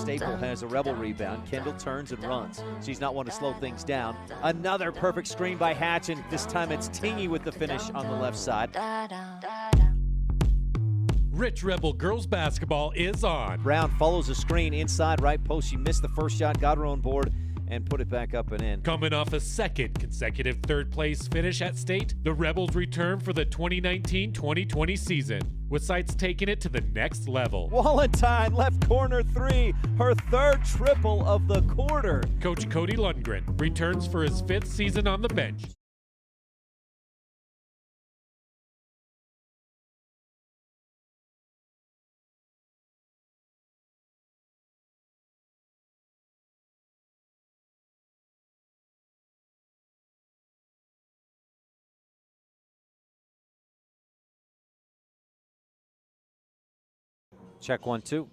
Staple has a Rebel rebound. Kendall turns and runs. She's not one to slow things down. Another perfect screen by Hatch, and this time it's Tingy with the finish on the left side. Rich Rebel girls basketball is on. Brown follows a screen inside right post. She missed the first shot, got her own board, and put it back up and in. Coming off a second consecutive third-place finish at state, the Rebels return for the 2019-2020 season, with sights taking it to the next level. Walentine, left corner three, her third triple of the quarter. Coach Cody Lundgren returns for his 5th season on the bench. Check 1-2.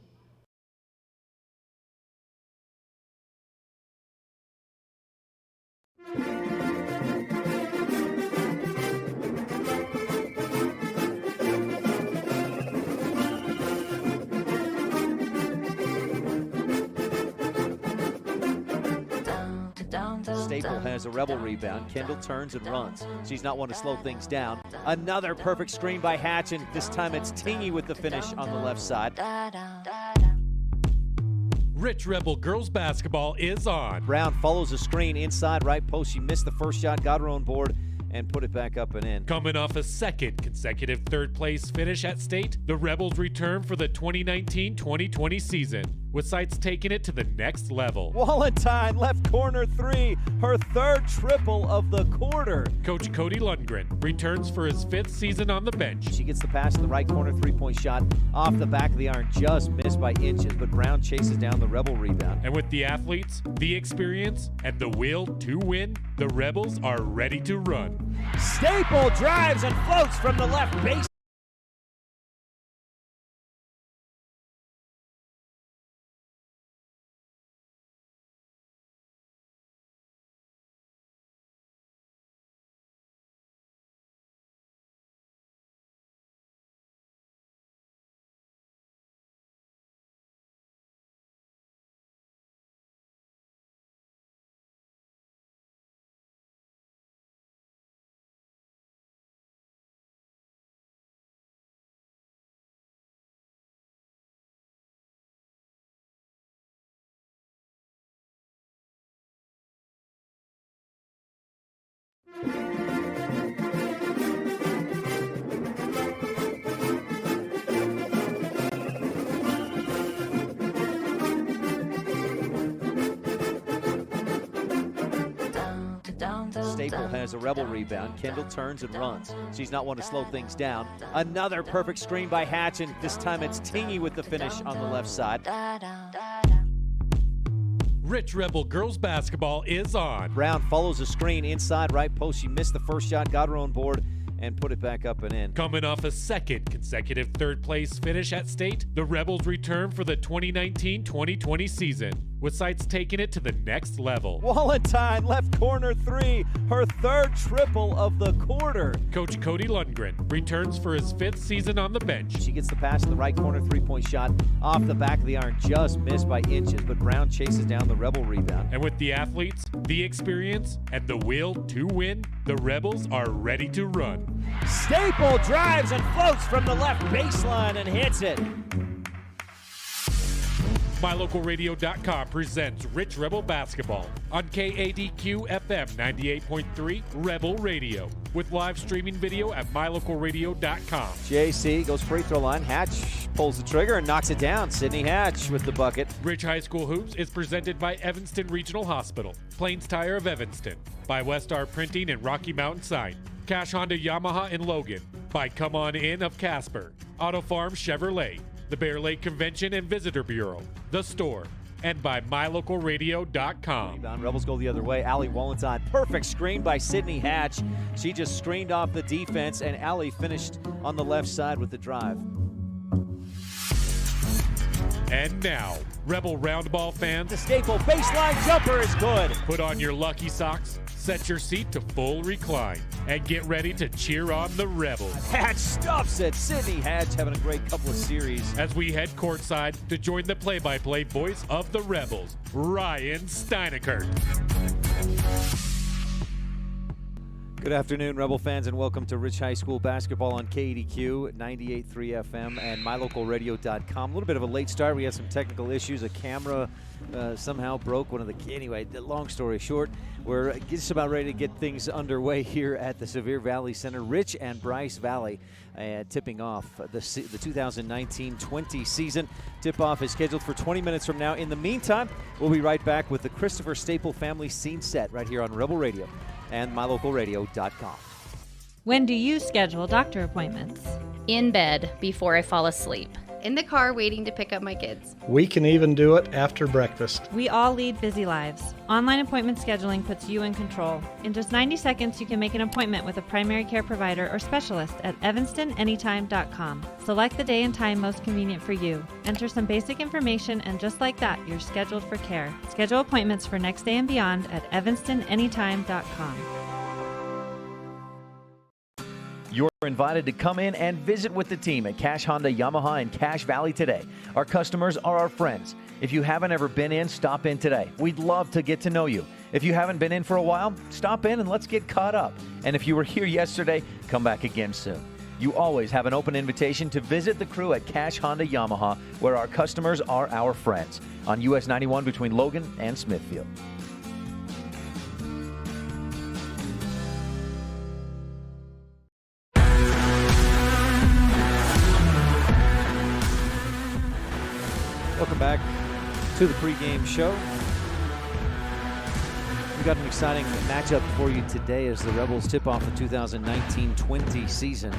Staple has a Rebel rebound. Kendall turns and runs. She's not one to slow things down. Another perfect screen by Hatch, and this time it's Tingy with the finish on the left side. Rich Rebel girls basketball is on. Brown follows a screen inside right post. She missed the first shot, got her own board, and put it back up and in. Coming off a second consecutive third-place finish at state, the Rebels return for the 2019-2020 season, with sights taking it to the next level. Walentine, left corner three, her third triple of the quarter. Coach Cody Lundgren returns for his 5th season on the bench. She gets the pass to the right corner three-point shot off the back of the iron, just missed by inches, but Brown chases down the Rebel rebound. And with the athletes, the experience, and the will to win, the Rebels are ready to run. Staple drives and floats from the left base. Staple has a Rebel rebound. Kendall turns and runs. She's not one to slow things down. Another perfect screen by Hatch, and this time it's Tingy with the finish on the left side. Rich Rebel girls basketball is on. Brown follows a screen inside right post. She missed the first shot, got her own board, and put it back up and in. Coming off a second consecutive third-place finish at state, the Rebels return for the 2019-2020 season, with sights taking it to the next level. Walentine, left corner three, her third triple of the quarter. Coach Cody Lundgren returns for his 5th season on the bench. She gets the pass to the right corner three-point shot off the back of the iron, just missed by inches, but Brown chases down the Rebel rebound. And with the athletes, the experience, and the will to win, the Rebels are ready to run. Staple drives and floats from the left baseline and hits it. MyLocalRadio.com presents Rich Rebel Basketball on KADQ FM 98.3 Rebel Radio, with live streaming video at MyLocalRadio.com. JC goes free throw line. Hatch pulls the trigger and knocks it down. Sydney Hatch with the bucket. Rich High School Hoops is presented by Evanston Regional Hospital, Plains Tire of Evanston, by Westar Printing and Rocky Mountain Sign, Cash Honda Yamaha in Logan, by Come On In of Casper, Auto Farm Chevrolet, the Bear Lake Convention and Visitor Bureau, The Store, and by MyLocalRadio.com. Rebound, Rebels go the other way. Allie Wallenstein, perfect screen by Sydney Hatch. She just screened off the defense, and Allie finished on the left side with the drive. And now, Rebel Roundball fans, The staple baseline jumper is good. put on your lucky socks, set your seat to full recline, and get ready to cheer on the Rebels Hatch stuffs it. Sydney Hatch having a great couple of series. as we head courtside to join the play-by-play voice of the Rebels, Ryan STEINECKERT. Good afternoon, Rebel fans, and welcome to Rich High School basketball on KADQ 98.3 FM and MyLocalRadio.com. A little bit of a late start. We had some technical issues. A camera somehow broke one of the. Anyway, long story short, we're just about ready to get things underway here at the SEVIER Valley Center. Rich and Bryce Valley tipping off the 2019-20 season. Tip-off is scheduled for 20 minutes from now. In the meantime, we'll be right back with the Christopher Staple family scene set right here on Rebel Radio and MyLocalRadio.com. When do you schedule doctor appointments? In bed before I fall asleep. In the car waiting to pick up my kids. We can even do it after breakfast. We all lead busy lives. Online appointment scheduling puts you in control. In just 90 seconds, you can make an appointment with a primary care provider or specialist at evanstonanytime.com. Select the day and time most convenient for you. Enter some basic information, and just like that, you're scheduled for care. Schedule appointments for next day and beyond at evanstonanytime.com. You're invited to come in and visit with the team at Cash Honda Yamaha in Cache Valley today. Our customers are our friends. If you haven't ever been in, stop in today. We'd love to get to know you. If you haven't been in for a while, stop in and let's get caught up. And if you were here yesterday, come back again soon. You always have an open invitation to visit the crew at Cache Honda Yamaha, where our customers are our friends, on US 91 between Logan and Smithfield. Welcome back to the pregame show. We've got an exciting matchup for you today as the Rebels tip off the 2019-20 season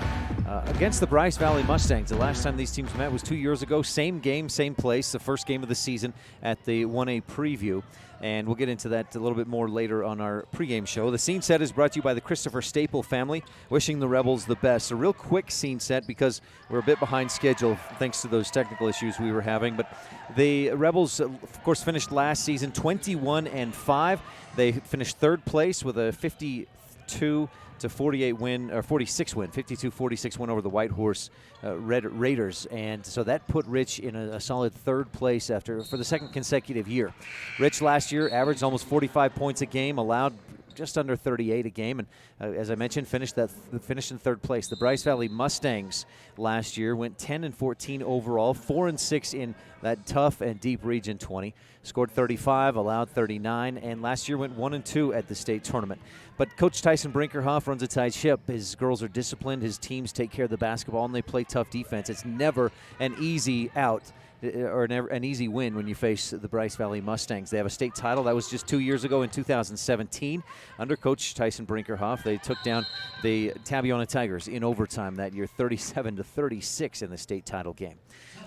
against the Bryce Valley Mustangs. The last time these teams met was 2 years ago. Same game, same place, the first game of the season at the 1A preview. And we'll get into that a little bit more later on our pregame show. The scene set is brought to you by the Christopher Staple family, wishing the Rebels the best. A real quick scene set because we're a bit behind schedule thanks to those technical issues we were having. But the Rebels, of course, finished last season 21-5. They finished third place with a 52-48 win, or 46 win, 52-46 win over the White Horse Raiders, and so that put Rich in a solid third place for the second consecutive year. Rich last year averaged almost 45 points a game, allowed just under 38 a game, and as I mentioned, finished in third place. The Bryce Valley Mustangs last year went 10-14 overall, 4-6 in that tough and deep Region 20. Scored 35, allowed 39, and last year went 1-2 at the state tournament. But Coach Tyson Brinkerhoff runs a tight ship. His girls are disciplined, his teams take care of the basketball, and they play tough defense. It's never an easy out or never an easy win when you face the Bryce Valley Mustangs. They have a state title. That was just 2 years ago in 2017. Under Coach Tyson Brinkerhoff, they took down the Tabiona Tigers in overtime that year, 37-36 in the state title game.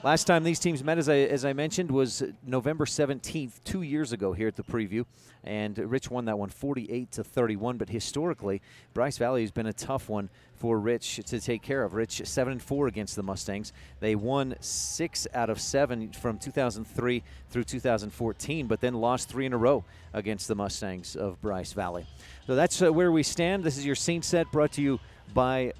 Last time these teams met, as I mentioned, was November 17th, 2 years ago here at the preview, and Rich won that one 48-31. But historically, Bryce Valley has been a tough one for Rich to take care of. Rich 7-4 against the Mustangs. They won 6 out of 7 from 2003 through 2014, but then lost 3 in a row against the Mustangs of Bryce Valley. So that's where we stand. This is your scene set brought to you by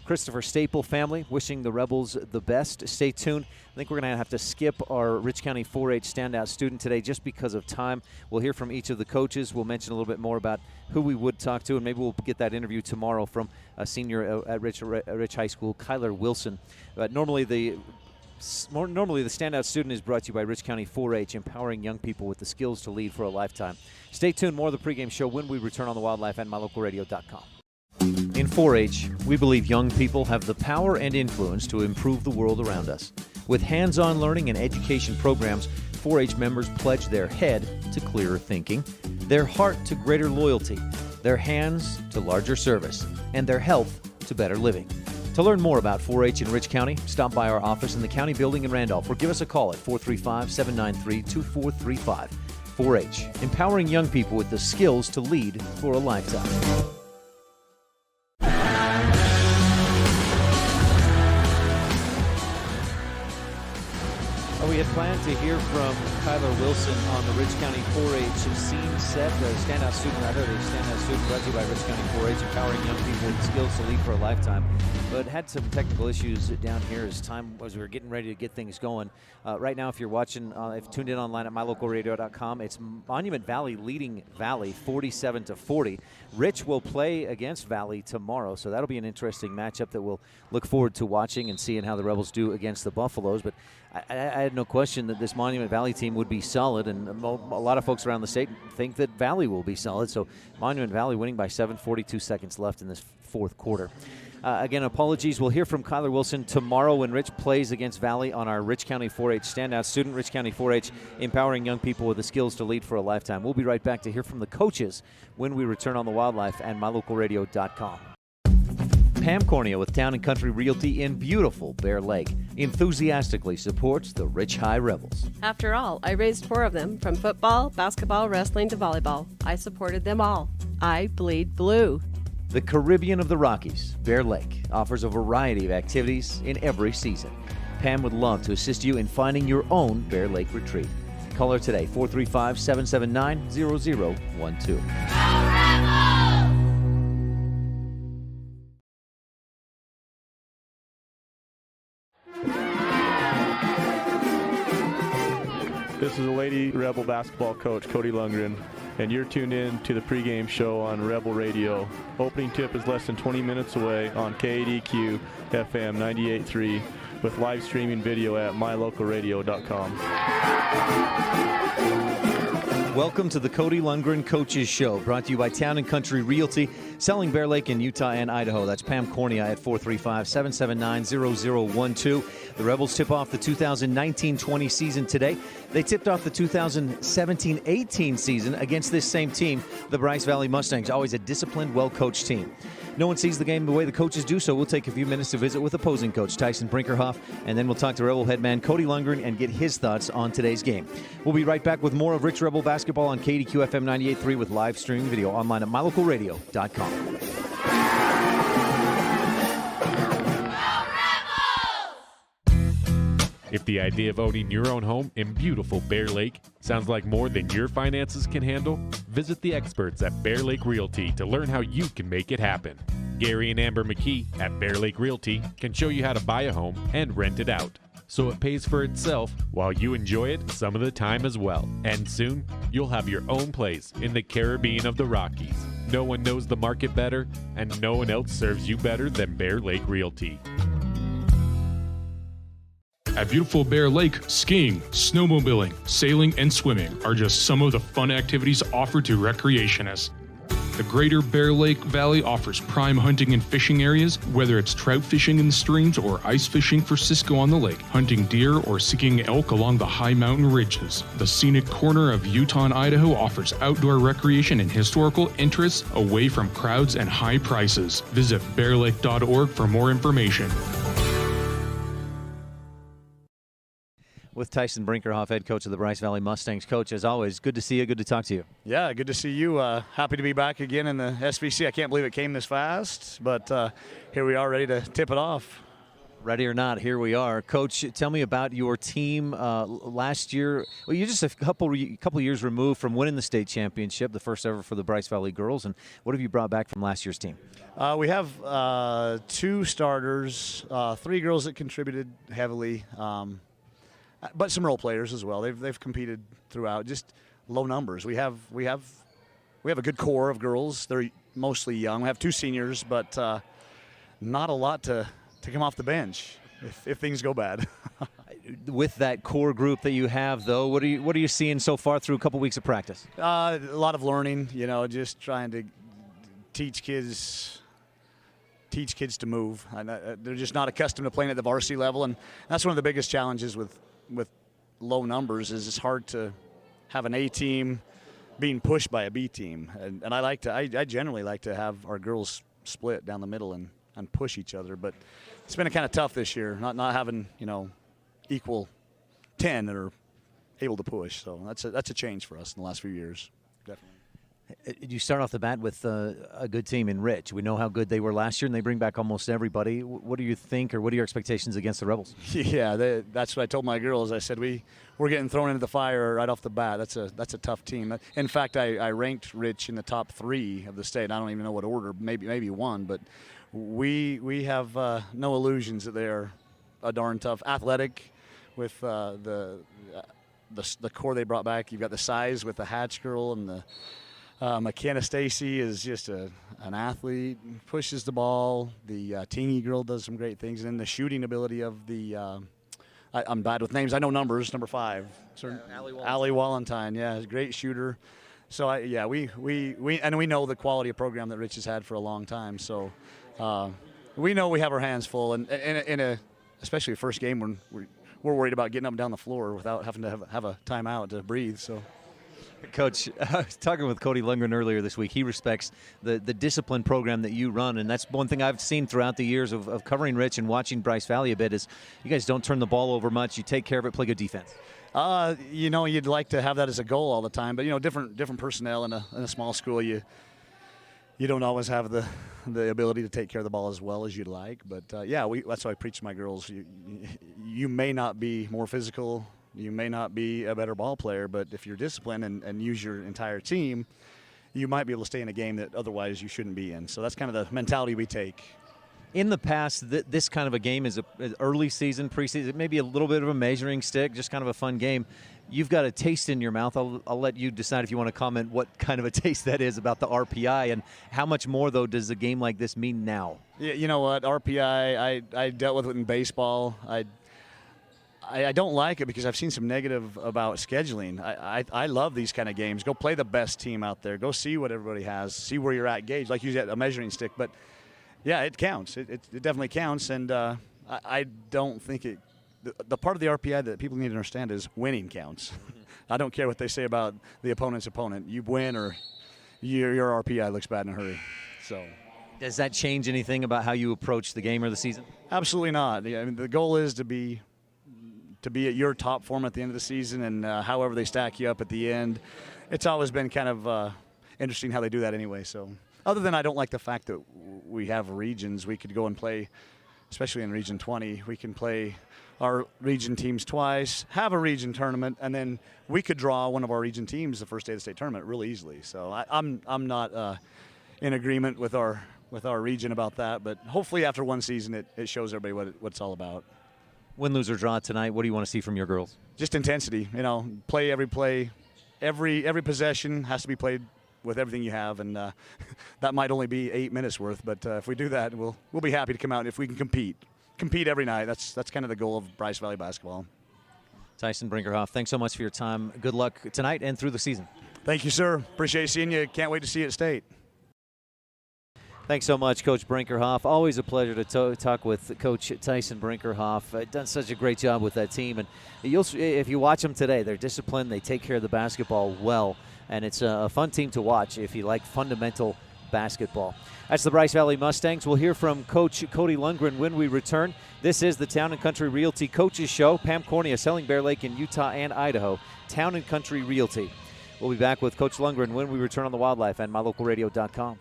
Christopher Staple family, wishing the Rebels the best. Stay tuned. I think we're going to have to skip our Rich County 4-H standout student today just because of time. We'll hear from each of the coaches. We'll mention a little bit more about who we would talk to, and maybe we'll get that interview tomorrow from a senior at Rich High School, Kyler Wilson. But normally the standout student is brought to you by Rich County 4-H, empowering young people with the skills to lead for a lifetime. Stay tuned. More of the pregame show when we return on the Wildlife and MyLocalRadio.com. In 4-H, we believe young people have the power and influence to improve the world around us. With hands-on learning and education programs, 4-H members pledge their head to clearer thinking, their heart to greater loyalty, their hands to larger service, and their health to better living. To learn more about 4-H in Rich County, stop by our office in the county building in Randolph or give us a call at 435-793-2435. 4-H, empowering young people with the skills to lead for a lifetime. We had planned to hear from Kyler Wilson on the Rich County 4-H scene set. Standout student, the standout student brought to you by Rich County 4-H, empowering young people with skills to lead for a lifetime. But had some technical issues down here as we were getting ready to get things going. Right now, if you're watching, if you tuned in online at mylocalradio.com, it's Monument Valley leading Valley 47-40. Rich will play against Valley tomorrow, so that'll be an interesting matchup that we'll look forward to watching and seeing how the Rebels do against the Buffaloes. But I had no question that this Monument Valley team would be solid, and a lot of folks around the state think that Valley will be solid. So Monument Valley winning by 7, 42 seconds left in this fourth quarter. Again, apologies. We'll hear from Kyler Wilson tomorrow when Rich plays against Valley on our Rich County 4-H standout student. Rich County 4-H, empowering young people with the skills to lead for a lifetime. We'll be right back to hear from the coaches when we return on the Wildlife and mylocalradio.com. Pam Cornea with Town & Country Realty in beautiful Bear Lake enthusiastically supports the Rich High Rebels. After all, I raised 4 of them, from football, basketball, wrestling to volleyball. I supported them all. I bleed blue. The Caribbean of the Rockies, Bear Lake, offers a variety of activities in every season. Pam would love to assist you in finding your own Bear Lake retreat. Call her today, 435-779-0012. This is the Lady Rebel basketball coach, Cody Lundgren, and you're tuned in to the pregame show on Rebel Radio. Opening tip is less than 20 minutes away on KADQ FM 98.3 with live streaming video at mylocalradio.com. Welcome to the Cody Lundgren Coaches Show, brought to you by Town & Country Realty, selling Bear Lake in Utah and Idaho. That's Pam Cornea at 435-779-0012. The Rebels tip off the 2019-20 season today. They tipped off the 2017-18 season against this same team, the Bryce Valley Mustangs, always a disciplined, well-coached team. No one sees the game the way the coaches do, so we'll take a few minutes to visit with opposing coach Tyson Brinkerhoff, and then we'll talk to Rebel head man Cody Lundgren and get his thoughts on today's game. We'll be right back with more of Rich Rebel basketball on KADQ FM 98.3 with live streaming video online at mylocalradio.com. If the idea of owning your own home in beautiful Bear Lake sounds like more than your finances can handle, visit the experts at Bear Lake Realty to learn how you can make it happen. Gary and Amber McKee at Bear Lake Realty can show you how to buy a home and rent it out, so it pays for itself while you enjoy it some of the time as well. And soon, you'll have your own place in the Caribbean of the Rockies. No one knows the market better, and no one else serves you better than Bear Lake Realty. At beautiful Bear Lake, skiing, snowmobiling, sailing, and swimming are just some of the fun activities offered to recreationists. The Greater Bear Lake Valley offers prime hunting and fishing areas, whether it's trout fishing in the streams or ice fishing for Cisco on the lake, hunting deer, or seeking elk along the high mountain ridges. The scenic corner of Utah and Idaho offers outdoor recreation and historical interests away from crowds and high prices. Visit bearlake.org for more information. With Tyson Brinkerhoff, head coach of the Bryce Valley Mustangs. Coach, as always, good to see you, good to talk to you. Yeah, good to see you. Happy to be back again in the SVC. I can't believe it came this fast, but here we are ready to tip it off. Ready or not, here we are. Coach, tell me about your team last year. Well, you're just a couple years removed from winning the state championship, the first ever for the Bryce Valley girls. And what have you brought back from last year's team? We have 2 starters, 3 girls that contributed heavily, but some role players as well. They've competed throughout. Just low numbers. We have a good core of girls. They're mostly young. We have 2 seniors, but not a lot to come off the bench if things go bad. With that core group that you have, though, what are you seeing so far through a couple weeks of practice? A lot of learning. Just trying to teach kids to move. They're just not accustomed to playing at the varsity level, and that's one of the biggest challenges with low numbers. Is it's hard to have an A team being pushed by a B team, and I generally like to have our girls split down the middle and and push each other. But it's been kind of tough this year, not having, equal 10 that are able to push. So that's a change for us in the last few years, definitely. You start off the bat with a good team in Rich. We know how good they were last year, and they bring back almost everybody. What do you think, or what are your expectations against the Rebels? Yeah, that's what I told my girls. I said we're getting thrown into the fire right off the bat. That's a tough team. In fact, I ranked Rich in the top 3 of the state. I don't even know what order, maybe 1, but we have no illusions that they are a darn tough, athletic with the core they brought back. You've got the size with the Hatch girl, and the McKenna Stacy is just an athlete, pushes the ball. The Teeny girl does some great things. And then the shooting ability of the I'm bad with names. I know numbers. Number 5. Allie Walentine. Yeah, great shooter. So, we know the quality of program that Rich has had for a long time. So, we know we have our hands full. And especially a first game when we're worried about getting up and down the floor without having to have a timeout to breathe. So. Coach, I was talking with Cody Lundgren earlier this week. He respects the discipline program that you run, and that's one thing I've seen throughout the years of covering Rich and watching Bryce Valley a bit is you guys don't turn the ball over much. You take care of it, play good defense. You'd like to have that as a goal all the time, but, different personnel in a small school, you don't always have the ability to take care of the ball as well as you'd like. But, that's why I preach to my girls. You may not be more physical, you may not be a better ball player, but if you're disciplined and use your entire team, you might be able to stay in a game that otherwise you shouldn't be in. So that's kind of the mentality we take. In the past, this kind of a game is an early season, preseason, maybe a little bit of a measuring stick, just kind of a fun game. You've got a taste in your mouth. I'll let you decide if you want to comment what kind of a taste that is about the RPI, and how much more, though, does a game like this mean now? Yeah, you know what, RPI, I dealt with it in baseball. I don't like it because I've seen some negative about scheduling. I love these kind of games. Go play the best team out there. Go see what everybody has. See where you're at gauge. Like you said, a measuring stick. But, yeah, it counts. It definitely counts. And I don't think it – the part of the RPI that people need to understand is winning counts. I don't care what they say about the opponent's opponent. You win or your RPI looks bad in a hurry. So – does that change anything about how you approach the game or the season? Absolutely not. I mean, the goal is to be at your top form at the end of the season, and however they stack you up at the end. It's always been kind of interesting how they do that anyway. So other than I don't like the fact that we have regions, we could go and play, especially in Region 20, we can play our region teams twice, have a region tournament, and then we could draw one of our region teams the first day of the state tournament really easily. So I'm not in agreement with our region about that, but hopefully after one season it shows everybody what it's all about. Win, lose, or draw tonight, what do you want to see from your girls? Just intensity. Play every play. Every possession has to be played with everything you have, and that might only be 8 minutes worth. But if we do that, we'll be happy to come out if we can compete every night. That's kind of the goal of Bryce Valley basketball. Tyson Brinkerhoff, thanks so much for your time. Good luck tonight and through the season. Thank you, sir. Appreciate seeing you. Can't wait to see you at state. Thanks so much, Coach Brinkerhoff. Always a pleasure to talk with Coach Tyson Brinkerhoff. Done such a great job with that team. And if you watch them today, they're disciplined. They take care of the basketball well. And it's a fun team to watch if you like fundamental basketball. That's the Bryce Valley Mustangs. We'll hear from Coach Cody Lundgren when we return. This is the Town & Country Realty Coaches Show. Pam Cornea selling Bear Lake in Utah and Idaho. Town & Country Realty. We'll be back with Coach Lundgren when we return on the Wildlife and MyLocalRadio.com.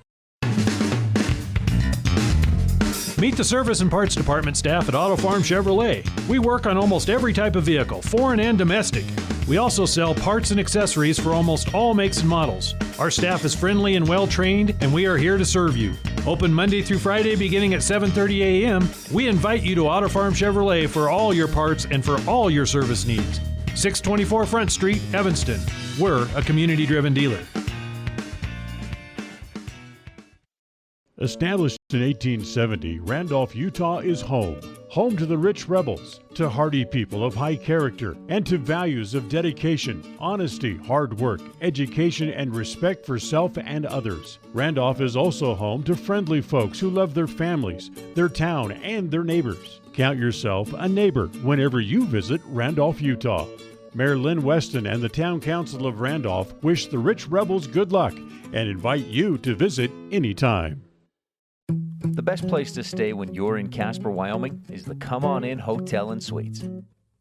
Meet the service and parts department staff at Auto Farm Chevrolet. We work on almost every type of vehicle, foreign and domestic. We also sell parts and accessories for almost all makes and models. Our staff is friendly and well-trained, and we are here to serve you. Open Monday through Friday beginning at 7:30 a.m., we invite you to Auto Farm Chevrolet for all your parts and for all your service needs. 624 Front Street, Evanston. We're a community-driven dealer. Established in 1870, Randolph, Utah is home to the rich rebels, to hardy people of high character, and to values of dedication, honesty, hard work, education, and respect for self and others. Randolph is also home to friendly folks who love their families, their town, and their neighbors. Count yourself a neighbor whenever you visit Randolph, Utah. Mayor Lynn Weston and the Town Council of Randolph wish the rich rebels good luck and invite you to visit anytime. The best place to stay when you're in Casper, Wyoming is the Come On In Hotel and Suites.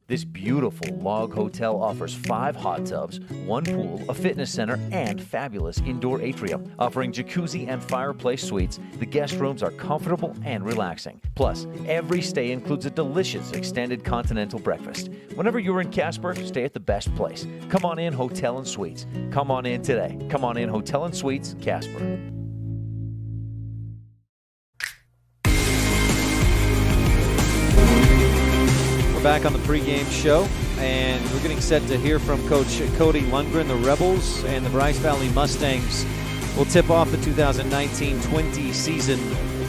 This beautiful log hotel offers 5 hot tubs, 1 pool, a fitness center, and fabulous indoor atrium. Offering jacuzzi and fireplace suites, the guest rooms are comfortable and relaxing. Plus, every stay includes a delicious extended continental breakfast. Whenever you're in Casper, stay at the best place. Come On In Hotel and Suites. Come on in today. Come On In Hotel and Suites, Casper. Back on the pregame show, and we're getting set to hear from Coach Cody Lundgren. The Rebels and the Bryce Valley Mustangs will tip off the 2019-20 season.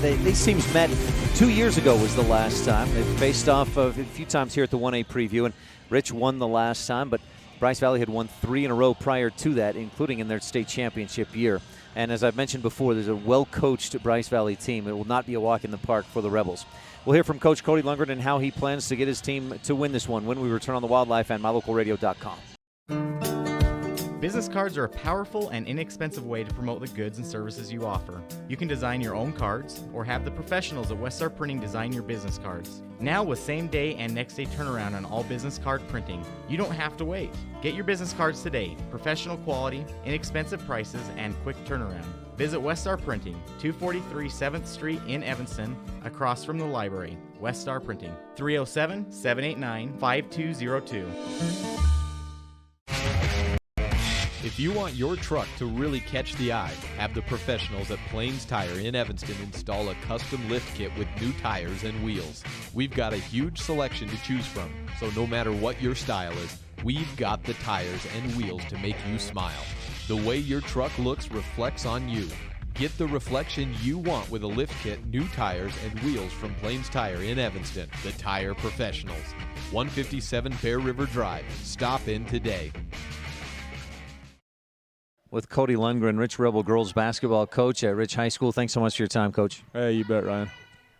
They teams met 2 years ago was the last time. They've faced off a few times here at the 1A preview, and Rich won the last time, but Bryce Valley had won 3 in a row prior to that, including in their state championship year. And as I've mentioned before, there's a well-coached Bryce Valley team. It will not be a walk in the park for the Rebels. We'll hear from Coach Cody Lundgren and how he plans to get his team to win this one when we return on the Wildlife and MyLocalRadio.com. Business cards are a powerful and inexpensive way to promote the goods and services you offer. You can design your own cards or have the professionals at Weststar Printing design your business cards. Now with same-day and next-day turnaround on all business card printing, you don't have to wait. Get your business cards today. Professional quality, inexpensive prices, and quick turnaround. Visit Weststar Printing, 243 7th Street in Evanston, across from the library. Weststar Printing, 307-789-5202. If you want your truck to really catch the eye, have the professionals at Plains Tire in Evanston install a custom lift kit with new tires and wheels. We've got a huge selection to choose from, so no matter what your style is, we've got the tires and wheels to make you smile. The way your truck looks reflects on you. Get the reflection you want with a lift kit, new tires, and wheels from Plains Tire in Evanston, the tire professionals. 157 Bear River Drive. Stop in today. With Cody Lundgren, Rich Rebel girls basketball coach at Rich High School. Thanks so much for your time, Coach. Hey, you bet, Ryan.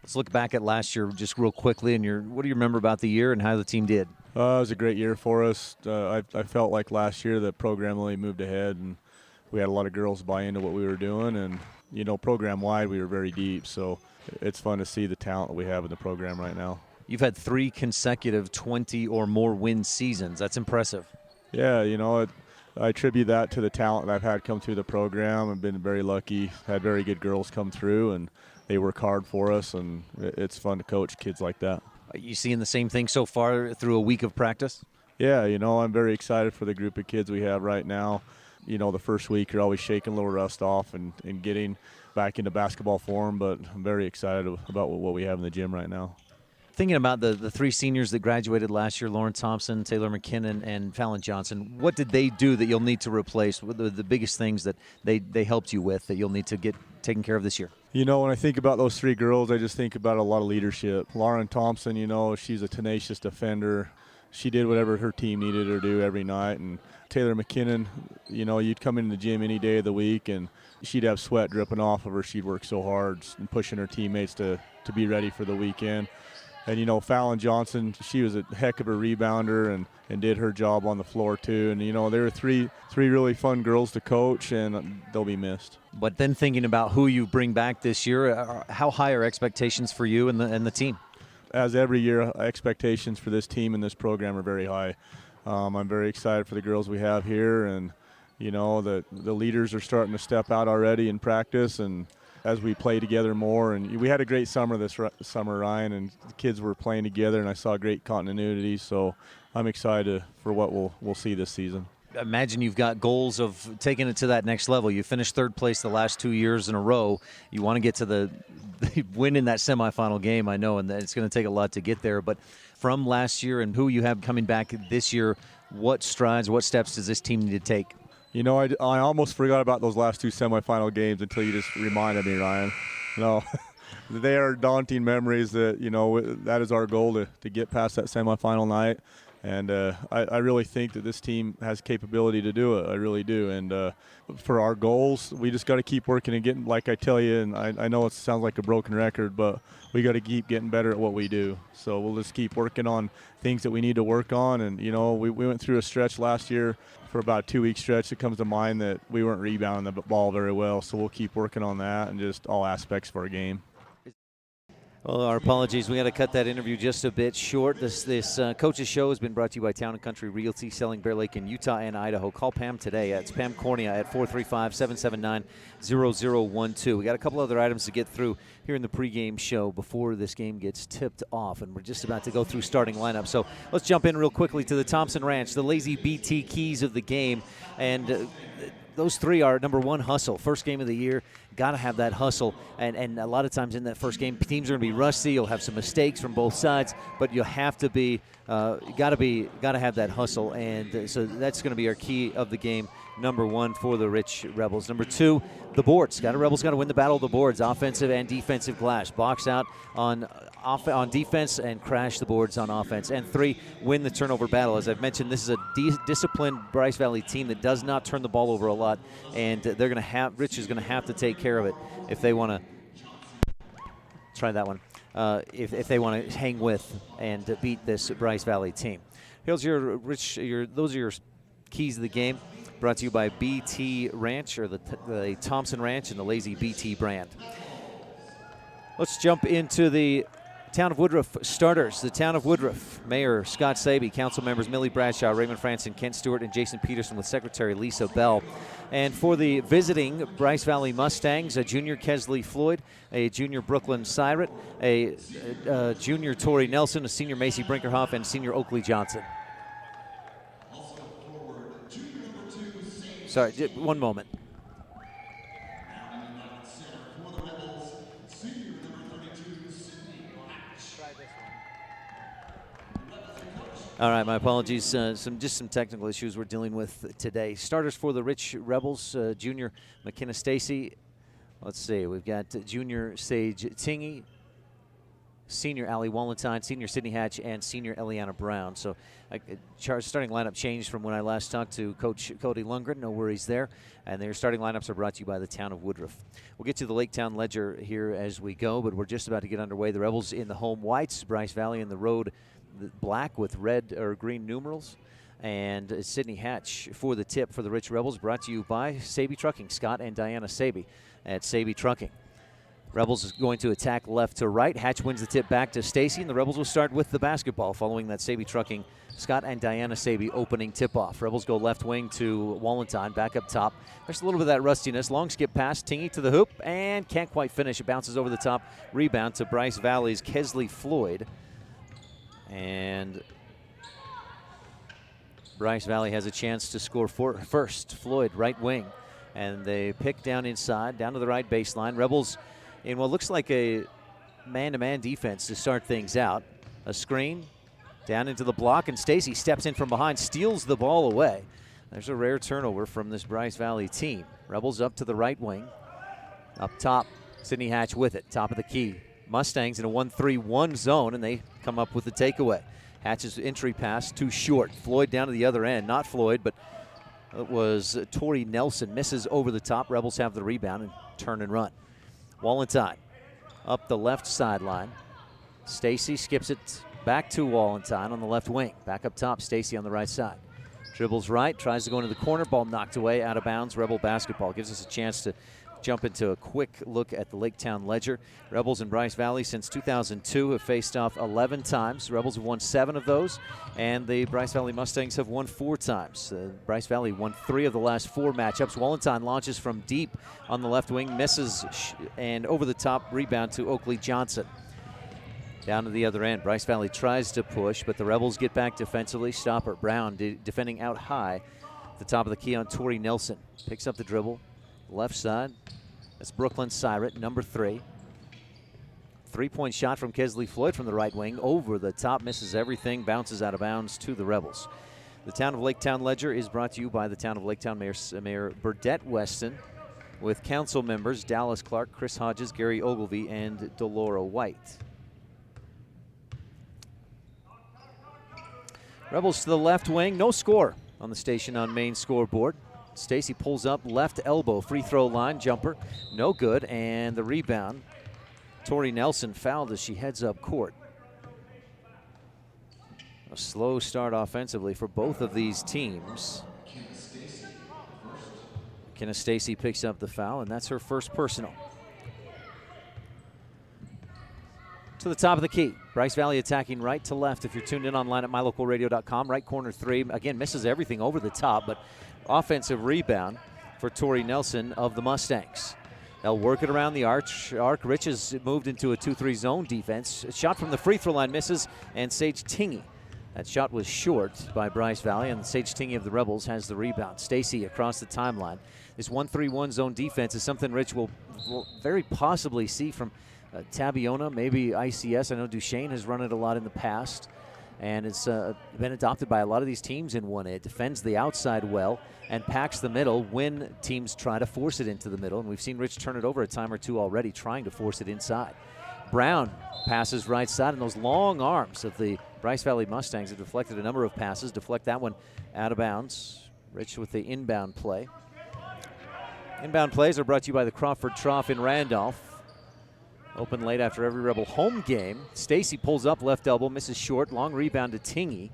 Let's look back at last year just real quickly. And what do you remember about the year and how the team did? It was a great year for us. I felt like last year the program really moved ahead, and we had a lot of girls buy into what we were doing. And, you know, program-wide, we were very deep. So it's fun to see the talent that we have in the program right now. You've had 3 consecutive 20 or more win seasons. That's impressive. Yeah, you know, I attribute that to the talent that I've had come through the program. I've been very lucky, had very good girls come through, and they work hard for us, and it's fun to coach kids like that. Are you seeing the same thing so far through a week of practice? Yeah, you know, I'm very excited for the group of kids we have right now. You know, the first week you're always shaking a little rust off and getting back into basketball form, but I'm very excited about what we have in the gym right now. Thinking about the 3 seniors that graduated last year, Lauren Thompson, Taylor McKinnon, and Fallon Johnson, what did they do that you'll need to replace? What are the biggest things that they helped you with that you'll need to get taken care of this year? You know, when I think about those 3 girls, I just think about a lot of leadership. Lauren Thompson, you know, she's a tenacious defender. She did whatever her team needed her to do every night. And Taylor McKinnon, you know, you'd come into the gym any day of the week and she'd have sweat dripping off of her. She'd work so hard and pushing her teammates to be ready for the weekend. And, you know, Fallon Johnson, she was a heck of a rebounder and did her job on the floor, too. And, you know, there were three really fun girls to coach, and they'll be missed. But then thinking about who you bring back this year, how high are expectations for you and the team? As every year, expectations for this team and this program are very high. I'm very excited for the girls we have here. And, you know, the leaders are starting to step out already in practice, and as we play together more. And we had a great summer this summer, Ryan, and the kids were playing together, and I saw great continuity. So I'm excited for what we'll see this season. Imagine you've got goals of taking it to that next level. You finished 3rd place the last 2 years in a row. You want to get to the win in that semifinal game, I know, and it's going to take a lot to get there. But from last year and who you have coming back this year, what strides, what steps does this team need to take? You know, I almost forgot about those last 2 semifinal games until you just reminded me, Ryan. No, they are daunting memories that, you know, that is our goal to get past that semifinal night. And I really think that this team has capability to do it. I really do. And for our goals, we just got to keep working and getting, like I tell you, and I know it sounds like a broken record, but we got to keep getting better at what we do. So we'll just keep working on things that we need to work on. And, you know, we went through a stretch last year for about a 2-week stretch. It comes to mind that we weren't rebounding the ball very well. So we'll keep working on that and just all aspects of our game. Well, our apologies. We got to cut that interview just a bit short. This coach's show has been brought to you by Town & Country Realty, selling Bear Lake in Utah and Idaho. Call Pam today. It's Pam Cornea at 435-779-0012. We got a couple other items to get through here in the pregame show before this game gets tipped off, and we're just about to go through starting lineup. So let's jump in real quickly to the Thompson Ranch, the Lazy BT keys of the game, and those three are, number one, hustle. First game of the year, got to have that hustle. And a lot of times in that first game, teams are going to be rusty. You'll have some mistakes from both sides, but you have to be, got to have that hustle. And so that's going to be our key of the game, number one for the Rich Rebels. Number two, the boards. Rebels got to win the battle of the boards, offensive and defensive glass. Box out on defense and crash the boards on offense. And three, win the turnover battle. As I've mentioned, this is a disciplined Bryce Valley team that does not turn the ball over a lot, and they're going to have Rich is going to have to take care of it if they want to try that one. If they want to hang with and beat this Bryce Valley team. Here's your Rich. Those are your keys of the game. Brought to you by BT Ranch, or the Thompson Ranch and the Lazy BT brand. Let's jump into the Town of Woodruff starters. The Town of Woodruff, Mayor Scott Sabie, council members Millie Bradshaw, Raymond Franson, Kent Stewart, and Jason Peterson, with Secretary Lisa Bell. And for the visiting Bryce Valley Mustangs, a junior Kesley Floyd, a junior Brooklyn Syret, a junior Tori Nelson, a senior Macy Brinkerhoff, and senior Oakley Johnson. Sorry, one moment. All right, my apologies. Some technical issues we're dealing with today. Starters for the Rich Rebels, junior McKenna Stacy. Let's see, we've got junior Sage Tingy, senior Allie Wallenstein, senior Sydney Hatch, and senior Eliana Brown. So starting lineup changed from when I last talked to Coach Cody Lundgren. No worries there. And their starting lineups are brought to you by the Town of Woodruff. We'll get to the Lake Town Ledger here as we go, but we're just about to get underway. The Rebels in the home whites, Bryce Valley in the road black with red or green numerals. And Sydney Hatch for the tip for the Rich Rebels, brought to you by Sabie Trucking, Scott and Diana Sabie at Sabie Trucking. Rebels is going to attack left to right. Hatch wins the tip back to Stacy, and the Rebels will start with the basketball following that Sabie Trucking, Scott and Diana Sabie opening tip-off. Rebels go left wing to Wallenstein, back up top. There's a little bit of that rustiness. Long skip pass, Tingy to the hoop, and can't quite finish. It bounces over the top. Rebound to Bryce Valley's Kesley Floyd. And Bryce Valley has a chance to score first. Floyd, right wing. And they pick down inside, down to the right baseline. Rebels in what looks like a man-to-man defense to start things out. A screen, down into the block, and Stacy steps in from behind, steals the ball away. There's a rare turnover from this Bryce Valley team. Rebels up to the right wing. Up top, Sydney Hatch with it, top of the key. Mustangs in a 1-3-1 zone, and they come up with the takeaway. Hatch's entry pass too short. Floyd down to the other end. Not Floyd, but it was Tori Nelson. Misses over the top. Rebels have the rebound and turn and run. Wallenstein up the left sideline. Stacy skips it back to Wallenstein on the left wing. Back up top, Stacy on the right side. Dribbles right, tries to go into the corner. Ball knocked away, out of bounds. Rebel basketball. Gives us a chance to jump into a quick look at the Lake Town Ledger. Rebels in Bryce Valley since 2002 have faced off 11 times. Rebels have won 7 of those, and the Bryce Valley Mustangs have won 4 times. Bryce Valley won 3 of the last 4 matchups. Wallenstein launches from deep on the left wing, misses, and over the top rebound to Oakley Johnson. Down to the other end, Bryce Valley tries to push, but the Rebels get back defensively. Stopper Brown defending out high at the top of the key on Tori Nelson. Picks up the dribble. Left side, that's Brooklyn Syret, number 3. 3-point shot from Kesley Floyd from the right wing. Over the top, misses everything, bounces out of bounds to the Rebels. The Town of Lake Town Ledger is brought to you by the Town of Lake Town Mayor Burdette Weston, with council members Dallas Clark, Chris Hodges, Gary Ogilvie, and Delora White. Rebels to the left wing, no score on the station on main scoreboard. Stacy pulls up left elbow, free throw line jumper, no good, and the rebound. Tori Nelson fouled as she heads up court. A slow start offensively for both of these teams. McKenna Stacy picks up the foul, and that's her first personal. To the top of the key. Bryce Valley attacking right to left. If you're tuned in online at mylocalradio.com, right corner 3. Again, misses everything over the top, but offensive rebound for Tori Nelson of the Mustangs. They'll work it around the arc. Rich has moved into a 2-3 zone defense. A shot from the free throw line misses, and Sage Tingey. That shot was short by Bryce Valley, and Sage Tingey of the Rebels has the rebound. Stacy across the timeline. This 1-3-1 zone defense is something Rich will very possibly see from Tabiona, maybe ICS. I know Duchesne has run it a lot in the past, and it's been adopted by a lot of these teams in 1A. It defends the outside well and packs the middle when teams try to force it into the middle, and we've seen Rich turn it over a time or two already trying to force it inside. Brown passes right side, and those long arms of the Bryce Valley Mustangs have deflected a number of passes. Deflect that one out of bounds. Rich with the inbound play. Inbound plays are brought to you by the Crawford Trough in Randolph. Open late after every Rebel home game. Stacy pulls up left elbow, misses short. Long rebound to Tingey.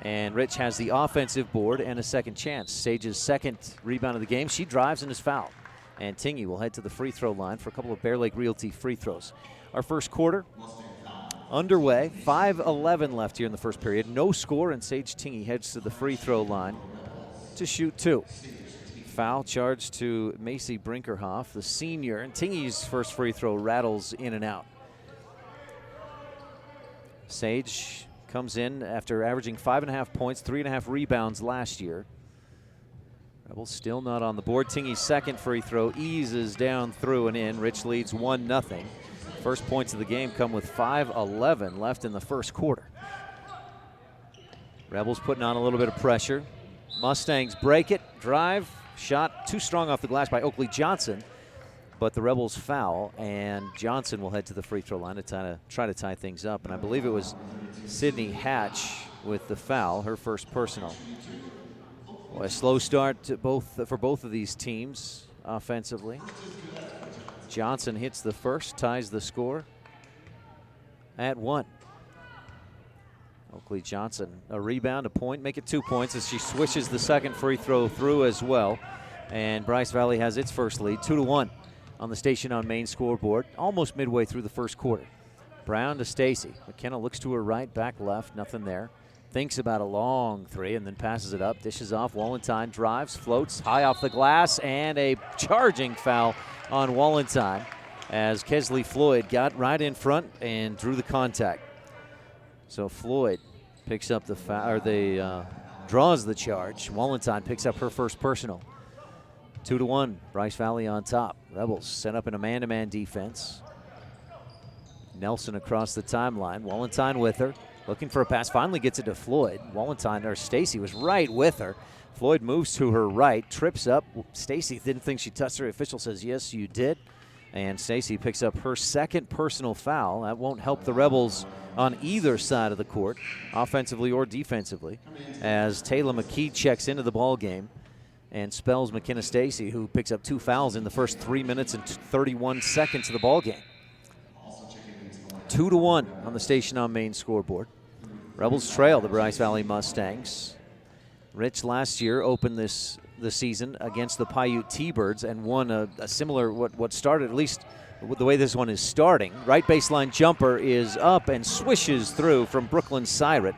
And Rich has the offensive board and a second chance. Sage's second rebound of the game. She drives and is fouled. And Tingey will head to the free throw line for a couple of Bear Lake Realty free throws. Our first quarter underway. 5:11 left here in the first period. No score, and Sage Tingey heads to the free throw line to shoot 2. Foul charge to Macy Brinkerhoff, the senior, and Tingey's first free throw rattles in and out. Sage comes in after averaging 5.5 points, 3.5 rebounds last year. Rebels still not on the board. Tingey's second free throw eases down through and in. Rich leads 1-0. First points of the game come with 5:11 left in the first quarter. Rebels putting on a little bit of pressure. Mustangs break it, drive. Shot too strong off the glass by Oakley Johnson, but the Rebels foul, and Johnson will head to the free throw line to try to tie things up. And I believe it was Sydney Hatch with the foul, her first personal. Well, a slow start for both of these teams offensively. Johnson hits the first, ties the score at 1. Oakley Johnson, a rebound, a point, make it 2 points as she swishes the second free throw through as well. And Bryce Valley has its first lead, 2-1 on the Station on Main scoreboard, almost midway through the first quarter. Brown to Stacy. McKenna looks to her right, back left, nothing there. Thinks about a long three and then passes it up, dishes off. Wallentine drives, floats high off the glass, and a charging foul on Wallentine as Kesley Floyd got right in front and drew the contact. So Floyd picks up the foul, or draws the charge. Wallentine picks up her first personal. 2-1, Bryce Valley on top. Rebels set up in a man-to-man defense. Nelson across the timeline. Wallentine with her, looking for a pass. Finally gets it to Floyd. Wallentine, or Stacy, was right with her. Floyd moves to her right, trips up. Stacy didn't think she touched her. Official says, yes, you did. And Stacy picks up her second personal foul. That won't help the Rebels on either side of the court, offensively or defensively, as Taylor McKee checks into the ball game and spells McKenna Stacy, who picks up 2 fouls in the first 3 minutes and 31 seconds of the ball game. 2-1 on the Station on Main scoreboard. Rebels trail the Bryce Valley Mustangs. Rich last year opened the season against the Paiute T-Birds and won a similar, what started, at least the way this one is starting. Right baseline jumper is up and swishes through from Brooklyn Syret.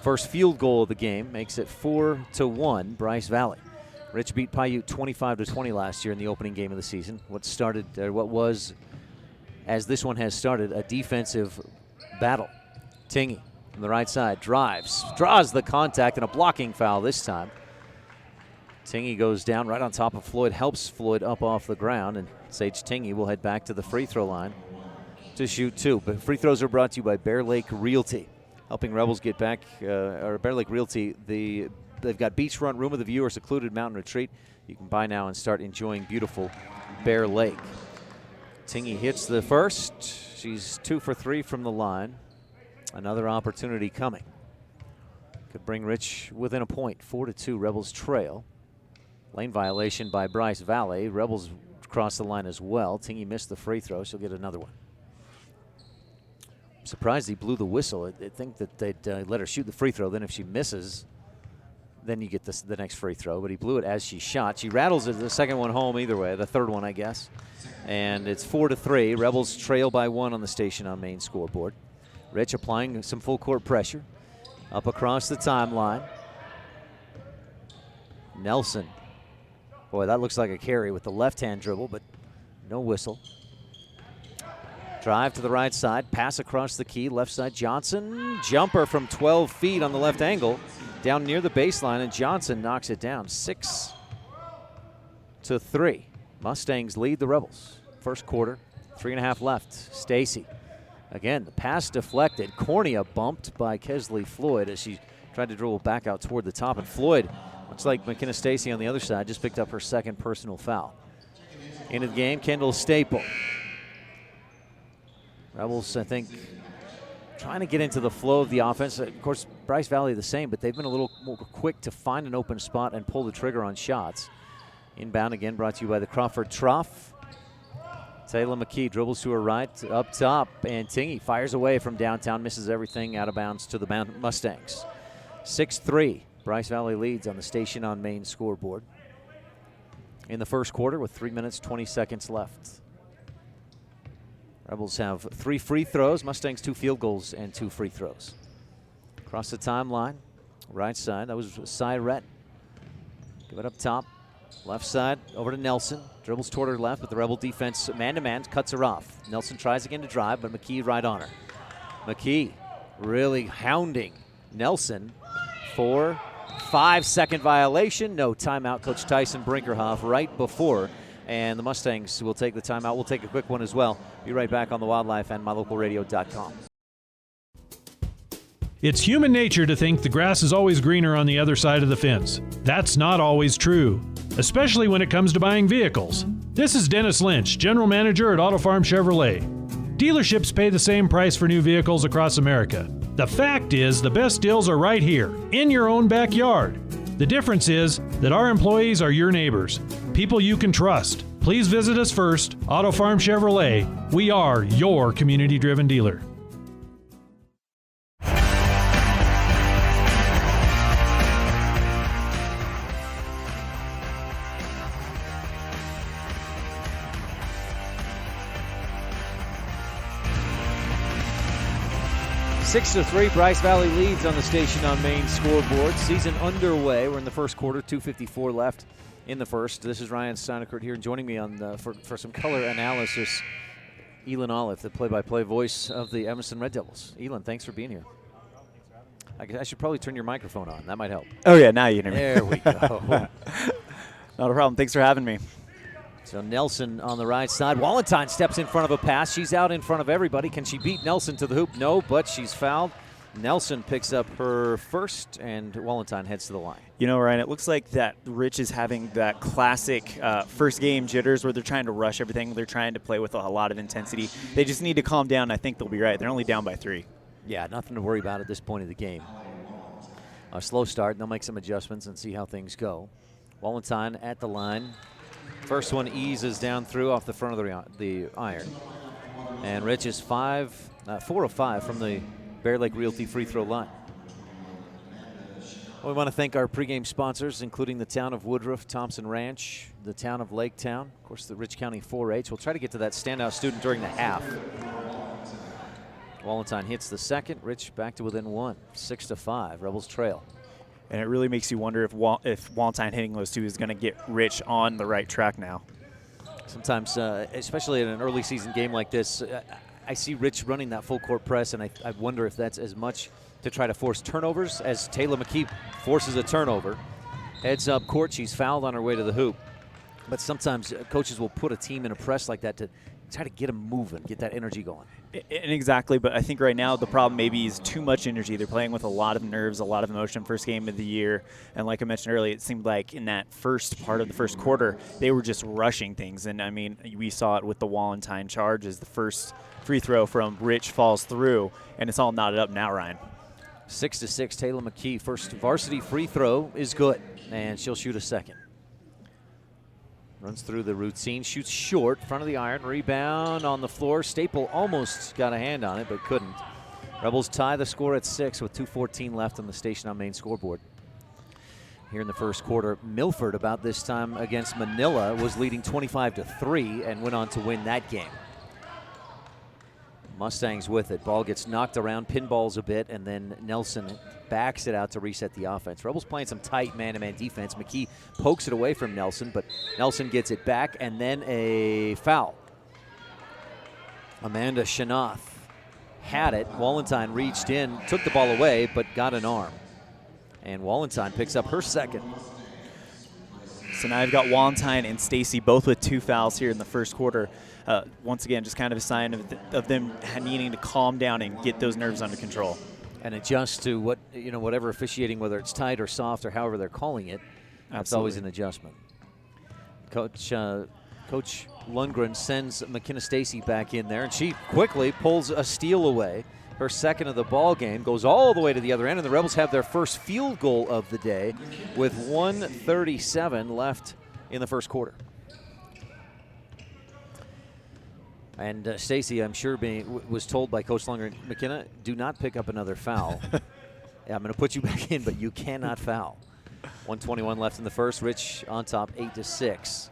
First field goal of the game makes it 4-1 Bryce Valley. Rich beat Paiute 25-20 last year in the opening game of the season. What was, as this one has started, a defensive battle. Tingey from the right side drives, draws the contact, and a blocking foul this time. Tingey goes down right on top of Floyd, helps Floyd up off the ground, and Sage Tingey will head back to the free throw line to shoot 2. But free throws are brought to you by Bear Lake Realty, helping Rebels get back, or Bear Lake Realty, they've got beachfront, room of the view, or secluded mountain retreat. You can buy now and start enjoying beautiful Bear Lake. Tingey hits the first. She's 2 for 3 from the line. Another opportunity coming. Could bring Rich within a point. 4-2, Rebels trail. Lane violation by Bryce Valley. Rebels cross the line as well. Tingey missed the free throw. She'll get another one. I'm surprised he blew the whistle. I think that they'd let her shoot the free throw. Then if she misses, then you get the next free throw. But he blew it as she shot. She rattles the second one home either way, the third one, I guess. And it's 4-3. Rebels trail by 1 on the station on main scoreboard. Rich applying some full court pressure up across the timeline. Nelson. Boy, that looks like a carry with the left-hand dribble, but no whistle. Drive to the right side, pass across the key, left side Johnson. Jumper from 12 feet on the left angle, down near the baseline, and Johnson knocks it down. 6-3. Mustangs lead the Rebels. First quarter, 3.5 left. Stacy. Again, the pass deflected. Cornea bumped by Kesley Floyd as she tried to dribble back out toward the top, and Floyd, looks like McKenna Stacy on the other side, just picked up her second personal foul. Into the game, Kendall Staple. Rebels, I think, trying to get into the flow of the offense. Of course, Bryce Valley the same, but they've been a little more quick to find an open spot and pull the trigger on shots. Inbound again, brought to you by the Crawford Trough. Taylor McKee dribbles to her right, up top, and Tingy fires away from downtown, misses everything, out of bounds to the Mustangs. 6-3, Bryce Valley leads on the station on main scoreboard in the first quarter with 3 minutes, 20 seconds left. Rebels have 3 free throws, Mustangs 2 field goals and 2 free throws. Across the timeline, right side, that was Syret. Give it up top, left side, over to Nelson. Dribbles toward her left, but the Rebel defense, man-to-man, cuts her off. Nelson tries again to drive, but McKee right on her. McKee really hounding Nelson for 5-second violation. No timeout. Coach Tyson Brinkerhoff right before. And the Mustangs will take the timeout. We'll take a quick one as well. Be right back on the Wildlife and MyLocalRadio.com. It's human nature to think the grass is always greener on the other side of the fence. That's not always true, especially when it comes to buying vehicles. This is Dennis Lynch, General Manager at Auto Farm Chevrolet. Dealerships pay the same price for new vehicles across America. The fact is, the best deals are right here, in your own backyard. The difference is that our employees are your neighbors, people you can trust. Please visit us first, Auto Farm Chevrolet. We are your community-driven dealer. Six to 3, Bryce Valley leads on the station on main scoreboard. Season underway. We're in the first quarter, 2:54 left in the first. This is Ryan STEINECKERT here, and joining me on for some color analysis, Elon Olive, the play-by-play voice of the Evanston Red Devils. Elon, thanks for being here. I should probably turn your microphone on. That might help. Oh, yeah, now you can hear me. There we go. Not a problem. Thanks for having me. So Nelson on the right side. Walentine steps in front of a pass. She's out in front of everybody. Can she beat Nelson to the hoop? No, but she's fouled. Nelson picks up her first, and Walentine heads to the line. You know, Ryan, it looks like that Rich is having that classic first game jitters where they're trying to rush everything. They're trying to play with a lot of intensity. They just need to calm down. I think they'll be right. They're only down by 3. Yeah, nothing to worry about at this point of the game. A slow start. They'll make some adjustments and see how things go. Walentine at the line. First one eases down through off the front of the iron. And Rich is 4 of 5 from the Bear Lake Realty free throw line. Well, we want to thank our pregame sponsors, including the town of Woodruff, Thompson Ranch, the town of Laketown, of course, the Rich County 4-H. We'll try to get to that standout student during the half. Walentine hits the second. Rich back to within 1, 6-5. Rebels trail. And it really makes you wonder if Walentine hitting those 2 is going to get Rich on the right track now. Sometimes, especially in an early season game like this, I see Rich running that full court press, and I wonder if that's as much to try to force turnovers as Taylor McKee forces a turnover. Heads up court, she's fouled on her way to the hoop. But sometimes coaches will put a team in a press like that to try to get them moving, get that energy going. Exactly, but I think right now the problem maybe is too much energy. They're playing with a lot of nerves, a lot of emotion, first game of the year. And like I mentioned earlier, it seemed like in that first part of the first quarter, they were just rushing things. And, I mean, we saw it with the Walentine charge as the first free throw from Rich falls through, and it's all knotted up now, Ryan. 6-6, Taylor McKee. First varsity free throw is good, and she'll shoot a second. Runs through the routine, shoots short, front of the iron, rebound on the floor. Staple almost got a hand on it, but couldn't. Rebels tie the score at 6 with 2:14 left on the station on main scoreboard. here in the first quarter. Milford, about this time against Manila, was leading 25-3 and went on to win that game. Mustangs with it. Ball gets knocked around, pinballs a bit, and then Nelson backs it out to reset the offense. Rebels playing some tight man-to-man defense. McKee pokes it away from Nelson, but Nelson gets it back, and then a foul. Amanda Shanath had it. Wallenstein reached in, took the ball away, but got an arm. And Wallenstein picks up her second. So now you've got Wallenstein and Stacy both with 2 fouls here in the first quarter. Once again, just kind of a sign of them needing to calm down and get those nerves under control. And adjust to whatever officiating, whether it's tight or soft or however they're calling it. That's always an adjustment. Coach Lundgren sends McKenna Stacy back in there, and she quickly pulls a steal away. Her second of the ball game, goes all the way to the other end, and the Rebels have their first field goal of the day with 1:37 left in the first quarter. And Stacy, I'm sure, was told by Coach Lundgren, McKenna, do not pick up another foul. Yeah, I'm going to put you back in, but you cannot foul. 1:21 left in the first. Rich on top, 8-6.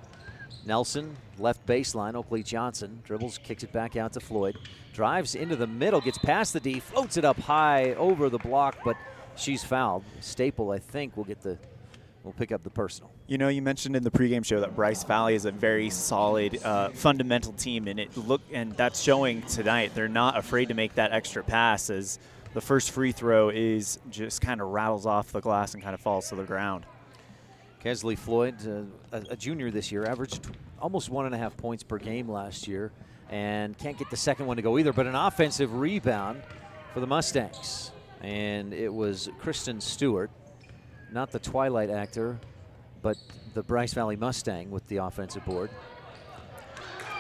Nelson, left baseline. Oakley Johnson dribbles, kicks it back out to Floyd. Drives into the middle, gets past the D, floats it up high over the block, but she's fouled. Staple, I think, will pick up the personal. You know, you mentioned in the pregame show that Bryce Valley is a very solid, fundamental team, and that's showing tonight. They're not afraid to make that extra pass, as the first free throw is just kind of rattles off the glass and kind of falls to the ground. Kesley Floyd, a junior this year, averaged almost 1.5 points per game last year, and can't get the second one to go either, but an offensive rebound for the Mustangs. And it was Kristen Stewart, not the Twilight actor, but the Bryce Valley Mustang with the offensive board.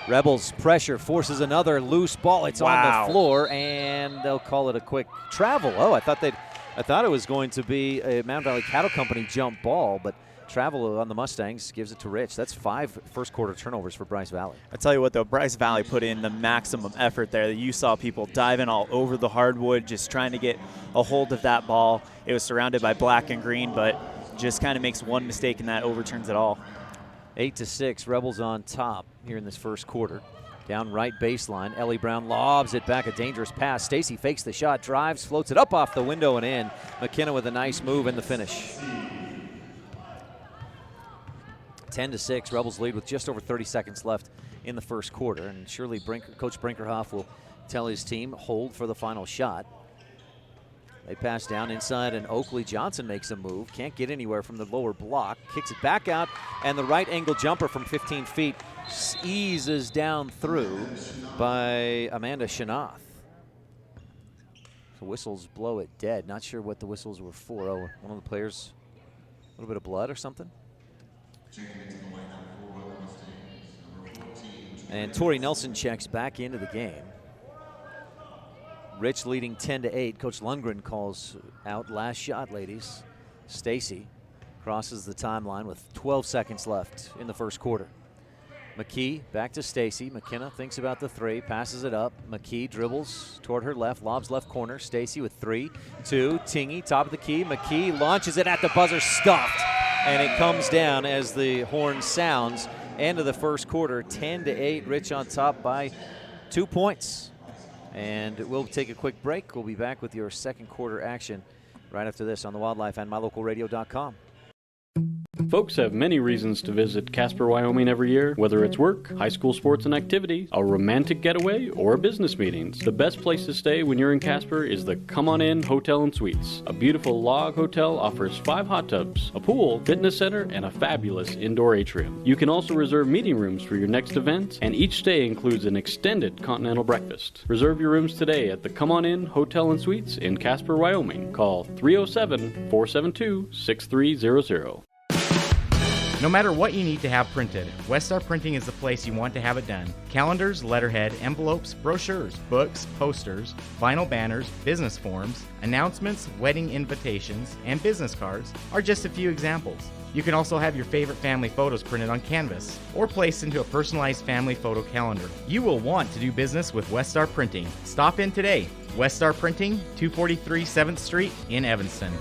Rebels pressure, forces another loose ball. It's on the floor, and they'll call it a quick travel. Oh, I thought it was going to be a Mountain Valley Cattle Company jump ball, but travel on the Mustangs gives it to Rich. That's 5 first quarter turnovers for Bryce Valley. I tell you what, though, Bryce Valley put in the maximum effort there. You saw people diving all over the hardwood, just trying to get a hold of that ball. It was surrounded by black and green, but just kind of makes one mistake and that overturns it all. 8-6, Rebels on top here in this first quarter. Down right baseline, Ellie Brown lobs it back, a dangerous pass. Stacy fakes the shot, drives, floats it up off the window and in. McKenna with a nice move in the finish. 10-6, Rebels lead with just over 30 seconds left in the first quarter, and surely Coach Brinkerhoff will tell his team hold for the final shot. They pass down inside, and Oakley Johnson makes a move. Can't get anywhere from the lower block. Kicks it back out, and the right angle jumper from 15 feet eases down through by Amanda Shanath. The whistles blow it dead. Not sure what the whistles were for. Oh, one of the players, a little bit of blood or something? And Tori Nelson checks back into the game. Rich leading 10-8. Coach Lundgren calls out last shot, ladies. Stacy crosses the timeline with 12 seconds left in the first quarter. McKee back to Stacy. McKenna thinks about the three, passes it up. McKee dribbles toward her left, lobs left corner. Stacy with 3, 2, Tingy, top of the key. McKee launches it at the buzzer, stuffed. And it comes down as the horn sounds. End of the first quarter, 10-8. Rich on top by 2 points. And we'll take a quick break. We'll be back with your second quarter action right after this on the Wildlife and MyLocalRadio.com. Folks have many reasons to visit Casper, Wyoming every year, whether it's work, high school sports and activities, a romantic getaway, or business meetings. The best place to stay when you're in Casper is the Come On In Hotel and Suites. A beautiful log hotel offers 5 hot tubs, a pool, fitness center, and a fabulous indoor atrium. You can also reserve meeting rooms for your next event, and each stay includes an extended continental breakfast. Reserve your rooms today at the Come On In Hotel and Suites in Casper, Wyoming. Call 307-472-6300. No matter what you need to have printed, Westar Printing is the place you want to have it done. Calendars, letterhead, envelopes, brochures, books, posters, vinyl banners, business forms, announcements, wedding invitations, and business cards are just a few examples. You can also have your favorite family photos printed on canvas or placed into a personalized family photo calendar. You will want to do business with Westar Printing. Stop in today. Westar Printing, 243 7th Street in Evanston.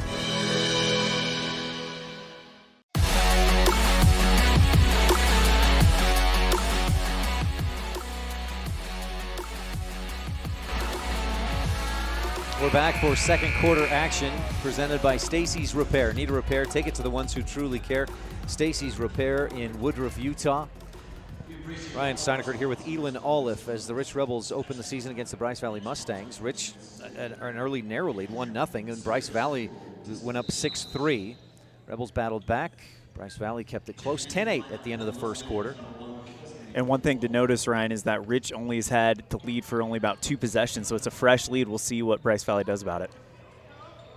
We're back for second quarter action presented by Stacy's Repair. Need a repair? Take it to the ones who truly care. Stacy's Repair in Woodruff, Utah. Ryan Steineckert here with Elin Olive as the Rich Rebels open the season against the Bryce Valley Mustangs. Rich, an early narrow lead, 1-0, and Bryce Valley went up 6-3. Rebels battled back. Bryce Valley kept it close, 10-8 at the end of the first quarter. And one thing to notice, Ryan, is that Rich only has had the lead for only about 2 possessions, so it's a fresh lead. We'll see what Bryce Valley does about it.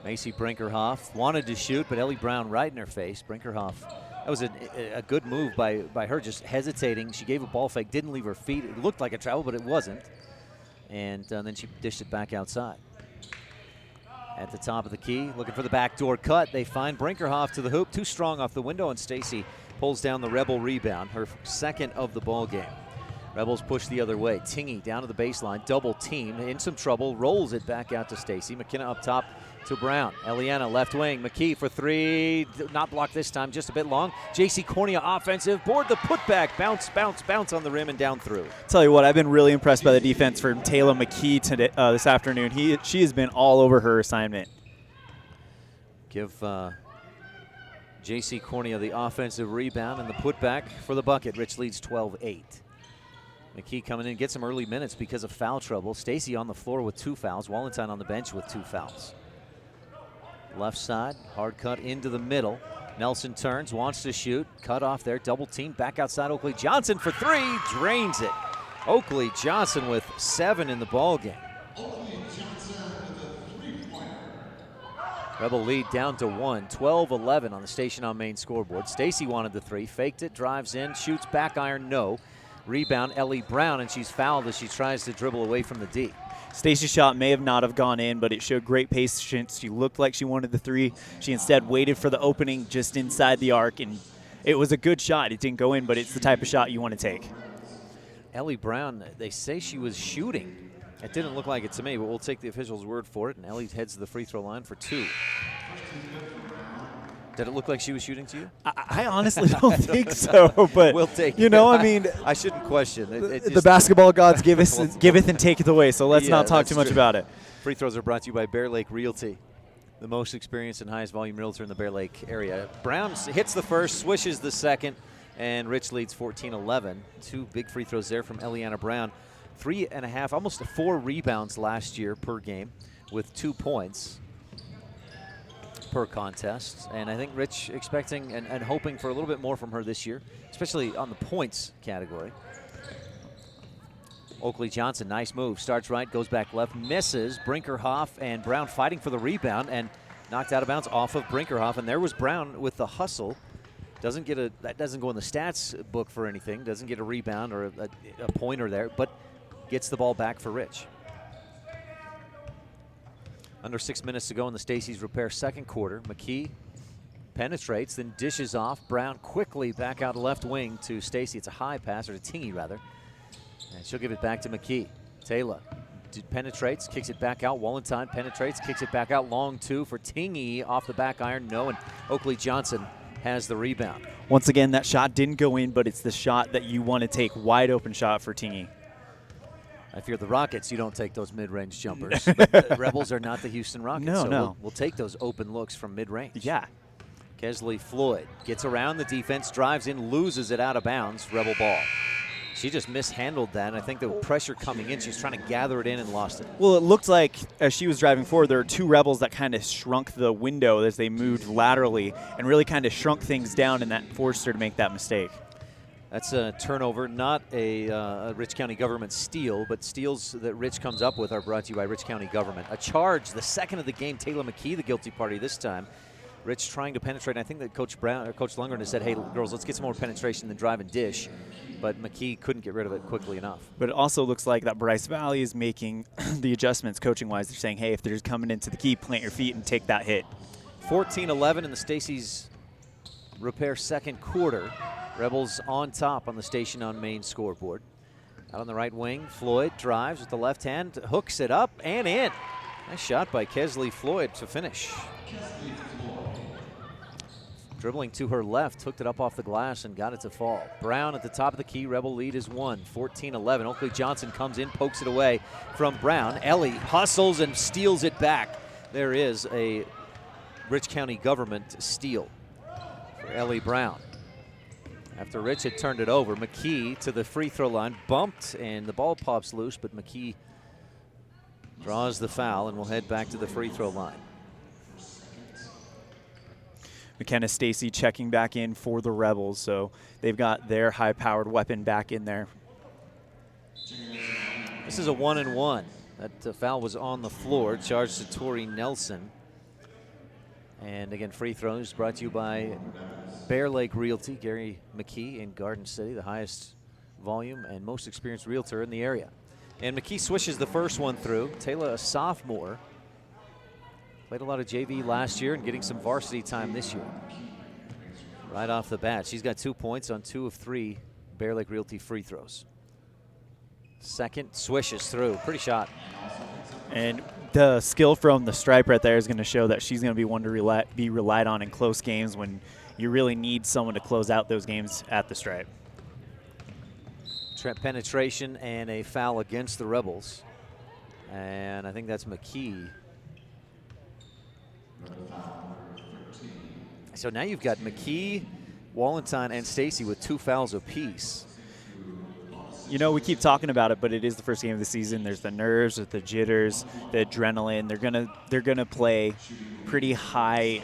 Macy Brinkerhoff wanted to shoot, but Ellie Brown right in her face. Brinkerhoff, that was a good move by her, just hesitating. She gave a ball fake, didn't leave her feet. It looked like a travel, but it wasn't. And then she dished it back outside. At the top of the key, looking for the backdoor cut. They find Brinkerhoff to the hoop, too strong off the window, and Stacy pulls down the Rebel rebound, her second of the ball game. Rebels push the other way. Tingy down to the baseline, double team, in some trouble, rolls it back out to Stacy. McKenna up top to Brown. Eliana left wing, McKee for 3, not blocked this time, just a bit long. JC Cornea offensive, board the putback, bounce, bounce, bounce on the rim and down through. Tell you what, I've been really impressed by the defense from Taylor McKee today, this afternoon. She has been all over her assignment. Give JC Cornea the offensive rebound and the putback for the bucket. Rich leads 12-8. McKee coming in, gets some early minutes because of foul trouble. Stacy on the floor with 2 fouls. Wallenstein on the bench with 2 fouls. Left side, hard cut into the middle. Nelson turns, wants to shoot. Cut off there, double team. Back outside, Oakley Johnson for 3, drains it. Oakley Johnson with 7 in the ball game. Rebel lead down to 1, 12-11 on the Station on Main scoreboard. Stacy wanted the 3, faked it, drives in, shoots back iron, no. Rebound, Ellie Brown, and she's fouled as she tries to dribble away from the D. Stacy's shot may have not have gone in, but it showed great patience. She looked like she wanted the 3. She instead waited for the opening just inside the arc, and it was a good shot. It didn't go in, but it's the type of shot you want to take. Ellie Brown, they say she was shooting. It didn't look like it to me, but we'll take the official's word for it, and Ellie heads to the free throw line for 2. Did it look like she was shooting to you? I honestly don't think so, but we'll take you know, I mean, I shouldn't question. The basketball gods giveth and taketh away, so let's not talk too much about it. Free throws are brought to you by Bear Lake Realty, the most experienced and highest volume realtor in the Bear Lake area. Brown hits the first, swishes the second, and Rich leads 14-11. 2 big free throws there from Eliana Brown. 3.5, almost 4 rebounds last year per game with 2 points per contest. And I think Rich expecting and hoping for a little bit more from her this year, especially on the points category. Oakley Johnson, nice move. Starts right, goes back left, misses. Brinkerhoff and Brown fighting for the rebound and knocked out of bounds off of Brinkerhoff. And there was Brown with the hustle. Doesn't get that doesn't go in the stats book for anything. Doesn't get a rebound or a pointer there, but gets the ball back for Rich. Under 6 minutes to go in the Stacy's Repair second quarter. McKee penetrates, then dishes off. Brown quickly back out left wing to Stacy. It's a high pass, or to Tingy rather. And she'll give it back to McKee. Taylor penetrates, kicks it back out. Wallenstein penetrates, kicks it back out. Long 2 for Tingy off the back iron. No, and Oakley Johnson has the rebound. Once again, that shot didn't go in, but it's the shot that you want to take. Wide open shot for Tingy. If you're the Rockets, you don't take those mid-range jumpers. But the Rebels are not the Houston Rockets. No, so no. We'll take those open looks from mid-range. Yeah. Kesley Floyd gets around the defense, drives in, loses it out of bounds. Rebel ball. She just mishandled that, and I think the pressure coming in, she's trying to gather it in and lost it. Well, it looked like as she was driving forward, there were 2 Rebels that kind of shrunk the window as they moved laterally and really kind of shrunk things down, and that forced her to make that mistake. That's a turnover, not a Rich County government steal, but steals that Rich comes up with are brought to you by Rich County government. A charge, the second of the game, Taylor McKee, the guilty party this time. Rich trying to penetrate, and I think that Coach Lundgren has said, hey, girls, let's get some more penetration than drive and dish. But McKee couldn't get rid of it quickly enough. But it also looks like that Bryce Valley is making the adjustments coaching-wise. They're saying, hey, if they're coming into the key, plant your feet and take that hit. 14-11 in the Stacy's Repair second quarter. Rebels on top on the Station on Main scoreboard. Out on the right wing, Floyd drives with the left hand, hooks it up and in. Nice shot by Kesley Floyd to finish. dribbling to her left, hooked it up off the glass and got it to fall. Brown at the top of the key. Rebel lead is 14-11. Oakley Johnson comes in, pokes it away from Brown. Ellie hustles and steals it back. There is a Rich County government steal for Ellie Brown. After Rich had turned it over, McKee to the free throw line, bumped, and the ball pops loose, but McKee draws the foul and will head back to the free throw line. McKenna Stacy checking back in for the Rebels, so they've got their high-powered weapon back in there. This is a 1-and-1. That foul was on the floor, charged to Tori Nelson. And again, free throws brought to you by Bear Lake Realty, Gary McKee in Garden City, the highest volume and most experienced realtor in the area. And McKee swishes the first one through. Taylor, a sophomore, played a lot of JV last year and getting some varsity time this year. Right off the bat, she's got 2 points on 2 of 3 Bear Lake Realty free throws. Second, swishes through. Pretty shot. And the skill from the stripe right there is going to show that she's going to be one to be relied on in close games when you really need someone to close out those games at the stripe. Penetration and a foul against the Rebels. And I think that's McKee. So now you've got McKee, Wallenstein, and Stacy with 2 fouls apiece. You know, we keep talking about it, but it is the first game of the season. There's the nerves, the jitters, the adrenaline. They're gonna play pretty high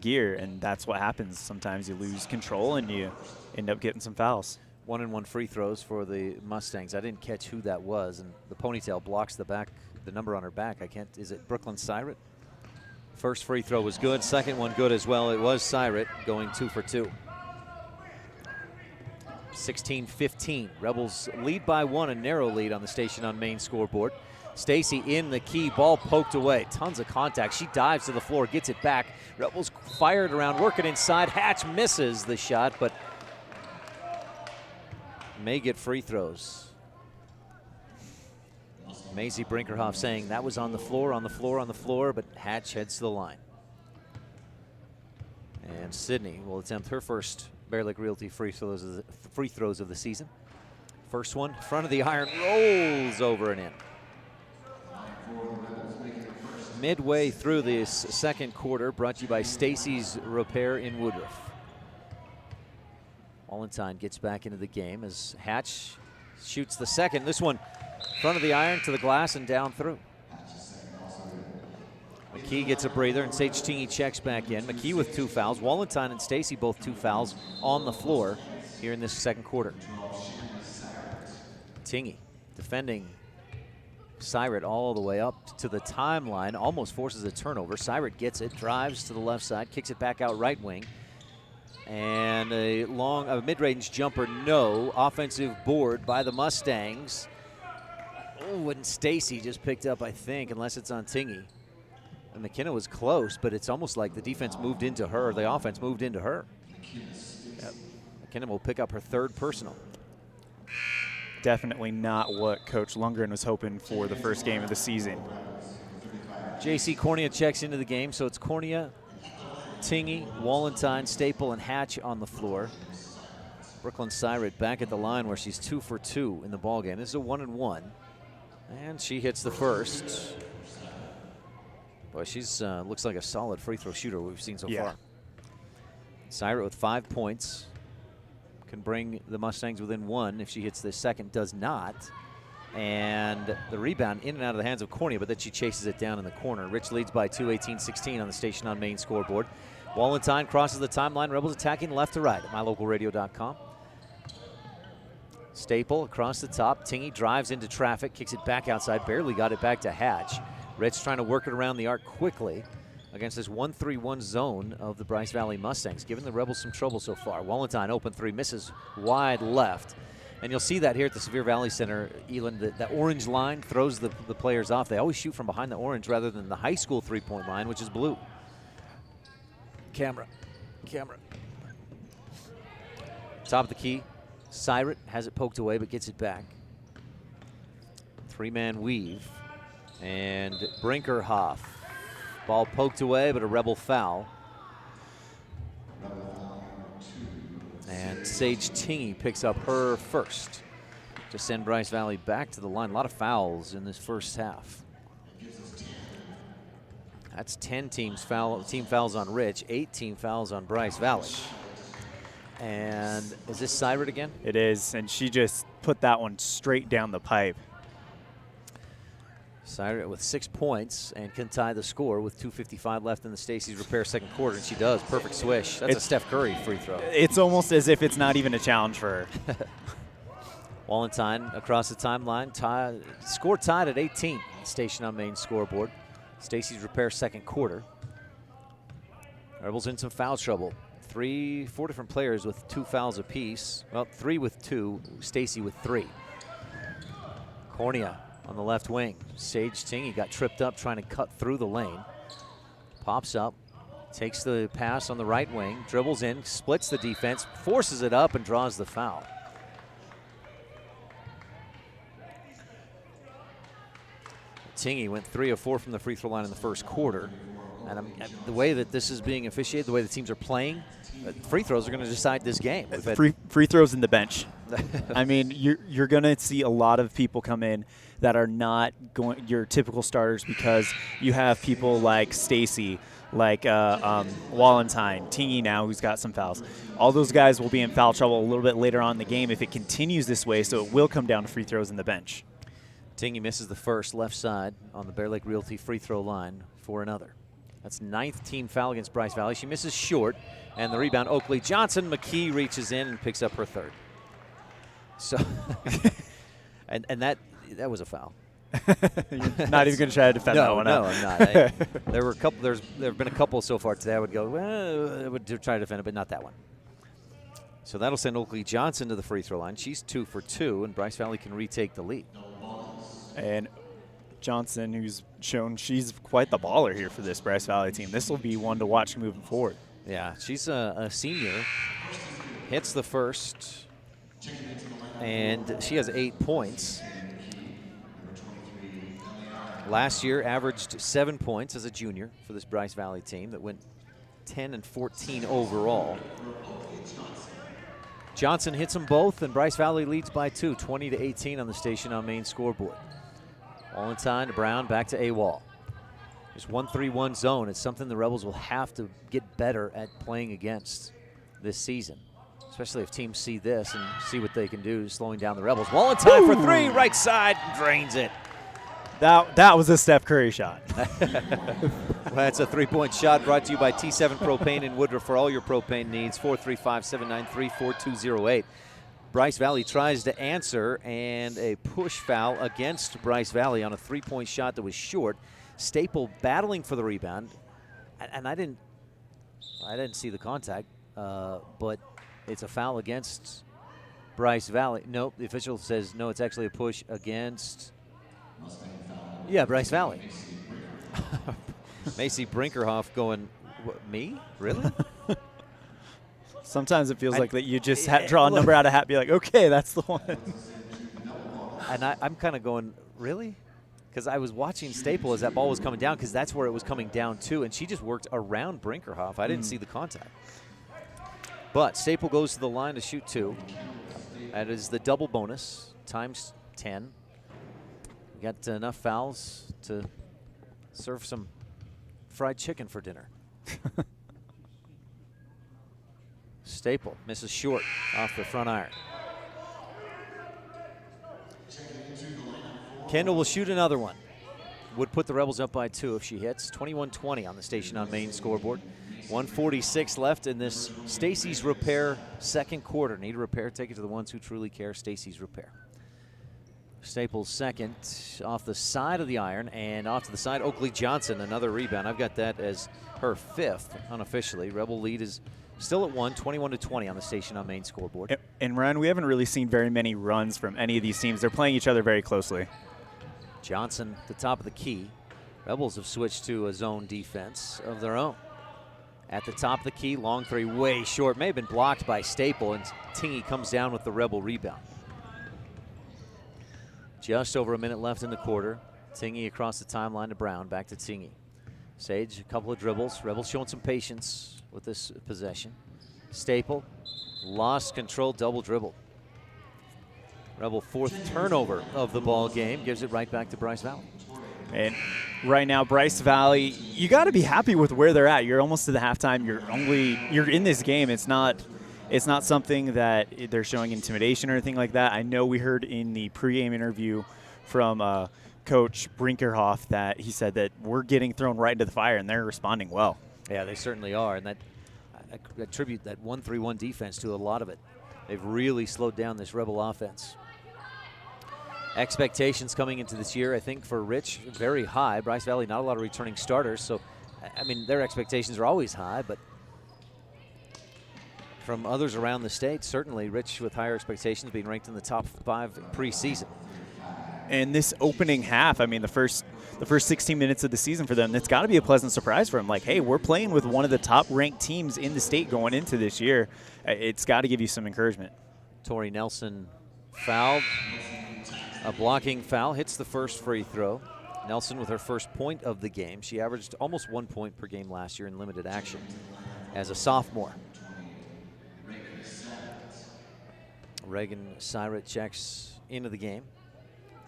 gear, and that's what happens. Sometimes you lose control and you end up getting some fouls. 1-and-1 free throws for the Mustangs. I didn't catch who that was, and the ponytail blocks the number on her back. I can't. Is it Brooklyn Syret? First free throw was good. Second one good as well. It was Syret going 2 for 2. 16-15. Rebels lead by 1, a narrow lead on the Station on Main scoreboard. Stacy in the key, ball poked away. Tons of contact. She dives to the floor, gets it back. Rebels fired around, working inside. Hatch misses the shot, but may get free throws. Maisie Brinkerhoff saying that was on the floor, but Hatch heads to the line. And Sydney will attempt her first Bear Lake Realty free throws of the season. First one, front of the iron, rolls over and in. Midway through this second quarter, brought to you by Stacy's Repair in Woodruff. Wallenstein gets back into the game as Hatch shoots the second. This one, front of the iron to the glass and down through. McKee gets a breather and Sage Tingy checks back in. McKee with 2 fouls. Wallenstein and Stacy both 2 fouls on the floor here in this second quarter. Tingy defending Syret all the way up to the timeline, almost forces a turnover. Syret gets it, drives to the left side, kicks it back out right wing. And a mid-range jumper, no. Offensive board by the Mustangs. Oh, and Stacy just picked up, I think, unless it's on Tingy. And McKenna was close, but it's almost like the defense moved into her, the offense moved into her. Yep. McKenna will pick up her 3rd personal. Definitely not what Coach Lundgren was hoping for the first game of the season. JC Cornea checks into the game, so it's Cornea, Tingy, Wallenstein, Staple, and Hatch on the floor. Brooklyn Syret back at the line where she's 2 for 2 in the ballgame. This is a 1-and-1. And she hits the first. Boy, she's looks like a solid free throw shooter we've seen so far. Syret with 5 points. Can bring the Mustangs within 1 if she hits this second. Does not. And the rebound in and out of the hands of Cornea, but then she chases it down in the corner. Rich leads by 2, 18-16 on the Station on Main scoreboard. Wallenstein crosses the timeline. Rebels attacking left to right at mylocalradio.com. Staple across the top. Tingy drives into traffic, kicks it back outside. Barely got it back to Hatch. Rich trying to work it around the arc quickly against this 1-3-1 zone of the Bryce Valley Mustangs, giving the Rebels some trouble so far. Wallenstein open 3, misses wide left. And you'll see that here at the Sevier Valley Center, Elin, that orange line throws the players off. They always shoot from behind the orange rather than the high school 3-point line, which is blue. Camera. Top of the key. Syret has it poked away but gets it back. 3-man weave. And Brinkerhoff. Ball poked away, but a Rebel foul. Sage Tingy picks up her first to send Bryce Valley back to the line. A lot of fouls in this first half. That's 10 team fouls on Rich, 8 team fouls on Bryce Valley. And is this Syrett again? It is, and she just put that one straight down the pipe. Syrett with 6 points and can tie the score with 2:55 left in the Stacy's Repair second quarter, and she does. Perfect swish. That's a Steph Curry free throw. It's almost as if it's not even a challenge for her. Wallenstein across the timeline. Score tied at 18. Station on main scoreboard. Stacy's Repair second quarter. Rebels in some foul trouble. 4 different players with 2 fouls apiece. Well, 3 with 2. Stacy with 3. Cornea on the left wing. Sage Tingy got tripped up trying to cut through the lane. Pops up, takes the pass on the right wing, dribbles in, splits the defense, forces it up, and draws the foul. Tingy went 3 of 4 from the free throw line in the first quarter. And the way that this is being officiated, the way the teams are playing, free throws are going to decide this game. Free throws in the bench. I mean, you're going to see a lot of people come in that are not your typical starters because you have people like Stacy, like Wallenstein, Tingy now, who's got some fouls. All those guys will be in foul trouble a little bit later on in the game if it continues this way, so it will come down to free throws in the bench. Tingy misses the first left side on the Bear Lake Realty free throw line for another. That's 9th team foul against Bryce Valley. She misses short, and the rebound, Oakley Johnson. McKee reaches in and picks up her third. So, and that was a foul. You're not even going to try to defend that one out. No, I'm not. There were a couple. There have been a couple so far today. I would go, well, I would try to defend it, but not that one. So that'll send Oakley Johnson to the free throw line. She's 2 for 2, and Bryce Valley can retake the lead. And Johnson, who's shown she's quite the baller here for this Bryce Valley team. This will be one to watch moving forward. Yeah, she's a senior. Hits the first, and she has 8 points. Last year averaged 7 points as a junior for this Bryce Valley team that went 10 and 14 overall. Johnson hits them both, and Bryce Valley leads by 2, 20-18 on the station on main scoreboard. Wallenstein to Brown, back to AWOL. This 1-3-1 zone is something the Rebels will have to get better at playing against this season, especially if teams see this and see what they can do, slowing down the Rebels. Wallenstein for 3, right side, drains it. That was a Steph Curry shot. Well, that's a 3-point shot brought to you by T7 Propane in Woodruff for all your propane needs, 435-793-4208. Bryce Valley tries to answer, and a push foul against Bryce Valley on a 3-point shot that was short. Staple battling for the rebound, and I didn't see the contact, but it's a foul against Bryce Valley. Nope, the official says no, it's actually a push against, Bryce Valley. Macy Brinkerhoff going, me? Really? Sometimes it feels like that you just draw a number out of a hat, be like, okay, that's the one. And I'm kind of going, really? Because I was watching Staple as that ball was coming down, because that's where it was coming down to, and she just worked around Brinkerhoff. I didn't see the contact. But Staple goes to the line to shoot 2. That is the double bonus, times 10. We got enough fouls to serve some fried chicken for dinner. Staple misses short off the front iron. Kendall will shoot another one. Would put the Rebels up by 2 if she hits. 21-20 on the station on main scoreboard. 1:46 left in this Stacy's Repair second quarter. Need a repair? Take it to the ones who truly care. Stacy's Repair. Staples second off the side of the iron, and off to the side, Oakley Johnson, another rebound. I've got that as her 5th unofficially. Rebel lead is still at 1, 21-20 on the station on main scoreboard. And Ryan, we haven't really seen very many runs from any of these teams. They're playing each other very closely. Johnson at the top of the key. Rebels have switched to a zone defense of their own. At the top of the key, long 3, way short. May have been blocked by Staple, and Tingy comes down with the Rebel rebound. Just over a minute left in the quarter. Tingy across the timeline to Brown, back to Tingy. Sage, a couple of dribbles. Rebels showing some patience with this possession. Staple Lost control, double dribble. Rebel fourth turnover of the ball game, gives it right back to Bryce Valley. And right now, Bryce Valley, you got to be happy with where they're at. You're almost to the halftime. You're in this game. It's not something that they're showing intimidation or anything like that. I know we heard in the pregame interview from Coach Brinkerhoff that he said that we're getting thrown right into the fire, and they're responding well. Yeah, they certainly are, and that I attribute that 1-3-1 defense to a lot of it. They've really slowed down this Rebel offense. Expectations coming into this year, I think, for Rich, very high. Bryce Valley, not a lot of returning starters, so, I mean, their expectations are always high, but from others around the state, certainly Rich with higher expectations, being ranked in the top 5 preseason. And this opening half, I mean, the first 16 minutes of the season for them, it's got to be a pleasant surprise for them. Like, hey, we're playing with one of the top-ranked teams in the state going into this year. It's got to give you some encouragement. Tori Nelson fouled. A blocking foul hits the first free throw. Nelson with her first point of the game. She averaged almost 1 point per game last year in limited action as a sophomore. Reagan Syret checks into the game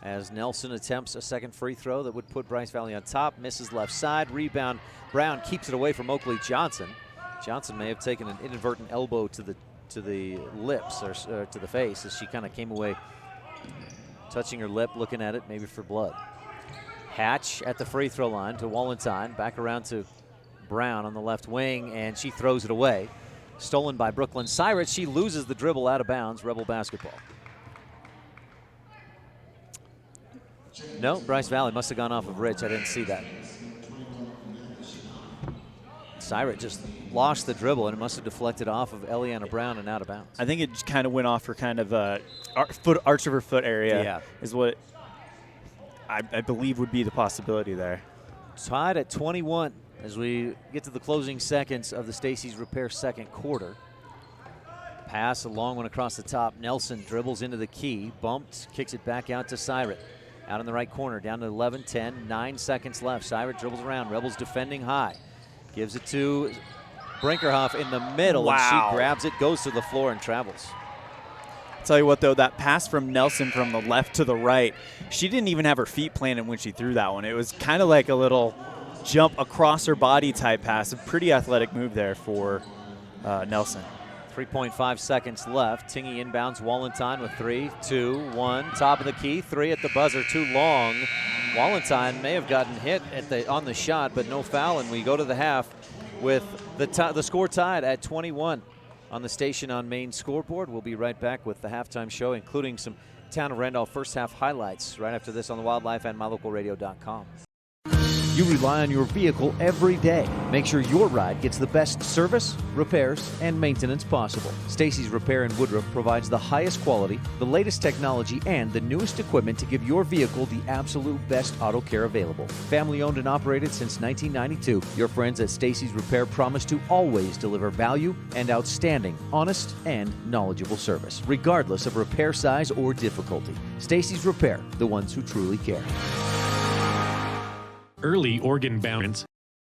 as Nelson attempts a second free throw that would put Bryce Valley on top. Misses left side. Rebound. Brown keeps it away from Oakley Johnson. Johnson may have taken an inadvertent elbow to the lips or to the face as she kind of came away touching her lip, looking at it, maybe for blood. Hatch at the free throw line to Wallenstein. Back around to Brown on the left wing, and she throws it away. Stolen by Brooklyn Syret. She loses the dribble out of bounds. Rebel basketball. No, Bryce Valley must have gone off of Rich. I didn't see that. Syret just lost the dribble, and it must have deflected off of Eliana Brown and out of bounds. I think it just kind of went off her kind of arch of her foot area. Yeah. Is what I believe would be the possibility there. Tied at 21 as we get to the closing seconds of the Stacy's Repair second quarter. Pass, a long one across the top. Nelson dribbles into the key, bumped, kicks it back out to Syret. Out in the right corner, down to 11-10, 9 seconds left. Syret dribbles around, Rebels defending high. Gives it to Brinkerhoff in the middle, and she grabs it, goes to the floor, and travels. Tell you what, though, that pass from Nelson from the left to the right, she didn't even have her feet planted when she threw that one. It was kind of like a little jump across her body type pass. A pretty athletic move there for Nelson. 3.5 seconds left. Tingy inbounds Wallenstein with 3, 2, 1. Top of the key, 3 at the buzzer, too long. Wallenstein may have gotten hit on the shot, but no foul, and we go to the half with the score tied at 21 on the Station on Main scoreboard. We'll be right back with the halftime show, including some Town of Randolph first half highlights right after this on the Wildlife and MyLocalRadio.com. You rely on your vehicle every day. Make sure your ride gets the best service, repairs, and maintenance possible. Stacy's Repair in Woodruff provides the highest quality, the latest technology, and the newest equipment to give your vehicle the absolute best auto care available. Family owned and operated since 1992, your friends at Stacy's Repair promise to always deliver value and outstanding, honest, and knowledgeable service, regardless of repair size or difficulty. Stacy's Repair, the ones who truly care. Early Oregon bounds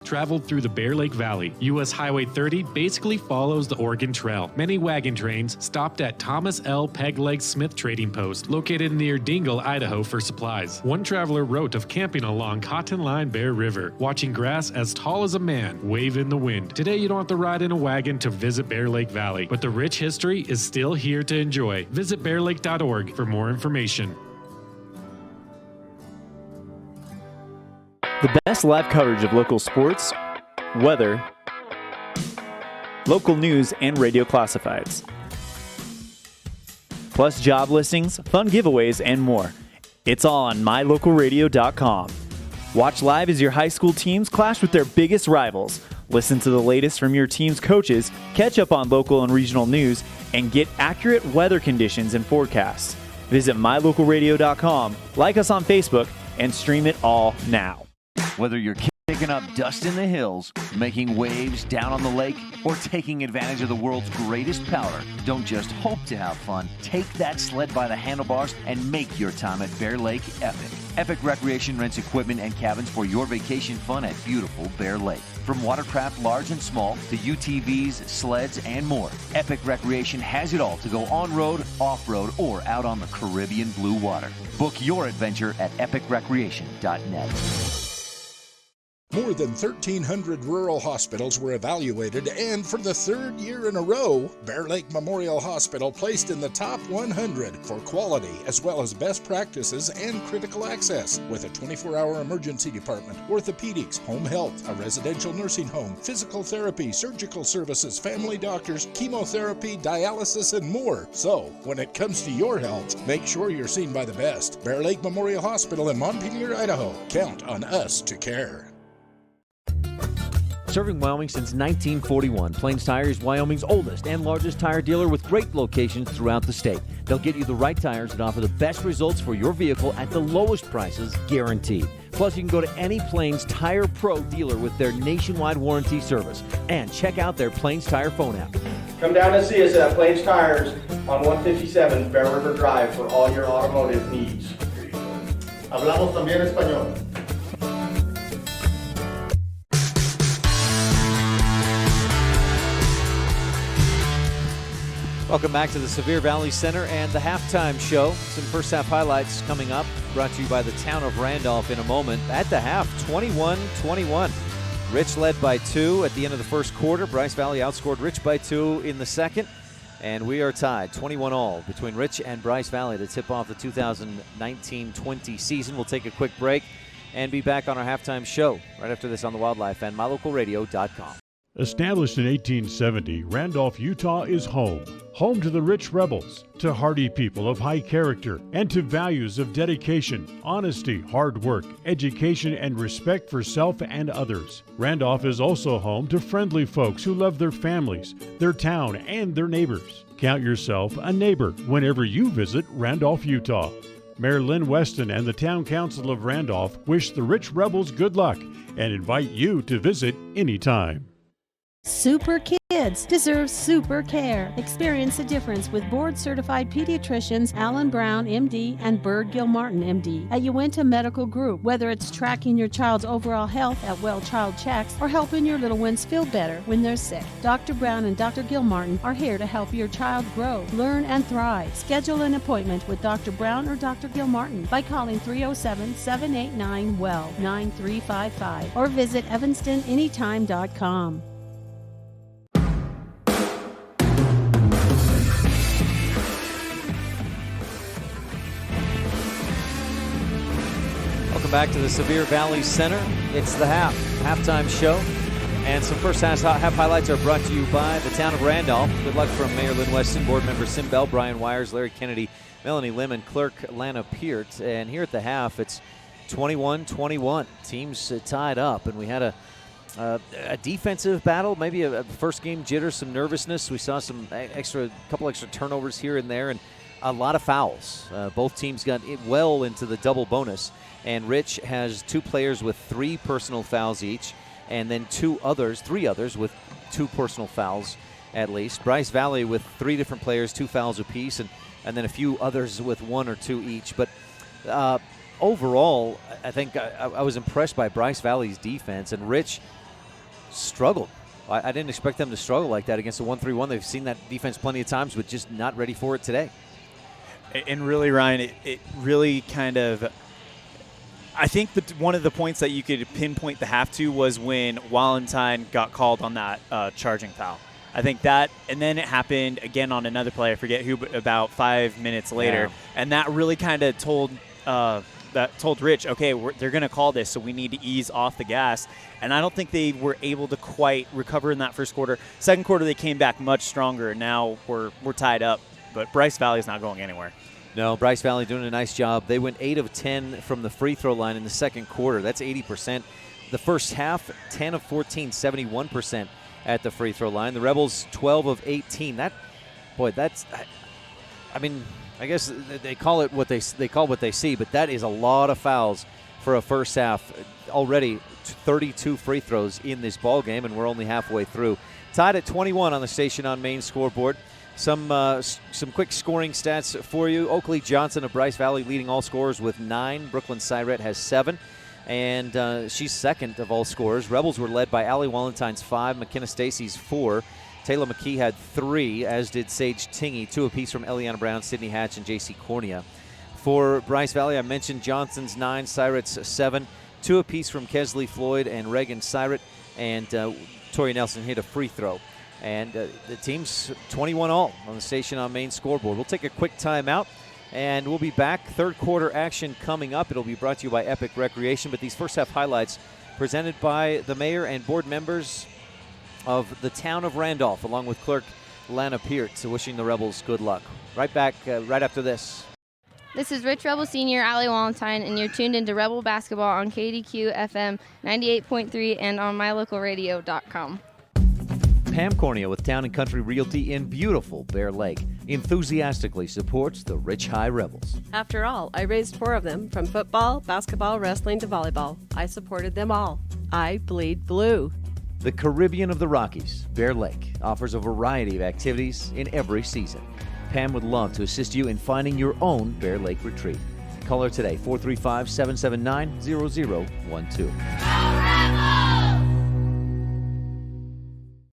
traveled through the Bear Lake Valley. U.S. Highway 30 basically follows the Oregon Trail. Many wagon trains stopped at Thomas L. Pegleg Smith Trading Post, located near Dingle, Idaho, for supplies. One traveler wrote of camping along Cotton Line Bear River, watching grass as tall as a man wave in the wind. Today, you don't have to ride in a wagon to visit Bear Lake Valley, but the rich history is still here to enjoy. Visit bearlake.org for more information. The best live coverage of local sports, weather, local news, and radio classifieds. Plus job listings, fun giveaways, and more. It's all on mylocalradio.com. Watch live as your high school teams clash with their biggest rivals. Listen to the latest from your team's coaches, catch up on local and regional news, and get accurate weather conditions and forecasts. Visit mylocalradio.com, like us on Facebook, and stream it all now. Whether you're Kicking up dust in the hills, making waves down on the lake, or taking advantage of the world's greatest powder. Don't just hope to have fun. Take that sled by the handlebars and make your time at Bear Lake epic. Epic Recreation rents equipment and cabins for your vacation fun at beautiful Bear Lake. From watercraft large and small to UTVs, sleds, and more, Epic Recreation has it all to go on-road, off-road, or out on the Caribbean blue water. Book your adventure at epicrecreation.net. More than 1,300 rural hospitals were evaluated, and for the third year in a row, Bear Lake Memorial Hospital placed in the top 100 for quality as well as best practices and critical access, with a 24-hour emergency department, orthopedics, home health, a residential nursing home, physical therapy, surgical services, family doctors, chemotherapy, dialysis, and more. So, when it comes to your health, make sure you're seen by the best. Bear Lake Memorial Hospital in Montpelier, Idaho. Count on us to care. Serving Wyoming since 1941, Plains Tire is Wyoming's oldest and largest tire dealer with great locations throughout the state. They'll get you the right tires that offer the best results for your vehicle at the lowest prices, guaranteed. Plus, you can go to any Plains Tire Pro dealer with their nationwide warranty service. And check out their Plains Tire phone app. Come down and see us at Plains Tires on 157 Bear River Drive for all your automotive needs. Hablamos también español. Welcome back to the Sevier Valley Center and the halftime show. Some first half highlights coming up, brought to you by the town of Randolph in a moment. At the half, 21-21. Rich led by 2 at the end of the first quarter. Bryce Valley outscored Rich by 2 in the second. And we are tied 21-all between Rich and Bryce Valley to tip off the 2019-20 season. We'll take a quick break and be back on our halftime show right after this on the Wildlife and MyLocalRadio.com. Established in 1870, Randolph, Utah is home. Home to the rich rebels, to hardy people of high character, and to values of dedication, honesty, hard work, education, and respect for self and others. Randolph is also home to friendly folks who love their families, their town, and their neighbors. Count yourself a neighbor whenever you visit Randolph, Utah. Mayor Lynn Weston and the Town Council of Randolph wish the rich rebels good luck and invite you to visit anytime. Super kids deserve super care. Experience the difference with board-certified pediatricians Alan Brown, MD, and Bird Gilmartin, MD, at Uinta Medical Group. Whether it's tracking your child's overall health at Well Child Checks or helping your little ones feel better when they're sick, Dr. Brown and Dr. Gilmartin are here to help your child grow, learn, and thrive. Schedule an appointment with Dr. Brown or Dr. Gilmartin by calling 307-789-WELL 9355 or visit evanstonanytime.com. Back to the Sevier Valley Center. It's the halftime show. And some first half highlights are brought to you by the town of Randolph. Good luck from Mayor Lynn Weston, board member Sim Bell, Brian Wires, Larry Kennedy, Melanie Lemon, clerk Lana Peart. And here at the half, it's 21-21. Teams tied up, and we had a defensive battle, maybe a first game jitter, some nervousness. We saw some couple extra turnovers here and there, and a lot of fouls. Both teams got well into the double bonus. And Rich has 2 players with 3 personal fouls each, and then 3 others with 2 personal fouls at least. Bryce Valley with 3 different players, 2 fouls apiece, and then a few others with 1 or 2 each. But overall, I think I was impressed by Bryce Valley's defense, and Rich struggled. I didn't expect them to struggle like that against a 1-3-1. They've seen that defense plenty of times, but just not ready for it today. And really, Ryan, it really kind of – I think that one of the points that you could pinpoint the half to was when Wallenstein got called on that charging foul. I think that, and then it happened again on another play, I forget who, but about 5 minutes later. Yeah. And that really kind of told Rich, okay, they're going to call this, so we need to ease off the gas. And I don't think they were able to quite recover in that first quarter. Second quarter, they came back much stronger, and now we're tied up. But Bryce Valley's not going anywhere. No, Bryce Valley doing a nice job. They went 8 of 10 from the free throw line in the second quarter. That's 80%. The first half, 10 of 14, 71% at the free throw line. The Rebels, 12 of 18. I guess they call it what they see, but that is a lot of fouls for a first half. Already 32 free throws in this ball game, and we're only halfway through. Tied at 21 on the Station on Main scoreboard. Some quick scoring stats for you. Oakley Johnson of Bryce Valley leading all scorers with 9. Brooklyn Syret has 7. And she's second of all scorers. Rebels were led by Allie Walentine's 5, McKenna Stacy's 4. Taylor McKee had 3, as did Sage Tingy, 2 apiece from Eliana Brown, Sydney Hatch, and J.C. Cornea. For Bryce Valley, I mentioned Johnson's 9, Syret's 7, 2 apiece from Kesley Floyd and Reagan Syret, and Tori Nelson hit a free throw. And the team's 21 all on the Station on Main scoreboard. We'll take a quick timeout, and we'll be back. Third quarter action coming up. It'll be brought to you by Epic Recreation, but these first half highlights presented by the mayor and board members of the town of Randolph, along with clerk Lana Peart, wishing the Rebels good luck. Right back right after this. This is Rich Rebel Senior, Allie Walentine, and you're tuned into Rebel Basketball on KADQ FM 98.3 and on mylocalradio.com. Pam Cornea with Town & Country Realty in beautiful Bear Lake enthusiastically supports the Rich High Rebels. After all, I raised 4 of them, from football, basketball, wrestling to volleyball. I supported them all. I bleed blue. The Caribbean of the Rockies, Bear Lake, offers a variety of activities in every season. Pam would love to assist you in finding your own Bear Lake retreat. Call her today, 435-779-0012.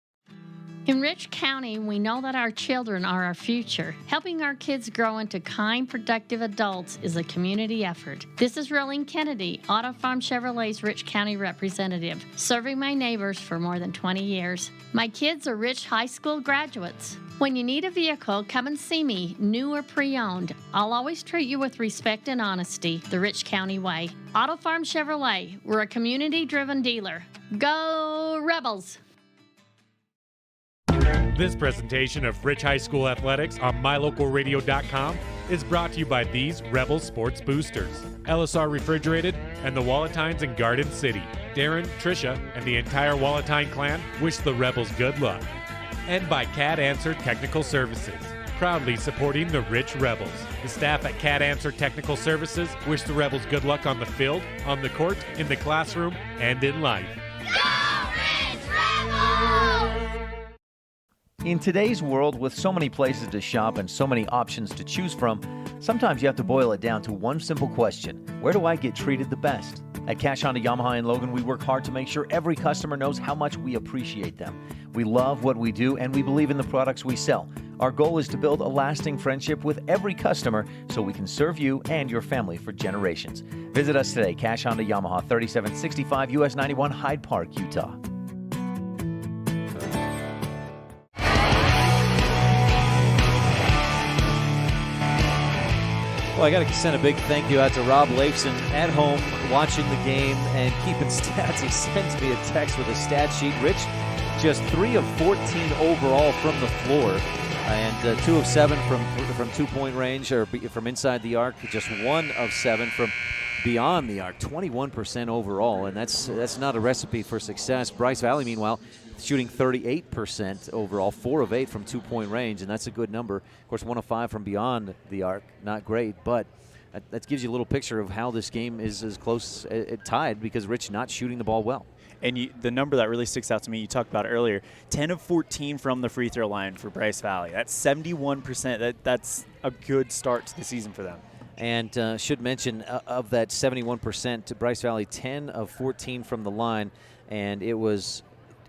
In Rich County, we know that our children are our future. Helping our kids grow into kind, productive adults is a community effort. This is Rolene Kennedy, Auto Farm Chevrolet's Rich County representative, serving my neighbors for more than 20 years. My kids are Rich High School graduates. When you need a vehicle, come and see me, new or pre-owned. I'll always treat you with respect and honesty, the Rich County way. Auto Farm Chevrolet, we're a community-driven dealer. Go Rebels! This presentation of Rich High School Athletics on mylocalradio.com is brought to you by these Rebel Sports Boosters, LSR Refrigerated, and the Walletines in Garden City. Darren, Tricia, and the entire Walletine clan wish the Rebels good luck. And by CAD Answer Technical Services, proudly supporting the Rich Rebels. The staff at CAD Answer Technical Services wish the Rebels good luck on the field, on the court, in the classroom, and in life. In today's world, with so many places to shop and so many options to choose from, sometimes you have to boil it down to one simple question: where do I get treated the best? At Cash Honda Yamaha in Logan, we work hard to make sure every customer knows how much we appreciate them. We love what we do, and we believe in the products we sell. Our goal is to build a lasting friendship with every customer so we can serve you and your family for generations. Visit us today, Cash Honda Yamaha, 3765 US 91, Hyde Park, Utah. Well, I got to send a big thank you out to Rob Leifson at home watching the game and keeping stats. He sends me a text with a stat sheet. Rich, just 3 of 14 overall from the floor, and 2 of 7 from two-point range or from inside the arc. Just 1 of 7 from beyond the arc. 21% overall, and that's not a recipe for success. Bryce Valley, meanwhile, shooting 38% overall, 4 of 8 from two-point range, and that's a good number. Of course, 1 of 5 from beyond the arc, not great, but that gives you a little picture of how this game is as close, tied, because Rich not shooting the ball well. And the number that really sticks out to me, you talked about it earlier, 10 of 14 from the free throw line for Bryce Valley. That's 71%. That's a good start to the season for them. And should mention, of that 71% to Bryce Valley, 10 of 14 from the line, and it was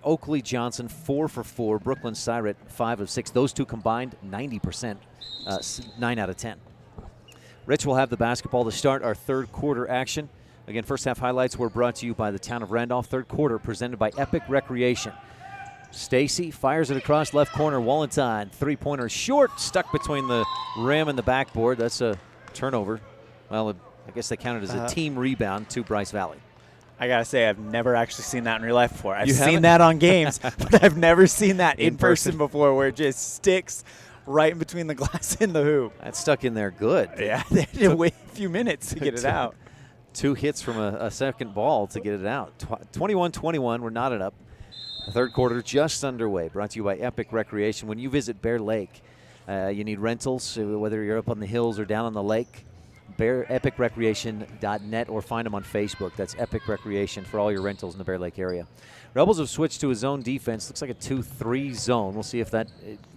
Oakley Johnson 4 for 4, Brooklyn Syret 5 of 6. Those two combined 90%, 9 out of 10. Rich will have the basketball to start our third quarter action. Again, first half highlights were brought to you by the town of Randolph. Third quarter presented by Epic Recreation. Stacy fires it across left corner. Walentine, three-pointer short, stuck between the rim and the backboard. That's a turnover. Well, I guess they counted as a team rebound to Bryce Valley. I got to say, I've never actually seen that in real life before. I've You seen haven't? that on games, but I've never seen that in person before, where it just sticks right in between the glass and the hoop. That's stuck in there good. Yeah, they had to wait a few minutes to get it out. 2 hits from a second ball to get it out. 21-21, we're knotted up. The third quarter just underway, brought to you by Epic Recreation. When you visit Bear Lake, you need rentals, whether you're up on the hills or down on the lake. epicrecreation.net or find them on Facebook. That's Epic Recreation for all your rentals in the Bear Lake area. Rebels have switched to a zone defense. Looks like a 2-3 zone. We'll see if that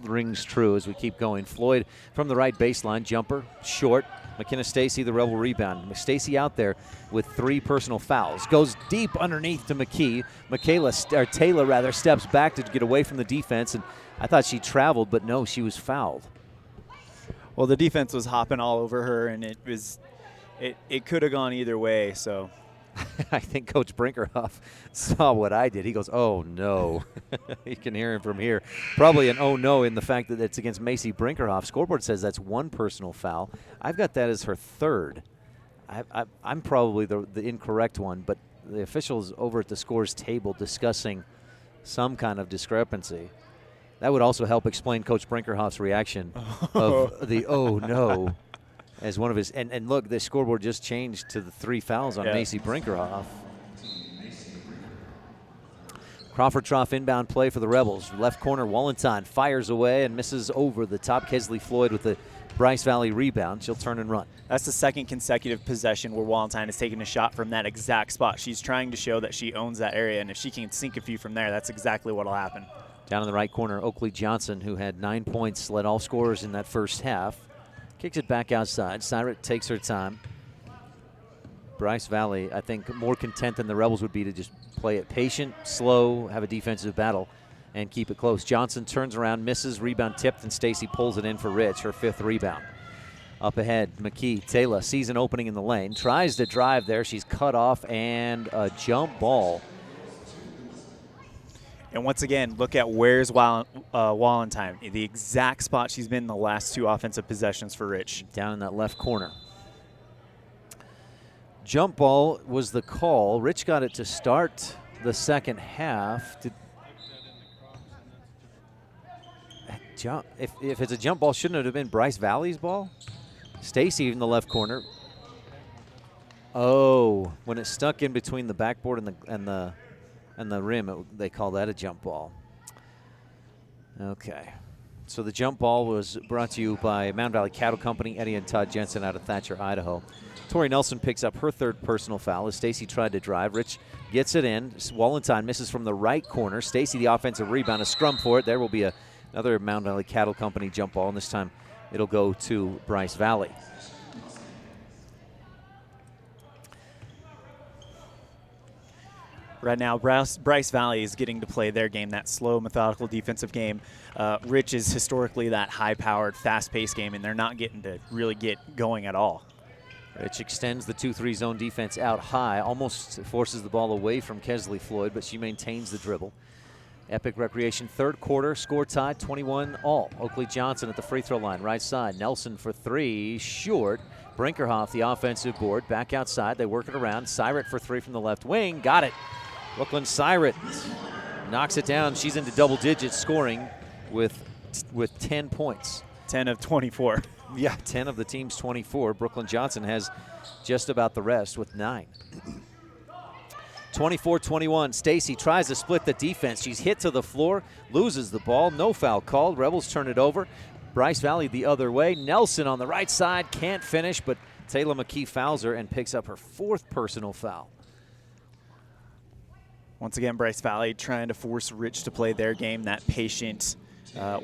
rings true as we keep going. Floyd from the right baseline. Jumper, short. McKenna Stacy, the Rebel rebound. Stacy out there with 3 personal fouls. Goes deep underneath to McKee. Taylor steps back to get away from the defense, and I thought she traveled, but no, she was fouled. Well, the defense was hopping all over her, and it could have gone either way. So, I think Coach Brinkerhoff saw what I did. He goes, "Oh no!" You can hear him from here. Probably an "oh no" in the fact that it's against Macy Brinkerhoff. Scoreboard says that's 1 personal foul. I've got that as her 3rd. I'm probably the incorrect one, but the officials over at the scores table discussing some kind of discrepancy. That would also help explain Coach Brinkerhoff's reaction of the "oh no" as one of his. And look, the scoreboard just changed to the 3 fouls on Macy Brinkerhoff. Crawford Trough inbound play for the Rebels. Left corner, Wallenstein fires away and misses over the top. Kesley Floyd with the Bryce Valley rebound. She'll turn and run. That's the 2nd consecutive possession where Wallenstein has taken a shot from that exact spot. She's trying to show that she owns that area, and if she can sink a few from there, that's exactly what will happen. Down in the right corner, Oakley Johnson, who had 9 points, led all scorers in that first half. Kicks it back outside. Cyrett takes her time. Bryce Valley, I think, more content than the Rebels would be to just play it patient, slow, have a defensive battle, and keep it close. Johnson turns around, misses, rebound tipped, and Stacy pulls it in for Rich, her 5th rebound. Up ahead, McKee, Taylor sees an opening in the lane, tries to drive there. She's cut off, and a jump ball. And once again, look at where's Wallenstein, the exact spot she's been in the last 2 offensive possessions for Rich. Down in that left corner. Jump ball was the call. Rich got it to start the second half. If it's a jump ball, shouldn't it have been Bryce Valley's ball? Stacy in the left corner. Oh, when it stuck in between the backboard and the rim, they call that a jump ball. Okay. So the jump ball was brought to you by Mountain Valley Cattle Company, Eddie and Todd Jensen out of Thatcher, Idaho. Tori Nelson picks up her 3rd personal foul as Stacy tried to drive. Rich gets it in. Wallenstein misses from the right corner. Stacy the offensive rebound, a scrum for it. There will be another Mountain Valley Cattle Company jump ball, and this time it'll go to Bryce Valley. Right now, Bryce Valley is getting to play their game, that slow, methodical defensive game. Rich is historically that high-powered, fast-paced game, and they're not getting to really get going at all. Rich extends the 2-3 zone defense out high, almost forces the ball away from Kesley Floyd, but she maintains the dribble. Epic Recreation 3rd quarter, score tied 21-all. Oakley Johnson at the free throw line, right side. Nelson for 3, short. Brinkerhoff, the offensive board, back outside. They work it around. Cyrett for 3 from the left wing, got it. Brooklyn Cyrett knocks it down. She's into double digits scoring with 10 points. 10 of 24. Yeah, 10 of the team's 24. Brooklyn Johnson has just about the rest with 9. 24-21. Stacy tries to split the defense. She's hit to the floor, loses the ball. No foul called. Rebels turn it over. Bryce Valley the other way. Nelson on the right side can't finish, but Taylor McKee fouls her and picks up her 4th personal foul. Once again, Bryce Valley trying to force Rich to play their game, that patient,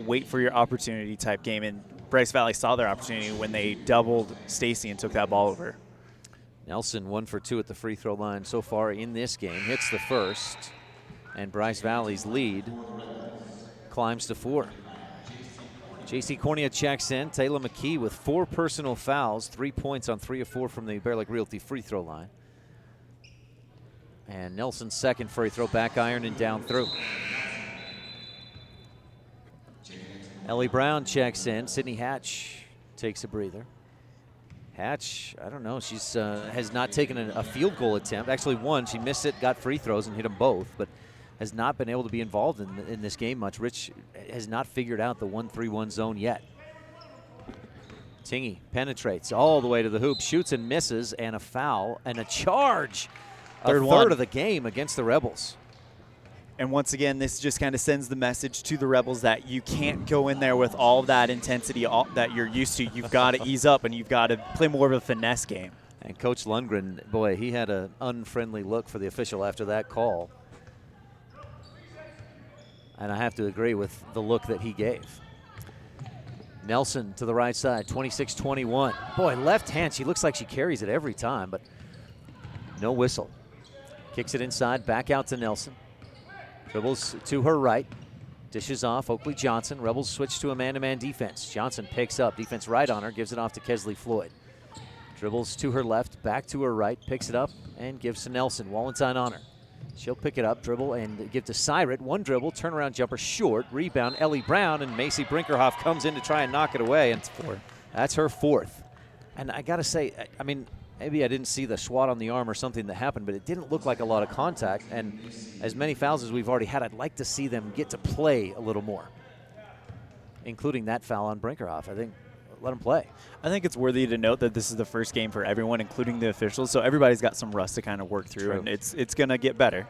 wait for your opportunity type game. And Bryce Valley saw their opportunity when they doubled Stacy and took that ball over. Nelson 1 for 2 at the free throw line so far in this game. Hits the first, and Bryce Valley's lead climbs to 4. J.C. Cornea checks in. Taylor McKee with 4 personal fouls, 3 points on 3 of 4 from the Bear Lake Realty free throw line. And Nelson's 2nd free throw, back iron and down through. Ellie Brown checks in. Sydney Hatch takes a breather. Hatch, I don't know, she's has not taken a field goal attempt. Actually one, she missed it, got free throws and hit them both, but has not been able to be involved in this game much. Rich has not figured out the 1-3-1 zone yet. Tingy penetrates all the way to the hoop, shoots and misses, and a foul and a charge. Third of the game against the Rebels. And once again, this just kind of sends the message to the Rebels that you can't go in there with all that intensity that you're used to. You've got to ease up, and you've got to play more of a finesse game. And Coach Lundgren, boy, he had an unfriendly look for the official after that call. And I have to agree with the look that he gave. Nelson to the right side, 26-21. Boy, left hand, she looks like she carries it every time, but no whistle. Kicks it inside, back out to Nelson. Dribbles to her right, dishes off Oakley Johnson. Rebels switch to a man-to-man defense. Johnson picks up, defense right on her, gives it off to Kesley Floyd. Dribbles to her left, back to her right, picks it up, and gives to Nelson. Wallenstein on her. She'll pick it up, dribble, and give to Syrett. One dribble, turnaround jumper, short, rebound, Ellie Brown, and Macy Brinkerhoff comes in to try and knock it away, and that's her fourth. And I gotta say, I mean, maybe I didn't see the swat on the arm or something that happened, but it didn't look like a lot of contact. And as many fouls as we've already had, I'd like to see them get to play a little more, including that foul on Brinkerhoff. I think let them play. I think it's worthy to note that this is the first game for everyone, including the officials, so everybody's got some rust to kind of work through. True. And it's going to get better.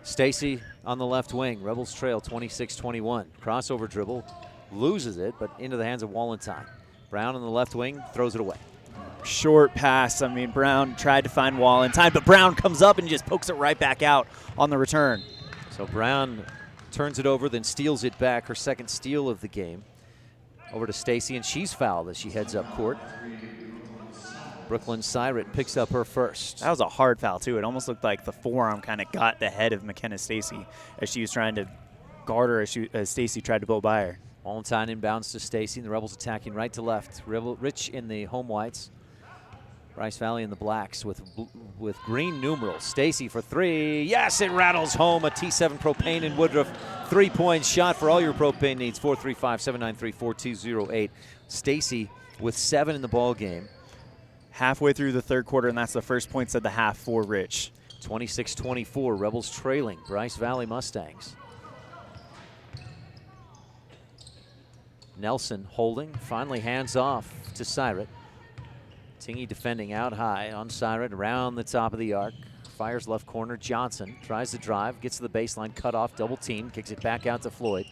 Stacy on the left wing. Rebels trail 26-21. Crossover dribble, loses it, but into the hands of Wallenstein. Brown on the left wing, throws it away. Short pass. I mean, Brown tried to find Wallenstein, but Brown comes up and just pokes it right back out on the return. So Brown turns it over, then steals it back, her second steal of the game. Over to Stacy, and she's fouled as she heads up court. Brooklyn Syrett picks up her first. That was a hard foul, too. It almost looked like the forearm kind of got the head of McKenna Stacy as she was trying to guard her as Stacy tried to blow by her. Wallenstein inbounds to Stacy, and the Rebels attacking right to left. Rich in the home whites. Bryce Valley in the blacks with green numerals. Stacy for three. Yes, it rattles home. A T7 Propane in Woodruff. 3-point shot for all your propane needs. 435-793-4208. Stacy with 7 in the ball game. Halfway through the third quarter, and that's the first points of the half for Rich. 26-24. Rebels trailing Bryce Valley Mustangs. Nelson holding. Finally hands off to Syrett. Tingy defending out high on Syrett, around the top of the arc. Fires left corner. Johnson tries to drive, gets to the baseline, cut off, double team, kicks it back out to Floyd.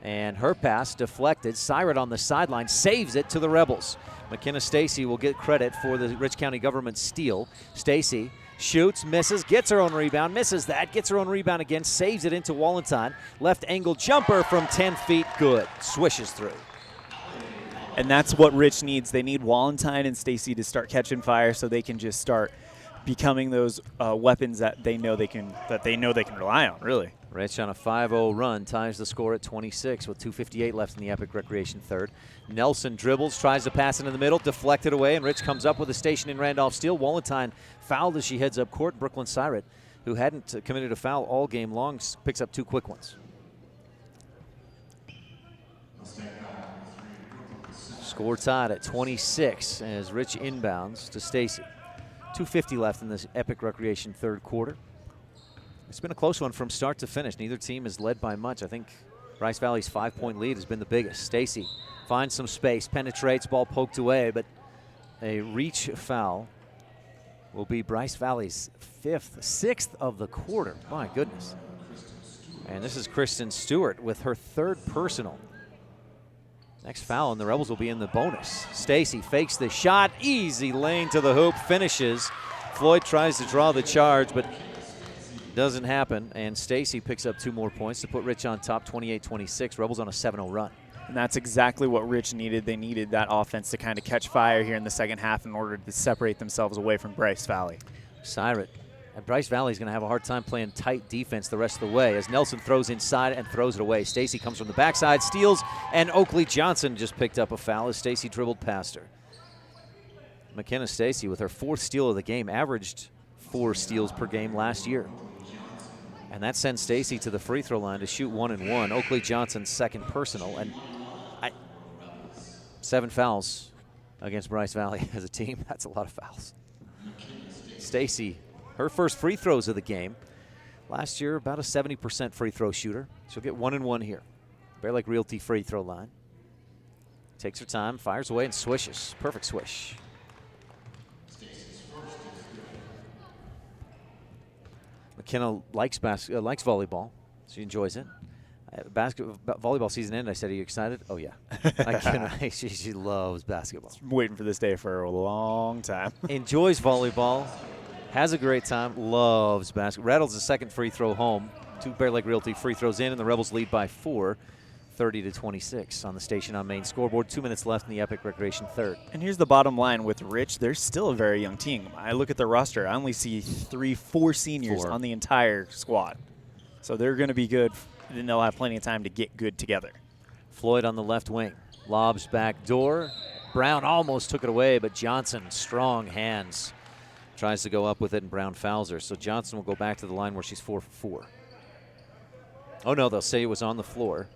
And her pass deflected. Syrett on the sideline saves it to the Rebels. McKenna Stacy will get credit for the Rich County government steal. Stacy shoots, misses, gets her own rebound, misses that, gets her own rebound again, saves it into Wallenstein. Left angle jumper from 10 feet, good. Swishes through. And that's what Rich needs. They need Wallenstein and Stacy to start catching fire so they can just start becoming those weapons that they know they can rely on, really. Rich on a 5-0 run ties the score at 26 with 2:58 left in the Epic Recreation third. Nelson dribbles, tries to pass into the middle, deflected away, and Rich comes up with a station in Randolph steal. Wallenstein fouled as she heads up court. Brooklyn Syrett, who hadn't committed a foul all game long, picks up 2 quick ones. Score tied at 26 as Rich inbounds to Stacy. 2:50 left in this Epic Recreation third quarter. It's been a close one from start to finish. Neither team has led by much. I think Bryce Valley's 5-point lead has been the biggest. Stacy finds some space, penetrates, ball poked away, but a reach foul will be Bryce Valley's 6th of the quarter. My goodness. And this is Kristen Stewart with her 3rd personal. Next foul, and the Rebels will be in the bonus. Stacy fakes the shot, easy lane to the hoop, finishes. Floyd tries to draw the charge, but doesn't happen, and Stacy picks up 2 more points to put Rich on top, 28-26. Rebels on a 7-0 run. And that's exactly what Rich needed. They needed that offense to kind of catch fire here in the second half in order to separate themselves away from Bryce Valley. Syrett. And Bryce Valley is going to have a hard time playing tight defense the rest of the way as Nelson throws inside and throws it away. Stacy comes from the backside, steals, and Oakley Johnson just picked up a foul as Stacy dribbled past her. McKenna Stacy with her 4th steal of the game, averaged 4 steals per game last year. And that sends Stacy to the free throw line to shoot 1 and 1. Oakley Johnson's 2nd personal, and 7 fouls against Bryce Valley as a team. That's a lot of fouls. Stacy, her first free throws of the game. Last year, about a 70% free throw shooter. She'll get 1 and 1 here. Bear Lake Realty free throw line. Takes her time, fires away, and swishes. Perfect swish. McKenna likes volleyball. She enjoys it. Volleyball season ended. I said, "Are you excited?" Oh yeah, she loves basketball. Waiting for this day for a long time. Enjoys volleyball, has a great time, loves basketball. Rattles the second free throw home. 2 Bear Lake Realty free throws in, and the Rebels lead by 4, 30-26 on the Station on Main scoreboard. 2 minutes left in the Epic Recreation third. And here's the bottom line with Rich. They're still a very young team. I look at their roster. I only see 4 seniors on the entire squad. So they're going to be good, and they'll have plenty of time to get good together. Floyd on the left wing. Lobs back door. Brown almost took it away, but Johnson, strong hands, tries to go up with it, and Brown fouls her. So Johnson will go back to the line where she's 4 for 4. Oh, no, they'll say it was on the floor.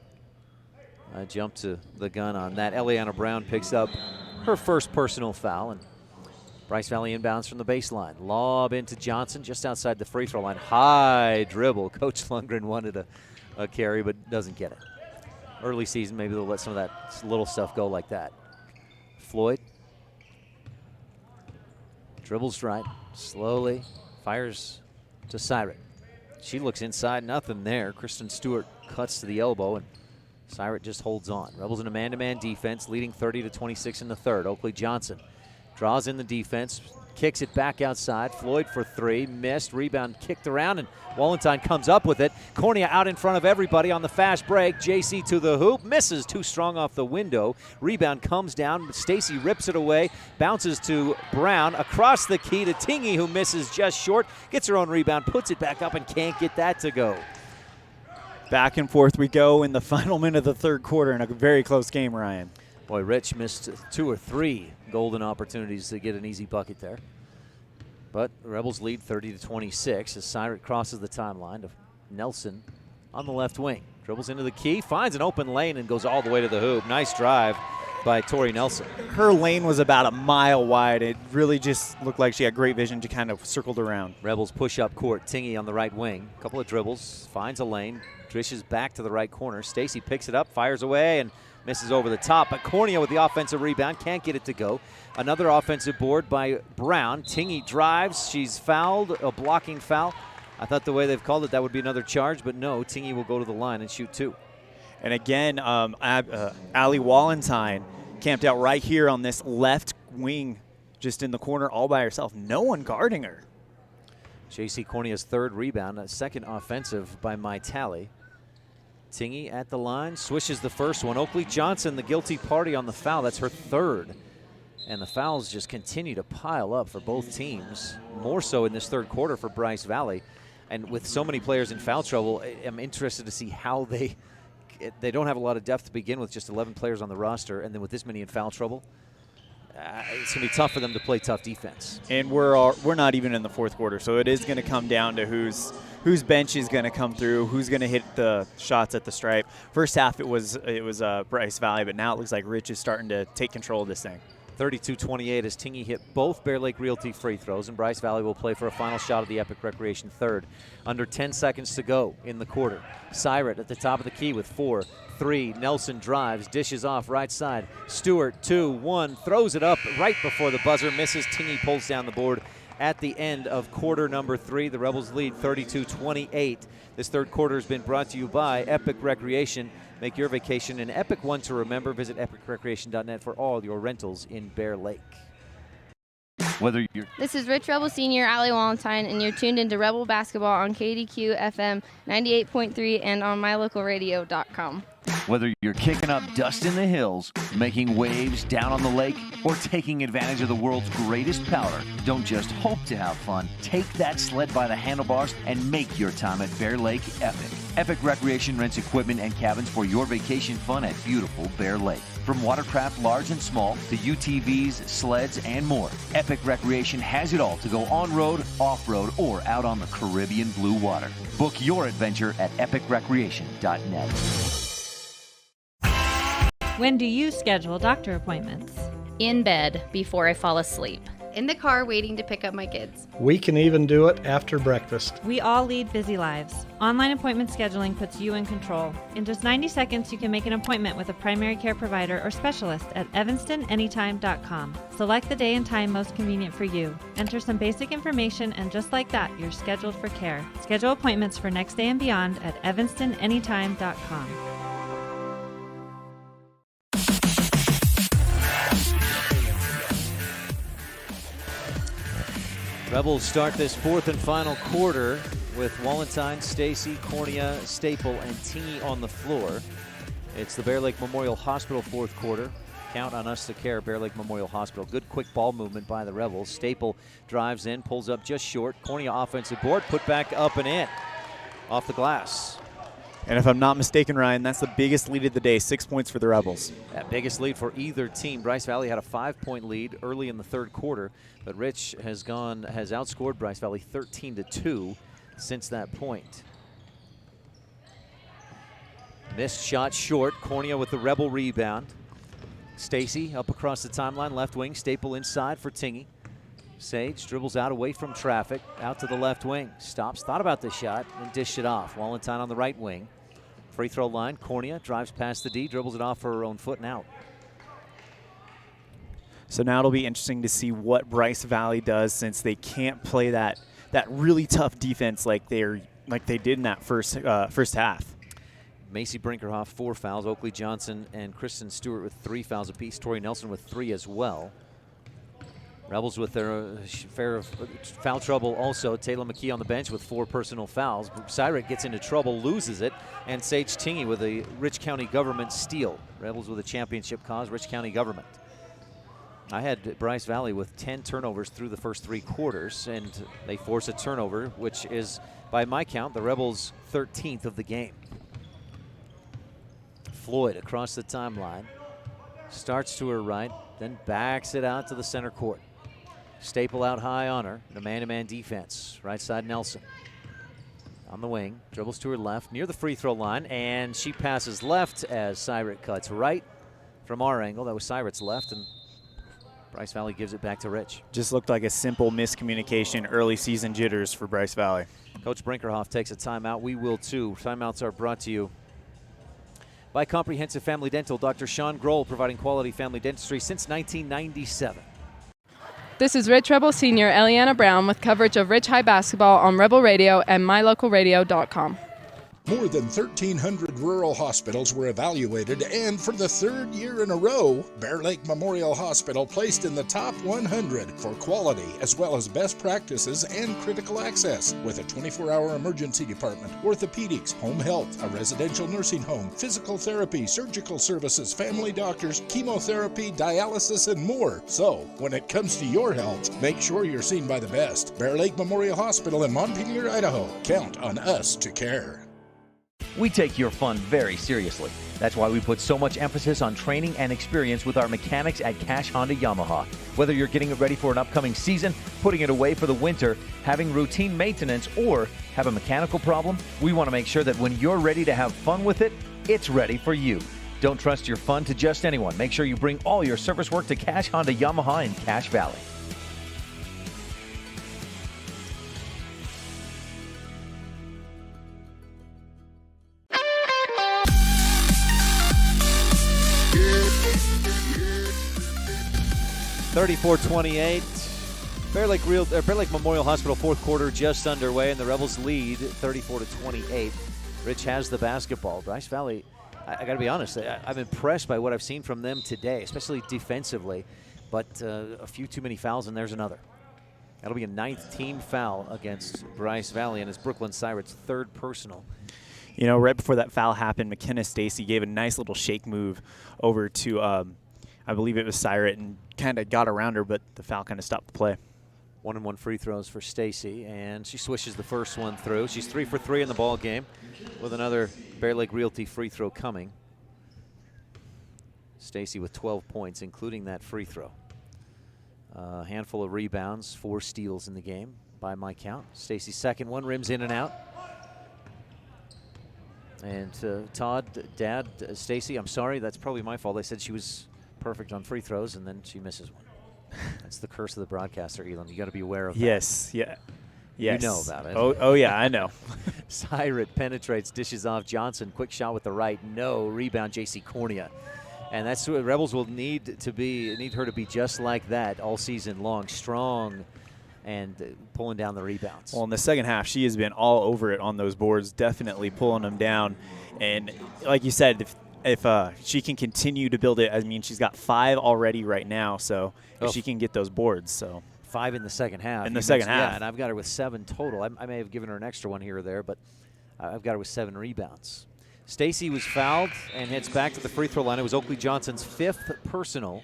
I jumped to the gun on that. Eliana Brown picks up her first personal foul, and Bryce Valley inbounds from the baseline. Lob into Johnson just outside the free throw line. High dribble. Coach Lundgren wanted a carry, but doesn't get it. Early season, maybe they'll let some of that little stuff go like that. Floyd dribbles right, slowly, fires to Syret. She looks inside, nothing there. Kristen Stewart cuts to the elbow, and Syret just holds on. Rebels in a man-to-man defense, leading 30-26 in the third. Oakley Johnson draws in the defense, kicks it back outside. Floyd for 3, missed. Rebound kicked around, and Wallentine comes up with it. Cornea out in front of everybody on the fast break. JC to the hoop, misses, too strong off the window. Rebound comes down. Stacy rips it away, bounces to Brown, across the key to Tingy, who misses just short. Gets her own rebound, puts it back up, and can't get that to go. Back and forth we go in the final minute of the third quarter in a very close game, Ryan. Boy, Rich missed 2 or 3 golden opportunities to get an easy bucket there. But the Rebels lead 30-26 as Syret crosses the timeline to Nelson on the left wing. Dribbles into the key, finds an open lane, and goes all the way to the hoop. Nice drive by Tori Nelson. Her lane was about a mile wide. It really just looked like she had great vision to kind of circled around. Rebels push up court. Tingy on the right wing. Couple of dribbles, finds a lane, dishes back to the right corner. Stacy picks it up, fires away, and misses over the top. But Cornea with the offensive rebound, can't get it to go. Another offensive board by Brown. Tingy drives. She's fouled, a blocking foul. I thought the way they've called it, that would be another charge, but no, Tingy will go to the line and shoot 2. And again, Allie Wallentine camped out right here on this left wing, just in the corner all by herself. No one guarding her. J.C. Cornea's third rebound, a second offensive by my tally. Tingy at the line, swishes the first one. Oakley Johnson, the guilty party on the foul. That's her third. And the fouls just continue to pile up for both teams, more so in this third quarter for Bryce Valley. And with so many players in foul trouble, I'm interested to see how they don't have a lot of depth to begin with, just 11 players on the roster, and then with this many in foul trouble, it's going to be tough for them to play tough defense. And we're not even in the fourth quarter, so it is going to come down to whose bench is going to come through, who's going to hit the shots at the stripe. First half it was Bryce Valley, but now it looks like Rich is starting to take control of this thing. 32-28 as Tingy hit both Bear Lake Realty free throws, and Bryce Valley will play for a final shot of the Epic Recreation third. Under 10 seconds to go in the quarter. Syret at the top of the key with 4, 3. Nelson drives, dishes off right side. Stewart 2, 1, throws it up right before the buzzer, misses. Tingy pulls down the board at the end of quarter number 3. The Rebels lead 32-28. This third quarter has been brought to you by Epic Recreation. Make your vacation an epic one to remember. Visit epicrecreation.net for all your rentals in Bear Lake. Whether you're This is Rich Rebel Senior Allie Wallentine, and you're tuned into Rebel Basketball on KADQ FM 98.3 and on mylocalradio.com. Whether you're kicking up dust in the hills, making waves down on the lake, or taking advantage of the world's greatest powder, don't just hope to have fun. Take that sled by the handlebars and make your time at Bear Lake epic. Epic Recreation rents equipment and cabins for your vacation fun at beautiful Bear Lake. From watercraft large and small to UTVs, sleds, and more, Epic Recreation has it all to go on-road, off-road, or out on the Caribbean blue water. Book your adventure at epicrecreation.net. When do you schedule doctor appointments? In bed before I fall asleep. in the car waiting to pick up my kids. We can even do it after breakfast. We all lead busy lives. Online appointment scheduling puts you in control. In just 90 seconds, you can make an appointment with a primary care provider or specialist at evanstonanytime.com. Select the day and time most convenient for you. Enter some basic information, and just like that, you're scheduled for care. Schedule appointments for next day and beyond at evanstonanytime.com. Rebels start this fourth and final quarter with Wallentine, Stacy, Cornea, Staple, and Tingey on the floor. It's the Bear Lake Memorial Hospital fourth quarter. Count on us to care, Bear Lake Memorial Hospital. Good quick ball movement by the Rebels. Staple drives in, pulls up just short. Cornea offensive board, put back up and in. Off the glass. And if I'm not mistaken, Ryan, that's the biggest lead of the day, 6 points for the Rebels. That biggest lead for either team. Bryce Valley had a 5-point lead early in the third quarter, but Rich has outscored Bryce Valley 13-2 since that point. Missed shot short. Cornea with the Rebel rebound. Stacy up across the timeline, left wing. Staple inside for Tingey. Sage dribbles out away from traffic, out to the left wing. Stops, thought about the shot, and dished it off. Wallentine on the right wing. Free throw line, Cornea drives past the D, dribbles it off for her own foot and out. So now it'll be interesting to see what Bryce Valley does, since they can't play that really tough defense like they did in that first half. Macy Brinkerhoff 4 fouls. Oakley Johnson and Kristen Stewart with 3 fouls apiece. Tori Nelson with 3 as well. Rebels with their share of foul trouble also. Taylor McKee on the bench with 4 personal fouls. Cyrett gets into trouble, loses it, and Sage Tingey with a Rich County government steal. Rebels with a championship cause, Rich County government. I had Bryce Valley with 10 turnovers through the first 3 quarters, and they force a turnover, which is, by my count, the Rebels' 13th of the game. Floyd across the timeline. Starts to her right, then backs it out to the center court. Staple out high on her, the man-to-man defense. Right side Nelson. On the wing, dribbles to her left, near the free throw line, and she passes left as Cyrett cuts right. From our angle, that was Cyrett's left, and Bryce Valley gives it back to Rich. Just looked like a simple miscommunication, early season jitters for Bryce Valley. Coach Brinkerhoff takes a timeout. We will too. Timeouts are brought to you by Comprehensive Family Dental. Dr. Sean Grohl, providing quality family dentistry since 1997. This is Rich Rebel Senior Eliana Brown with coverage of Rich High basketball on Rebel Radio and mylocalradio.com. More than 1,300 rural hospitals were evaluated, and for the third year in a row, Bear Lake Memorial Hospital placed in the top 100 for quality as well as best practices and critical access, with a 24-hour emergency department, orthopedics, home health, a residential nursing home, physical therapy, surgical services, family doctors, chemotherapy, dialysis, and more. So, when it comes to your health, make sure you're seen by the best. Bear Lake Memorial Hospital in Montpelier, Idaho. Count on us to care. We take your fun very seriously. That's why we put so much emphasis on training and experience with our mechanics at Cash Honda Yamaha. Whether you're getting it ready for an upcoming season, putting it away for the winter, having routine maintenance, or have a mechanical problem, we want to make sure that when you're ready to have fun with it, it's ready for you. Don't trust your fun to just anyone. Make sure you bring all your service work to Cash Honda Yamaha in Cache Valley. (34-28). Bear Lake Memorial Hospital fourth quarter just underway, and the Rebels lead 34-28. Rich has the basketball. Bryce Valley, I got to be honest, I'm impressed by what I've seen from them today, especially defensively. But a few too many fouls, and there's another. That'll be a 9th team foul against Bryce Valley, and it's Brooklyn Cyrett's 3rd personal. You know, right before that foul happened, McKenna Stacy gave a nice little shake move over to, I believe it was Cyrett, and kind of got around her, but the foul kind of stopped the play. 1-and-1 free throws for Stacy, and she swishes the first one through. She's 3 for 3 in the ball game, with another Bear Lake Realty free throw coming. Stacy with 12 points, including that free throw. A handful of rebounds, 4 steals in the game by my count. Stacy's second one, rims in and out. And Todd, Dad, Stacy, I'm sorry, that's probably my fault. I said she was perfect on free throws, and then she misses one. That's the curse of the broadcaster, Elon. You got to be aware of that. Yes, yeah. Yes. You know about it. Oh yeah, I know. Syret penetrates, dishes off Johnson. Quick shot with the right. No. Rebound, J.C. Cornea. And that's what Rebels will need her to be just like that all season long. Strong and pulling down the rebounds. Well, in the second half, she has been all over it on those boards, definitely pulling them down. And like you said, if she can continue to build it, I mean, she's got 5 already right now, so if she can get those boards, so. 5 in the second half. In the second half. Yeah, and I've got her with 7 total. I may have given her an extra one here or there, but I've got her with 7 rebounds. Stacy was fouled and heads back to the free throw line. It was Oakley Johnson's 5th personal.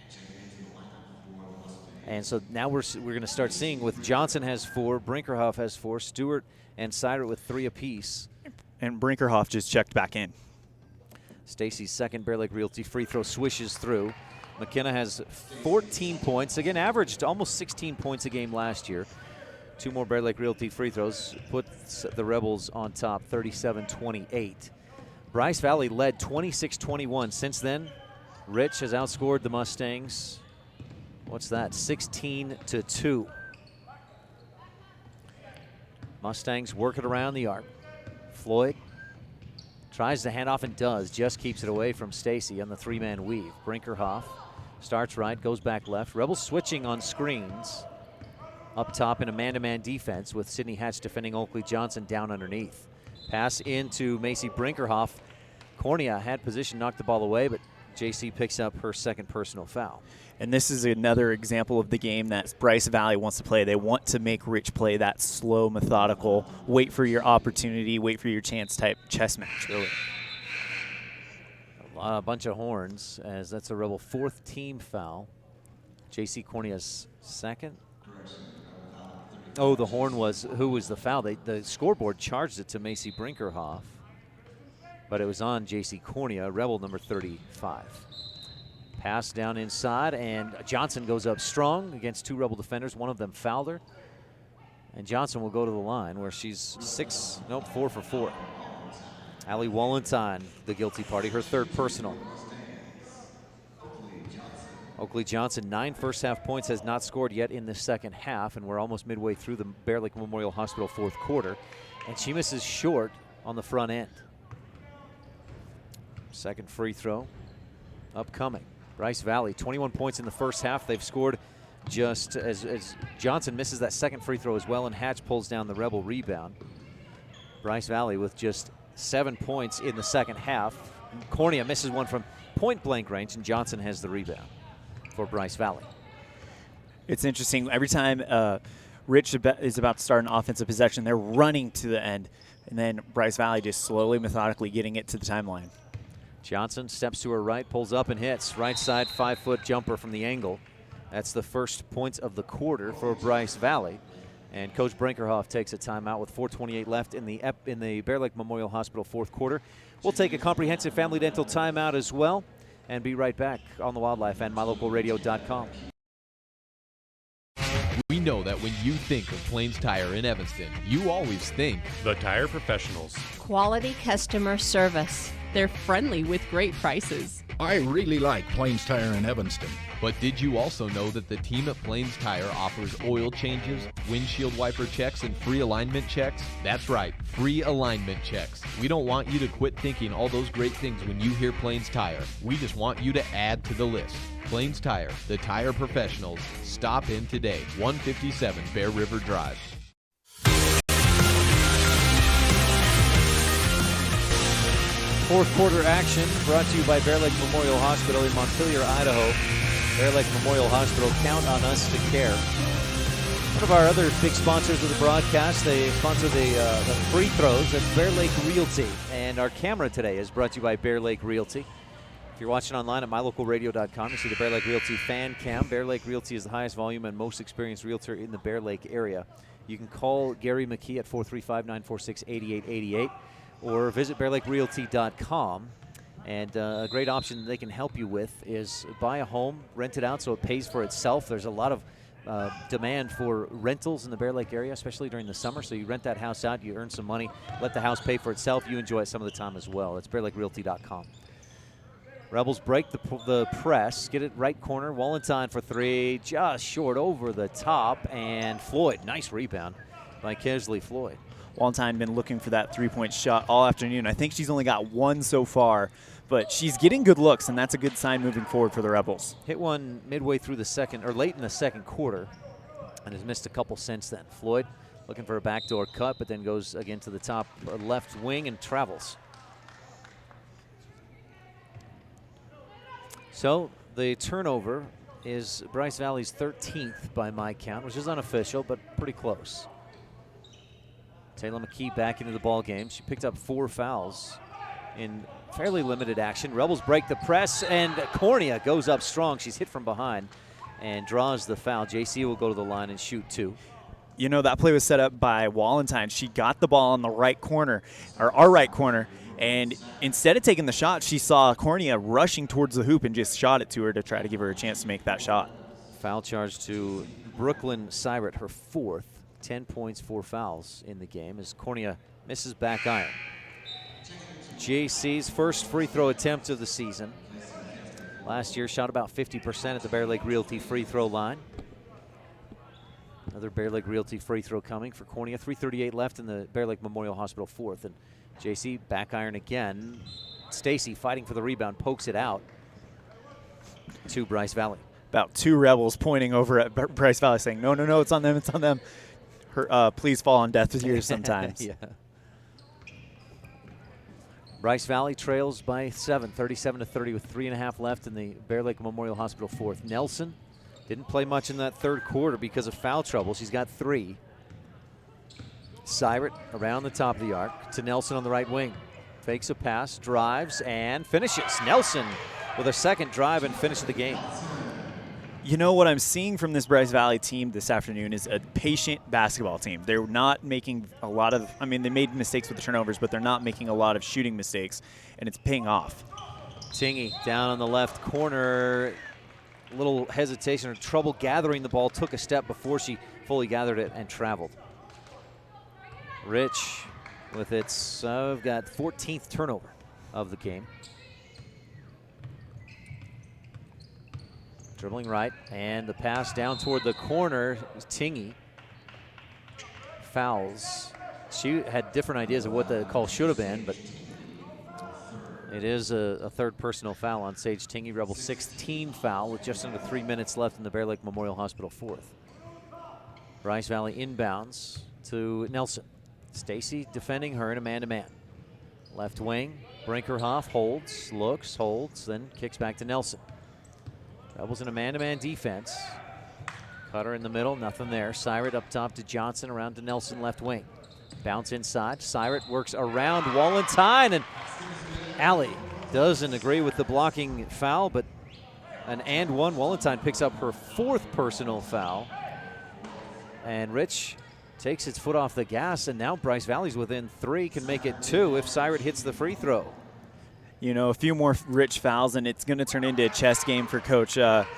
And so now we're going to start seeing with Johnson has 4, Brinkerhoff has 4, Stewart and Syret with 3 apiece. And Brinkerhoff just checked back in. Stacy's second Bear Lake Realty free throw swishes through. McKenna has 14 points. Again, averaged almost 16 points a game last year. 2 more Bear Lake Realty free throws puts the Rebels on top, 37-28. Bryce Valley led 26-21. Since then, Rich has outscored the Mustangs. What's that? 16-2. Mustangs work it around the arc. Floyd tries to hand off and does, just keeps it away from Stacy on the 3-man weave. Brinkerhoff starts right, goes back left. Rebels switching on screens. Up top in a man-to-man defense with Sydney Hatch defending Oakley Johnson down underneath. Pass into Macy Brinkerhoff. Cornea had position, knocked the ball away, but JC picks up her second personal foul. And this is another example of the game that Bryce Valley wants to play. They want to make Rich play that slow, methodical, wait for your opportunity, wait for your chance type chess match, really. A bunch of horns, as that's a Rebel 4th team foul. JC Cornea's second. Oh, the horn was, who was the foul? The scoreboard charged it to Macy Brinkerhoff, but it was on JC Cornea, Rebel number 35. Pass down inside, and Johnson goes up strong against 2 Rebel defenders. One of them fouled her, and Johnson will go to the line where she's 4 for 4. Allie Wallenstein, the guilty party, her 3rd personal. Oakley Johnson, 9 first-half points, has not scored yet in the second half, and we're almost midway through the Bear Lake Memorial Hospital 4th quarter, and she misses short on the front end. Second free throw upcoming. Bryce Valley, 21 points in the first half. They've scored just as Johnson misses that second free throw as well, and Hatch pulls down the Rebel rebound. Bryce Valley with just 7 points in the second half. Cornea misses one from point-blank range, and Johnson has the rebound for Bryce Valley. It's interesting. Every time Rich is about to start an offensive possession, they're running to the end, and then Bryce Valley just slowly, methodically getting it to the timeline. Johnson steps to her right, pulls up and hits. Right side 5-foot jumper from the angle. That's the first points of the quarter for Bryce Valley. And Coach Brinkerhoff takes a timeout with 4:28 left in the Bear Lake Memorial Hospital 4th quarter. We'll take a comprehensive family dental timeout as well and be right back on the Wildlife and mylocalradio.com. We know that when you think of Plains Tire in Evanston, you always think the Tire Professionals. Quality customer service. They're friendly with great prices. I really like Plains Tire in Evanston. But did you also know that the team at Plains Tire offers oil changes, windshield wiper checks, and free alignment checks? That's right, free alignment checks. We don't want you to quit thinking all those great things when you hear Plains Tire. We just want you to add to the list. Plains Tire, the Tire Professionals. Stop in today, 157 Bear River Drive. Fourth quarter action brought to you by Bear Lake Memorial Hospital in Montpelier, Idaho. Bear Lake Memorial Hospital, count on us to care. One of our other big sponsors of the broadcast, they sponsor the free throws at Bear Lake Realty. And our camera today is brought to you by Bear Lake Realty. If you're watching online at mylocalradio.com, you see the Bear Lake Realty fan cam. Bear Lake Realty is the highest volume and most experienced realtor in the Bear Lake area. You can call Gary McKee at 435-946-8888 or visit bearlakerealty.com. And a great option they can help you with is buy a home, rent it out so it pays for itself. There's a lot of demand for rentals in the Bear Lake area, especially during the summer. So you rent that house out, you earn some money, let the house pay for itself. You enjoy it some of the time as well. It's bearlakerealty.com. Rebels break the press, get it right corner. Wallenstein for three, just short over the top, and Floyd, nice rebound by Kesley Floyd. Wallenstein been looking for that three-point shot all afternoon. I think she's only got one so far, but she's getting good looks, and that's a good sign moving forward for the Rebels. Hit one midway through the second, or late in the second quarter, and has missed a couple since then. Floyd looking for a backdoor cut, but then goes again to the top left wing and travels. So the turnover is Bryce Valley's 13th by my count, which is unofficial, but pretty close. Taylor McKee back into the ball game. She picked up 4 fouls in fairly limited action. Rebels break the press, and Cornea goes up strong. She's hit from behind and draws the foul. JC will go to the line and shoot 2. You know, that play was set up by Wallenstein. She got the ball in the right corner, or our right corner, and instead of taking the shot, she saw Cornea rushing towards the hoop and just shot it to her to try to give her a chance to make that shot. Foul charge to Brooklyn Syrett, her 4th. 10 points, 4 fouls in the game as Cornea misses back iron. JC's first free throw attempt of the season. Last year shot about 50% at the Bear Lake Realty free throw line. Another Bear Lake Realty free throw coming for Cornea. 3:38 left in the Bear Lake Memorial Hospital 4th. And JC back iron again. Stacy fighting for the rebound, pokes it out to Bryce Valley. About 2 Rebels pointing over at Bryce Valley saying, no, it's on them, it's on them. Please fall on deaf ears sometimes. Yeah. Bryce Valley trails by 7, 37-30 with 3.5 left in the Bear Lake Memorial Hospital 4th. Nelson didn't play much in that third quarter because of foul trouble. She's got 3. Syrett around the top of the arc to Nelson on the right wing. Fakes a pass, drives, and finishes. Nelson with a second drive and finish of the game. You know what I'm seeing from this Bryce Valley team this afternoon is a patient basketball team. They're not making a lot of, I mean, they made mistakes with the turnovers, but they're not making a lot of shooting mistakes, and it's paying off. Tingy down on the left corner. A little hesitation or trouble gathering the ball. Took a step before she fully gathered it and traveled. Rich with its, I've got 14th turnover of the game. Dribbling right, and the pass down toward the corner. Tingy fouls. She had different ideas of what the call should have been, but it is a third personal foul on Sage Tingy. Rebel 16 foul with just under 3 minutes left in the Bear Lake Memorial Hospital 4th. Bryce Valley inbounds to Nelson. Stacy defending her in a man-to-man. Left wing, Brinkerhoff holds, looks, holds, then kicks back to Nelson. Rebels in a man-to-man defense. Cutter in the middle, nothing there. Syrett up top to Johnson, around to Nelson, left wing. Bounce inside. Syrett works around Wallenstein, and Allie doesn't agree with the blocking foul, but an and one. Wallenstein picks up her 4th personal foul. And Rich takes his foot off the gas, and now Bryce Valley's within 3, can make it 2 if Syrett hits the free throw. You know, a few more Rich fouls, and it's going to turn into a chess game for Coach Coach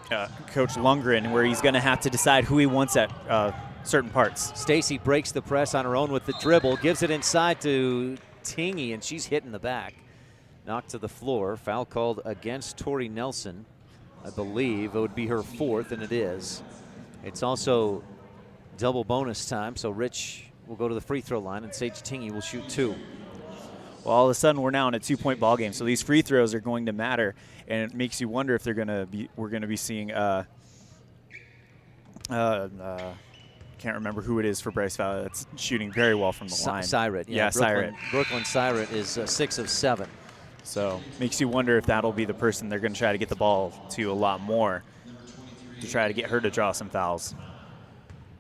Lundgren, where he's going to have to decide who he wants at certain parts. Stacy breaks the press on her own with the dribble, gives it inside to Tingy, and she's hitting the back. Knocked to the floor. Foul called against Tori Nelson. I believe it would be her 4th, and it is. It's also double bonus time, so Rich will go to the free throw line, and Sage Tingy will shoot 2. Well, all of a sudden we're now in a 2-point ball game, so these free throws are going to matter, and it makes you wonder if we're going to be seeing can't remember who it is for Bryce Valley that's shooting very well from the line. Syrett, yeah, Syrett. Brooklyn Syrett is 6 of 7. So makes you wonder if that'll be the person they're going to try to get the ball to a lot more to try to get her to draw some fouls.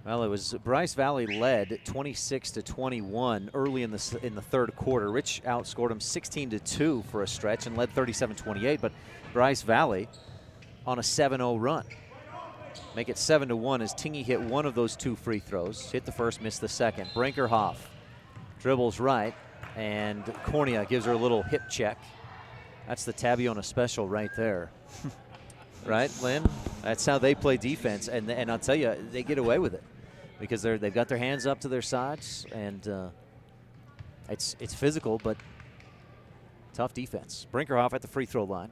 Well, it was Bryce Valley led 26-21 early in the third quarter. Rich outscored them 16-2 for a stretch and led 37-28, but Bryce Valley on a 7-0 run. Make it 7-1 as Tingy hit one of those 2 free throws. Hit the first, missed the second. Brinkerhoff dribbles right, and Cornea gives her a little hip check. That's the Tabiona special right there. Right, Lynn? That's how they play defense, and I'll tell you, they get away with it because they've got their hands up to their sides, and it's physical, but Tough defense. Brinkerhoff at the free throw line.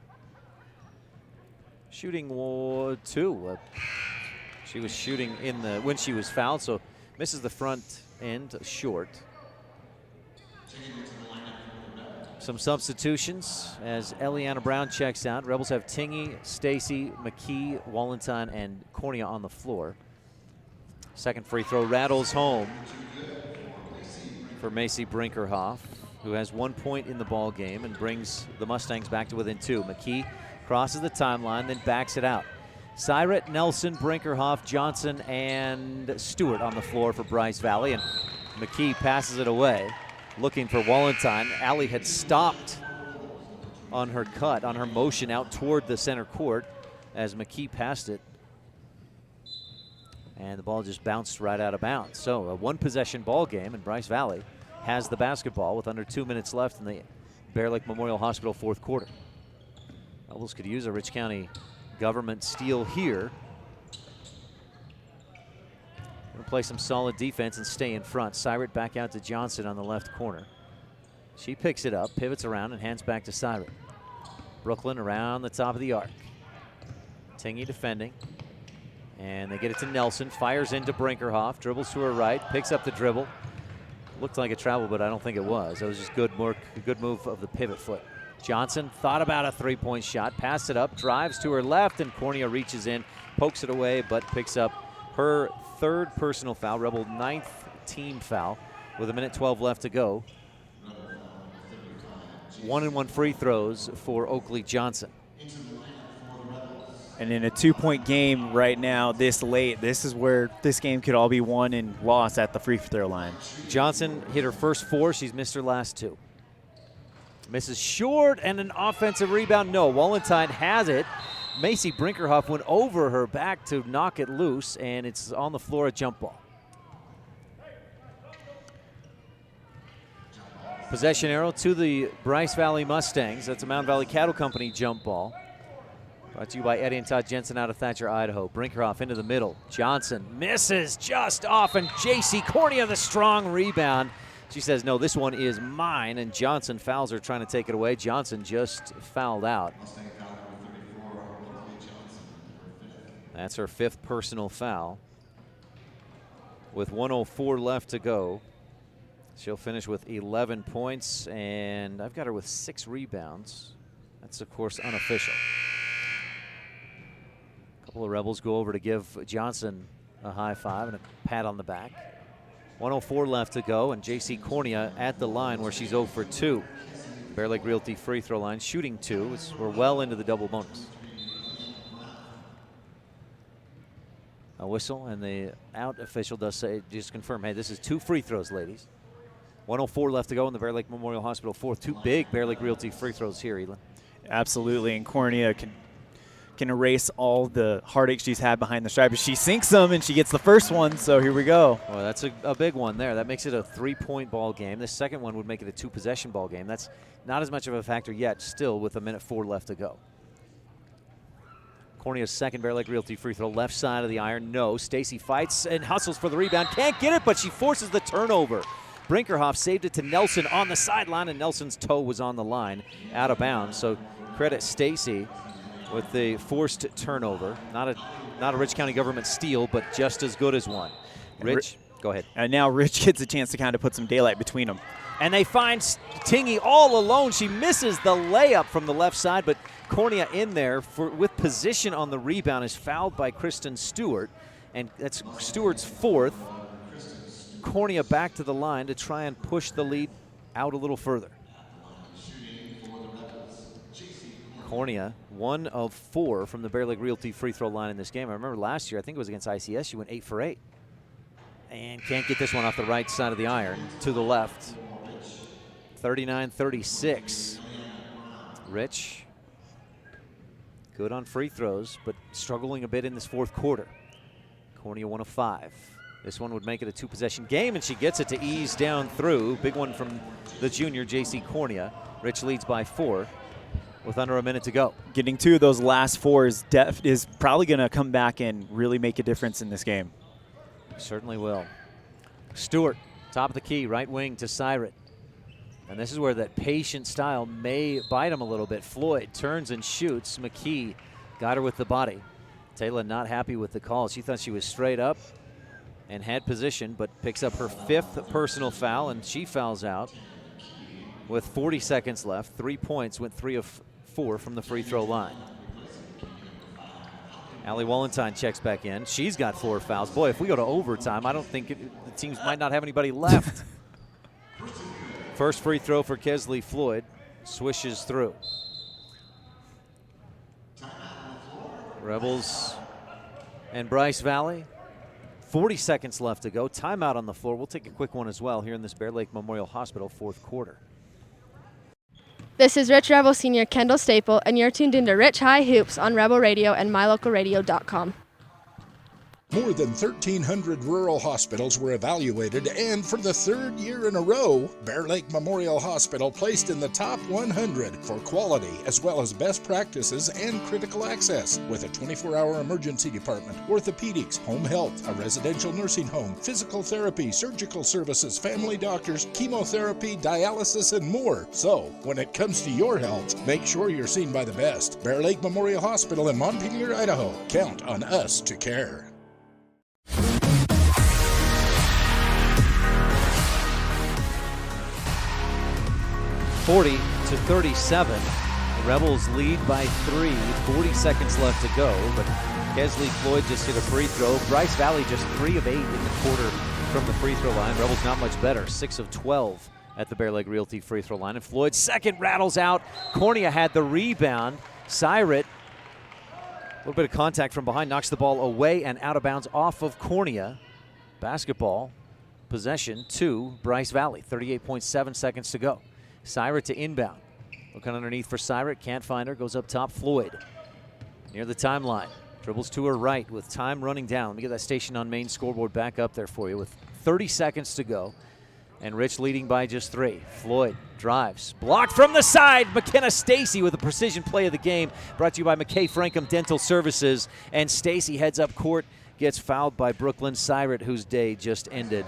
Shooting 2. She was shooting when she was fouled, so misses the front end short. Some substitutions as Eliana Brown checks out. Rebels have Tingy, Stacy, McKee, Wallenstein, and Cornea on the floor. Second free throw rattles home for Macy Brinkerhoff, who has 1 point in the ball game and brings the Mustangs back to within 2. McKee crosses the timeline, then backs it out. Syret, Nelson, Brinkerhoff, Johnson, and Stewart on the floor for Bryce Valley, and McKee passes it away, looking for Wallenstein. Allie had stopped on her cut, on her motion out toward the center court as McKee passed it, and the ball just bounced right out of bounds. So a one-possession ball game, and Bryce Valley has the basketball with under 2 minutes left in the Bear Lake Memorial Hospital fourth quarter. Rebels could use a Rich County government steal here. Gonna play some solid defense and stay in front. Syret back out to Johnson on the left corner. She picks it up, pivots around, and hands back to Syret. Brooklyn around the top of the arc. Tingy defending. And they get it to Nelson, fires into Brinkerhoff, dribbles to her right, picks up the dribble. Looked like a travel, but I don't think it was. It was just good work, a good move of the pivot foot. Johnson thought about a three-point shot, passed it up, drives to her left, and Cornea reaches in, pokes it away, but picks up her third personal foul, Rebel 9th team foul, with 1:12 left to go. 1-and-1 free throws for Oakley Johnson. And in a 2-point game right now, this late, this is where this game could all be won and lost at the free throw line. Johnson hit her first 4. She's missed her last 2. Misses short, and an offensive rebound. No, Wallenstein has it. Macy Brinkerhoff went over her back to knock it loose, and it's on the floor, a jump ball. Possession arrow to the Bryce Valley Mustangs. That's a Mountain Valley Cattle Company jump ball. Brought to you by Eddie and Todd Jensen out of Thatcher, Idaho. Brinkerhoff into the middle. Johnson misses just off, and J.C. Cornea the strong rebound. She says, no, this one is mine, and Johnson fouls her trying to take it away. Johnson just fouled out. That's her 5th personal foul. With 1:04 left to go, she'll finish with 11 points, and I've got her with 6 rebounds. That's, of course, unofficial. A couple of Rebels go over to give Johnson a high five and a pat on the back. 1:04 left to go, and J.C. Cornea at the line where she's 0 for 2. Bear Lake Realty free throw line, shooting 2. We're well into the double bonus. A whistle, and the out official does say, just confirm, hey, this is 2 free throws, ladies. 1:04 left to go in the Bear Lake Memorial Hospital fourth. 2 big Bear Lake Realty free throws here, Elin. Absolutely, and Cornea can erase all the heartache she's had behind the stripe. She sinks them, and she gets the first one, so here we go. Well, that's a big one there. That makes it a 3-point ball game. The second one would make it a 2-possession ball game. That's not as much of a factor yet, still with 1:04 left to go. Cornea's second Bear Lake Realty free throw, left side of the iron, no. Stacy fights and hustles for the rebound. Can't get it, but she forces the turnover. Brinkerhoff saved it to Nelson on the sideline, and Nelson's toe was on the line, out of bounds. So credit Stacy with the forced turnover. Not a Rich County government steal, but just as good as one. Rich, go ahead. And now Rich gets a chance to kind of put some daylight between them. And they find Tingy all alone. She misses the layup from the left side, but Cornea in there with position on the rebound is fouled by Kristen Stewart, and that's Stewart's 4th. Cornea back to the line to try and push the lead out a little further. Cornea, 1 of 4 from the Bear Lake Realty free throw line in this game. I remember last year, I think it was against ICS, she went 8 for 8. And can't get this one off the right side of the iron, to the left. 39-36. Rich, good on free throws, but struggling a bit in this fourth quarter. Cornea 1 of 5. This one would make it a 2-possession game, and she gets it to ease down through. Big one from the junior, J.C. Cornea. Rich leads by 4 with under a minute to go. Getting 2 of those last 4 is probably going to come back and really make a difference in this game. Certainly will. Stewart, top of the key, right wing to Syret. And this is where that patient style may bite him a little bit. Floyd turns and shoots. McKee got her with the body. Taylor not happy with the call. She thought she was straight up and had position, but picks up her 5th personal foul, and she fouls out with 40 seconds left. 3 points, went 3 of 4 from the free throw line. Allie Wallenstein checks back in. She's got 4 fouls. Boy, if we go to overtime, I don't think the teams might not have anybody left. First free throw for Kesley Floyd. Swishes through. Rebels and Bryce Valley. 40 seconds left to go. Timeout on the floor. We'll take a quick one as well here in this Bear Lake Memorial Hospital 4th quarter. This is Rich Rebel Senior Kendall Staple, and you're tuned into Rich High Hoops on Rebel Radio and mylocalradio.com. More than 1,300 rural hospitals were evaluated, and for the 3rd year in a row, Bear Lake Memorial Hospital placed in the top 100 for quality as well as best practices and critical access, with a 24-hour emergency department, orthopedics, home health, a residential nursing home, physical therapy, surgical services, family doctors, chemotherapy, dialysis, and more. So, when it comes to your health, make sure you're seen by the best. Bear Lake Memorial Hospital in Montpelier, Idaho. Count on us to care. 40-37. The Rebels lead by 3. 40 seconds left to go, but Kesley Floyd just hit a free throw. Bryce Valley just 3 of 8 in the quarter from the free throw line. Rebels not much better, 6 of 12 at the Bear Lake Realty free throw line. And Floyd's second rattles out. Cornea had the rebound. Syret, a little bit of contact from behind, knocks the ball away and out of bounds off of Cornea. Basketball possession to Bryce Valley. 38.7 seconds to go. Syret to inbound. Looking underneath for Syret. Can't find her. Goes up top. Floyd near the timeline. Dribbles to her right with time running down. Let me get that station on main scoreboard back up there for you with 30 seconds to go. And Rich leading by just 3. Floyd drives. Blocked from the side. McKenna Stacy with a precision play of the game. Brought to you by McKay Frankham Dental Services. And Stacy heads up court. Gets fouled by Brooklyn Syret, whose day just ended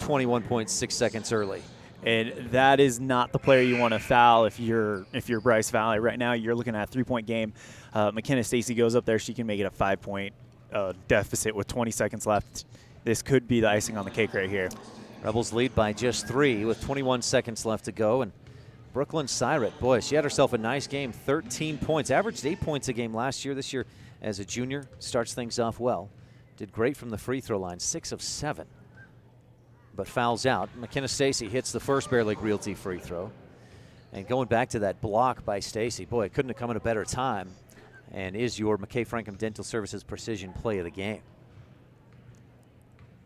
21.6 seconds early. And that is not the player you want to foul if you're Bryce Valley. Right now, you're looking at a 3-point game. McKenna Stacy goes up there. She can make it a 5-point deficit with 20 seconds left. This could be the icing on the cake right here. Rebels lead by just 3 with 21 seconds left to go. And Brooklyn Syret, boy, she had herself a nice game. 13 points. Averaged 8 points a game last year. This year, as a junior, starts things off well. Did great from the free throw line, 6 of 7. But fouls out. McKenna Stacy hits the first Bear Lake Realty free throw. And going back to that block by Stacy, boy, it couldn't have come at a better time. And is your McKay Frankham Dental Services precision play of the game.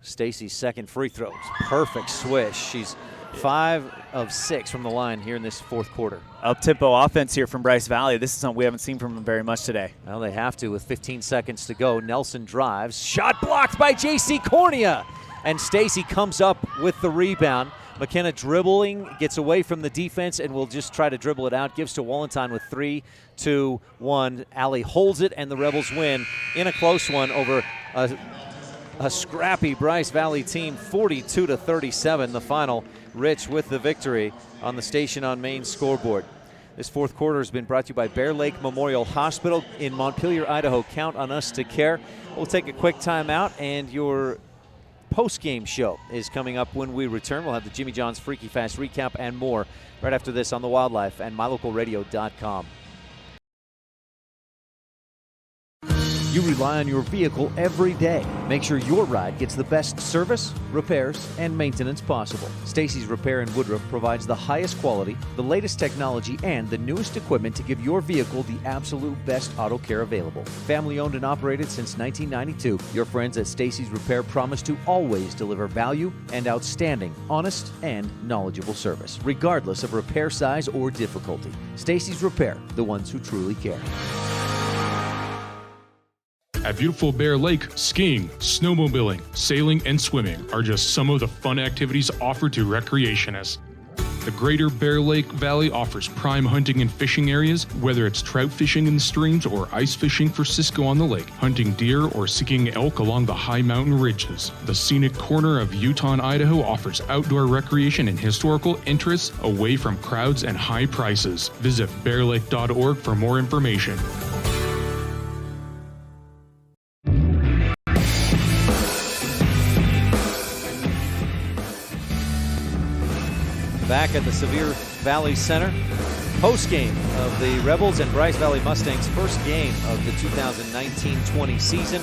Stacy's second free throw. Perfect swish. She's 5 of 6 from the line here in this 4th quarter. Up-tempo offense here from Bryce Valley. This is something we haven't seen from them very much today. Well, they have to with 15 seconds to go. Nelson drives. Shot blocked by J.C. Cornea. And Stacy comes up with the rebound. McKenna dribbling, gets away from the defense, and will just try to dribble it out. Gives to Wallenstein with 3, 2, 1. Allie holds it, and the Rebels win in a close one over a scrappy Bryce Valley team, 42-37. The final. Rich with the victory on the station on main scoreboard. This 4th quarter has been brought to you by Bear Lake Memorial Hospital in Montpelier, Idaho. Count on us to care. We'll take a quick timeout, and your post-game show is coming up when we return. We'll have the Jimmy John's Freaky Fast recap and more right after this on the Wildlife and mylocalradio.com. You rely on your vehicle every day. Make sure your ride gets the best service, repairs, and maintenance possible. Stacy's Repair in Woodruff provides the highest quality, the latest technology, and the newest equipment to give your vehicle the absolute best auto care available. Family owned and operated since 1992, your friends at Stacy's Repair promise to always deliver value and outstanding, honest, and knowledgeable service, regardless of repair size or difficulty. Stacy's Repair, the ones who truly care. At beautiful Bear Lake, skiing, snowmobiling, sailing, and swimming are just some of the fun activities offered to recreationists. The greater Bear Lake Valley offers prime hunting and fishing areas, whether it's trout fishing in the streams or ice fishing for Cisco on the lake, hunting deer or seeking elk along the high mountain ridges. The scenic corner of Utah and Idaho offers outdoor recreation and historical interests away from crowds and high prices. Visit bearlake.org for more information. Back at the Sevier Valley Center, post-game of the Rebels and Bryce Valley Mustangs' first game of the 2019-20 season.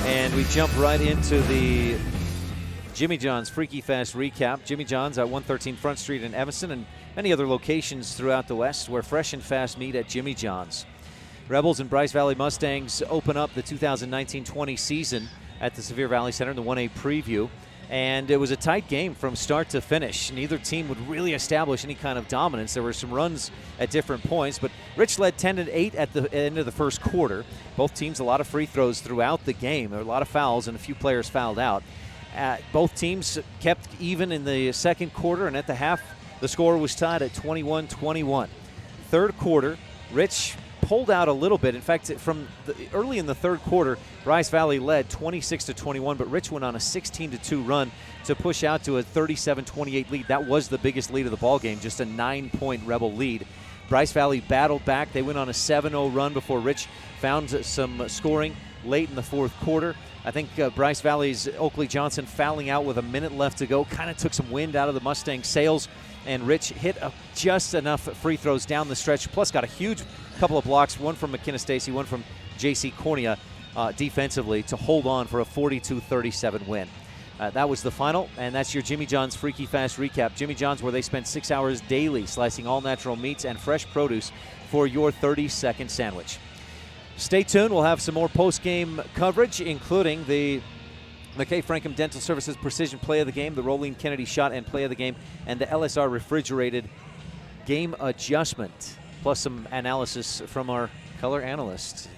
And we jump right into the Jimmy John's Freaky Fast recap. Jimmy John's at 113 Front Street in Evanston and many other locations throughout the West where fresh and fast meet at Jimmy John's. Rebels and Bryce Valley Mustangs open up the 2019-20 season at the Sevier Valley Center in the 1A preview. And it was a tight game from start to finish. Neither team would really establish any kind of dominance. There were some runs at different points, but Rich led 10-8 at the end of the first quarter. Both teams a lot of free throws throughout the game. There were a lot of fouls and a few players fouled out. Both teams kept even in the second quarter, and at the half, the score was tied at 21-21. Third quarter, Rich pulled out a little bit. In fact, early in the third quarter, Bryce Valley led 26-21, but Rich went on a 16-2 run to push out to a 37-28 lead. That was the biggest lead of the ball game, just a 9-point Rebel lead. Bryce Valley battled back. They went on a 7-0 run before Rich found some scoring late in the fourth quarter. I think Bryce Valley's Oakley Johnson fouling out with a minute left to go kind of took some wind out of the Mustang sails, and Rich hit just enough free throws down the stretch, plus got a huge couple of blocks, one from McKenna Stacy, one from J.C. Cornea defensively to hold on for a 42-37 win. That was the final, and that's your Jimmy John's Freaky Fast recap. Jimmy John's, where they spend 6 hours daily slicing all natural meats and fresh produce for your 30-second sandwich. Stay tuned. We'll have some more post-game coverage, including the McKay Frankham Dental Services Precision Play of the Game, the Rolene Kennedy Shot and Play of the Game, and the LSR Refrigerated Game Adjustment, plus some analysis from our color analyst,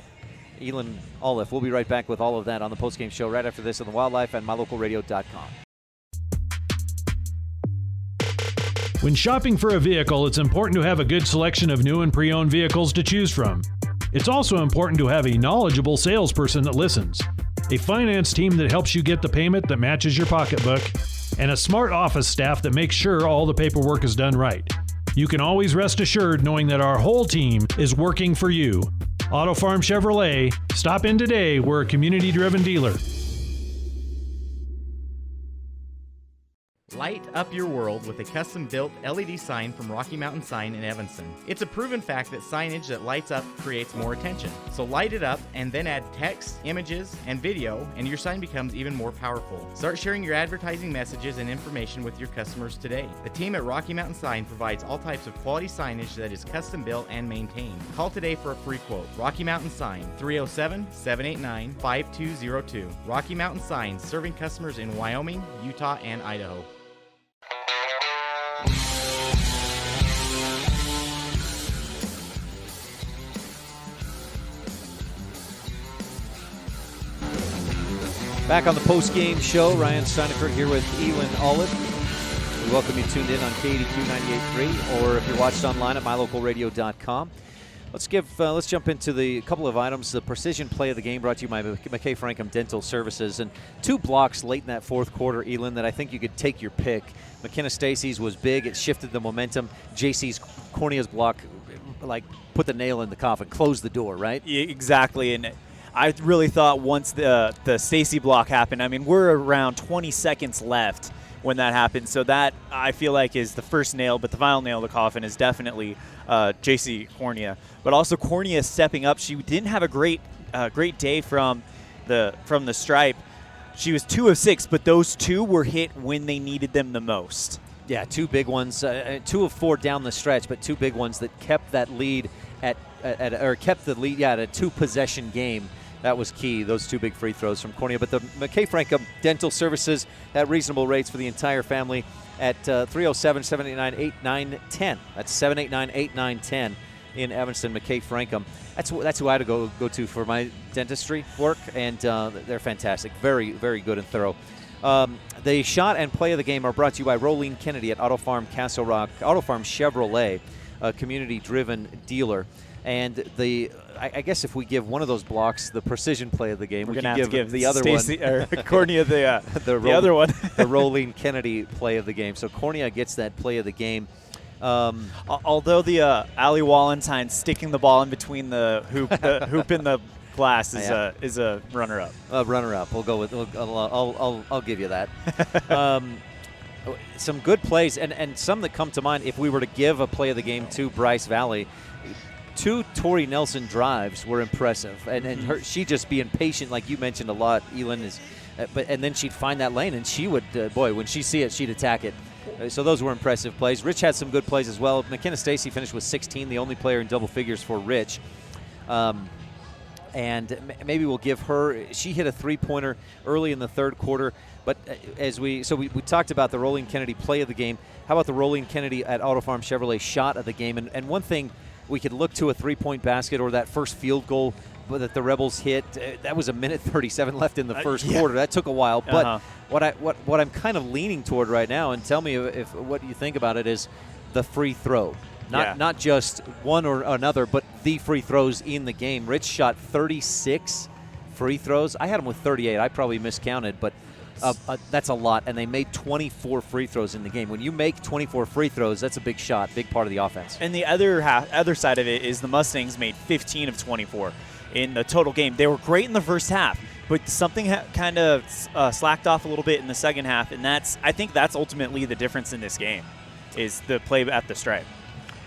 Elin Olive. We'll be right back with all of that on the post-game show right after this on the Wildlife and MyLocalRadio.com. When shopping for a vehicle, it's important to have a good selection of new and pre-owned vehicles to choose from. It's also important to have a knowledgeable salesperson that listens, a finance team that helps you get the payment that matches your pocketbook, and a smart office staff that makes sure all the paperwork is done right. You can always rest assured knowing that our whole team is working for you. Auto Farm Chevrolet. Stop in today. We're a community-driven dealer. Light up your world with a custom-built LED sign from Rocky Mountain Sign in Evanston. It's a proven fact that signage that lights up creates more attention. So light it up and then add text, images, and video, and your sign becomes even more powerful. Start sharing your advertising messages and information with your customers today. The team at Rocky Mountain Sign provides all types of quality signage that is custom-built and maintained. Call today for a free quote. Rocky Mountain Sign, 307-789-5202. Rocky Mountain Sign, serving customers in Wyoming, Utah, and Idaho. Back on the post-game show, Ryan STEINECKERT here with Elin Olive. We welcome you tuned in on KADQ 98.3, or if you're watched online at MyLocalRadio.com. Let's jump into the couple of items. The precision play of the game brought to you by McKay Frankham Dental Services, and 2 blocks late in that fourth quarter, Elin, that I think you could take your pick. McKenna Stacy's was big. It shifted the momentum. JC's Cornea's block, put the nail in the coffin, closed the door, right? Yeah, exactly, and I really thought once the Stacy block happened, I mean, we're around 20 seconds left when that happened. So that, I feel like, is the first nail, but the final nail of the coffin is definitely J.C. Cornea. But also Cornea stepping up. She didn't have a great day from the stripe. She was 2 of 6, but those 2 were hit when they needed them the most. Yeah, 2 big ones, 2 of 4 down the stretch, but 2 big ones that kept that lead at a 2-possession game. That was key, those 2 big free throws from Cornea. But the McKay Frankham Dental Services at reasonable rates for the entire family at 307-789-8910. That's 789-8910 in Evanston, McKay Frankham. That's who I had to go to for my dentistry work, and they're fantastic. Very, very good and thorough. The shot and play of the game are brought to you by Rolene Kennedy at Auto Farm Castle Rock, Auto Farm Chevrolet, a community-driven dealer. And I guess if we give one of those blocks the precision play of the game, we're we going can to give the other Stacey, one. or Cornea the other one. The Rolene Kennedy play of the game. So Cornea gets that play of the game. Although the Ali Wallenstein sticking the ball in between the hoop and the glass is a runner-up. Runner-up. We'll go with. I'll give you that. Some good plays and some that come to mind. If we were to give a play of the game to Bryce Valley, 2 Tori Nelson drives were impressive, and she just being patient, like you mentioned a lot, Elin is. And then she'd find that lane, and she would, when she see it, she'd attack it. So those were impressive plays. Rich had some good plays as well. McKenna Stacy finished with 16, the only player in double figures for Rich. And maybe we'll give her. She hit a 3-pointer early in the third quarter. But we talked about the Rolene Kennedy play of the game. How about the Rolene Kennedy at Auto Farm Chevrolet shot of the game? And one thing, we could look to a 3-point basket or that first field goal that the Rebels hit. That was 1:37 left in the first quarter. That took a while. But what I'm kind of leaning toward right now, and tell me if what you think about it, is the free throw. Not just one or another, but the free throws in the game. Rich shot 36 free throws. I had him with 38. I probably miscounted, but that's a lot. And they made 24 free throws in the game. When you make 24 free throws, that's a big shot, big part of the offense. And the other side of it is the Mustangs made 15 of 24 in the total game. They were great in the first half, but something kind of slacked off a little bit in the second half, and I think that's ultimately the difference in this game, is the play at the stripe.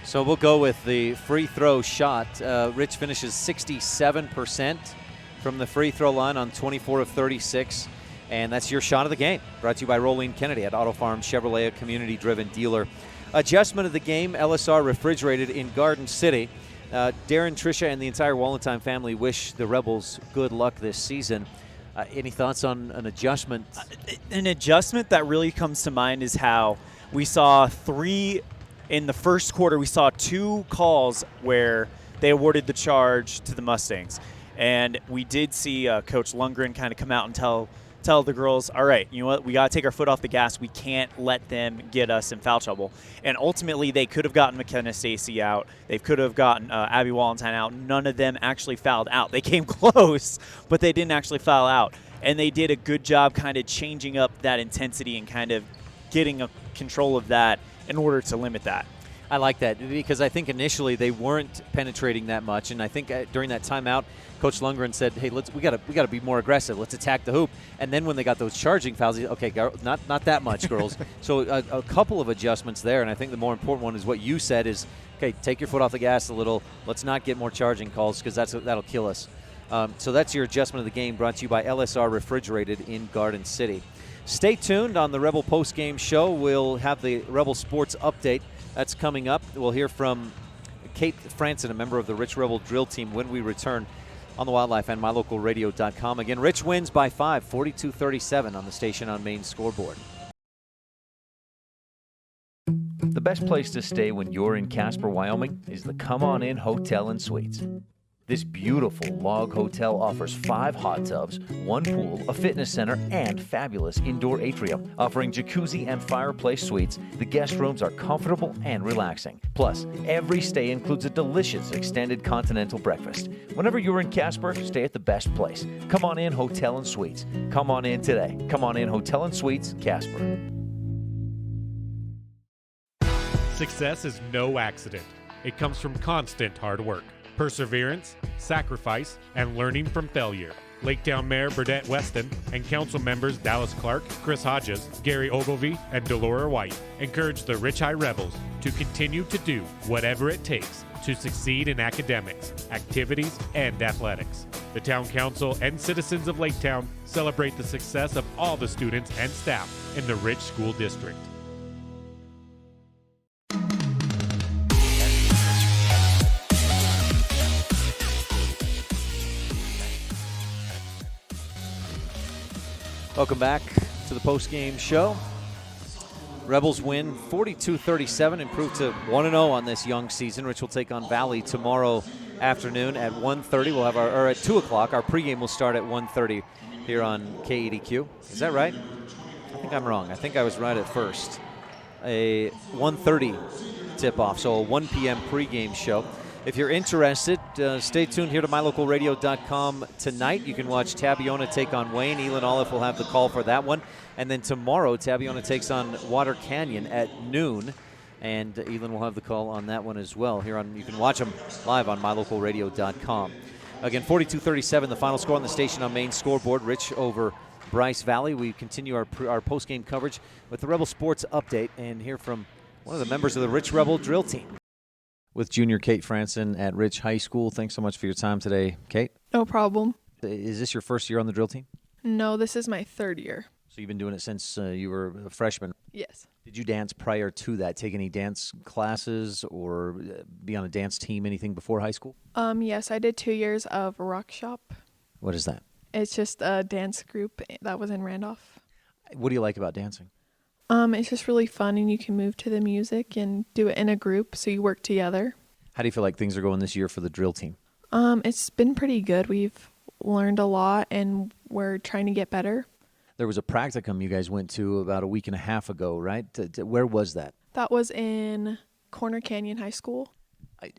So we'll go with the free throw shot. Rich finishes 67% from the free throw line on 24 of 36, and that's your shot of the game. Brought to you by Rolene Kennedy at Auto Farm Chevrolet, a community-driven dealer. Adjustment of the game, LSR Refrigerated in Garden City. Darren, Tricia, and the entire Wallenstein family wish the Rebels good luck this season. Any thoughts on an adjustment? An adjustment that really comes to mind is how we saw in the first quarter, we saw 2 calls where they awarded the charge to the Mustangs. And we did see Coach Lundgren kind of come out and tell the girls, all right, you know what, we got to take our foot off the gas. We can't let them get us in foul trouble. And ultimately, they could have gotten McKenna Stacy out. They could have gotten Abby Wallenstein out. None of them actually fouled out. They came close, but they didn't actually foul out. And they did a good job kind of changing up that intensity and kind of getting a control of that in order to limit that. I like that because I think initially they weren't penetrating that much, and I think during that timeout, Coach Lundgren said, "Hey, we got to be more aggressive. Let's attack the hoop." And then when they got those charging fouls, okay, not that much, girls. So a couple of adjustments there, and I think the more important one is what you said is, okay, take your foot off the gas a little. Let's not get more charging calls because that'll kill us. So that's your adjustment of the game, brought to you by LSR Refrigerated in Garden City. Stay tuned on the Rebel postgame show. We'll have the Rebel Sports Update. That's coming up. We'll hear from Kate Franson, a member of the Rich Rebel drill team, when we return on the Wildlife and MyLocalRadio.com. Again, Rich wins by 5, 42-37 on the Station on Main scoreboard. The best place to stay when you're in Casper, Wyoming is the Come On In Hotel and Suites. This beautiful log hotel offers 5 hot tubs, 1 pool, a fitness center, and fabulous indoor atrium. Offering jacuzzi and fireplace suites, the guest rooms are comfortable and relaxing. Plus, every stay includes a delicious extended continental breakfast. Whenever you're in Casper, stay at the best place. Come On In Hotel and Suites. Come on in today. Come On In Hotel and Suites, Casper. Success is no accident. It comes from constant hard work, perseverance, sacrifice, and learning from failure. Laketown Mayor Burdette Weston and council members Dallas Clark, Chris Hodges, Gary Ogilvie, and Delora White encourage the Rich High Rebels to continue to do whatever it takes to succeed in academics, activities, and athletics. The town council and citizens of Laketown celebrate the success of all the students and staff in the Rich School District. Welcome back to the post-game show. Rebels win 42-37, improved to 1-0 on this young season. Rich will take on Valley tomorrow afternoon at 1:30. We'll have at 2 o'clock. Our pregame will start at 1:30 here on KADQ. Is that right? I think I'm wrong. I think I was right at first. A 1:30 tip-off, so a 1 p.m. pregame show. If you're interested, stay tuned here to mylocalradio.com tonight. You can watch Tabiona take on Wayne. Elin Olive will have the call for that one. And then tomorrow, Tabiona takes on Water Canyon at noon. And Elin will have the call on that one as well. You can watch them live on mylocalradio.com. Again, 42-37, the final score on the station on main scoreboard. Rich over Bryce Valley. We continue our post-game coverage with the Rebel Sports Update and hear from one of the members of the Rich Rebel drill team. With junior Kate Franson at Rich High School. Thanks so much for your time today, Kate. No problem. Is this your first year on the drill team? No, this is my 3rd year. So you've been doing it since you were a freshman? Yes. Did you dance prior to that? Take any dance classes or be on a dance team, anything before high school? Yes, I did 2 years of Rock Shop. What is that? It's just a dance group that was in Randolph. What do you like about dancing? It's just really fun, and you can move to the music and do it in a group, so you work together. How do you feel like things are going this year for the drill team? It's been pretty good. We've learned a lot, and we're trying to get better. There was a practicum you guys went to about a week and a half ago, right? Where was that? That was in Corner Canyon High School.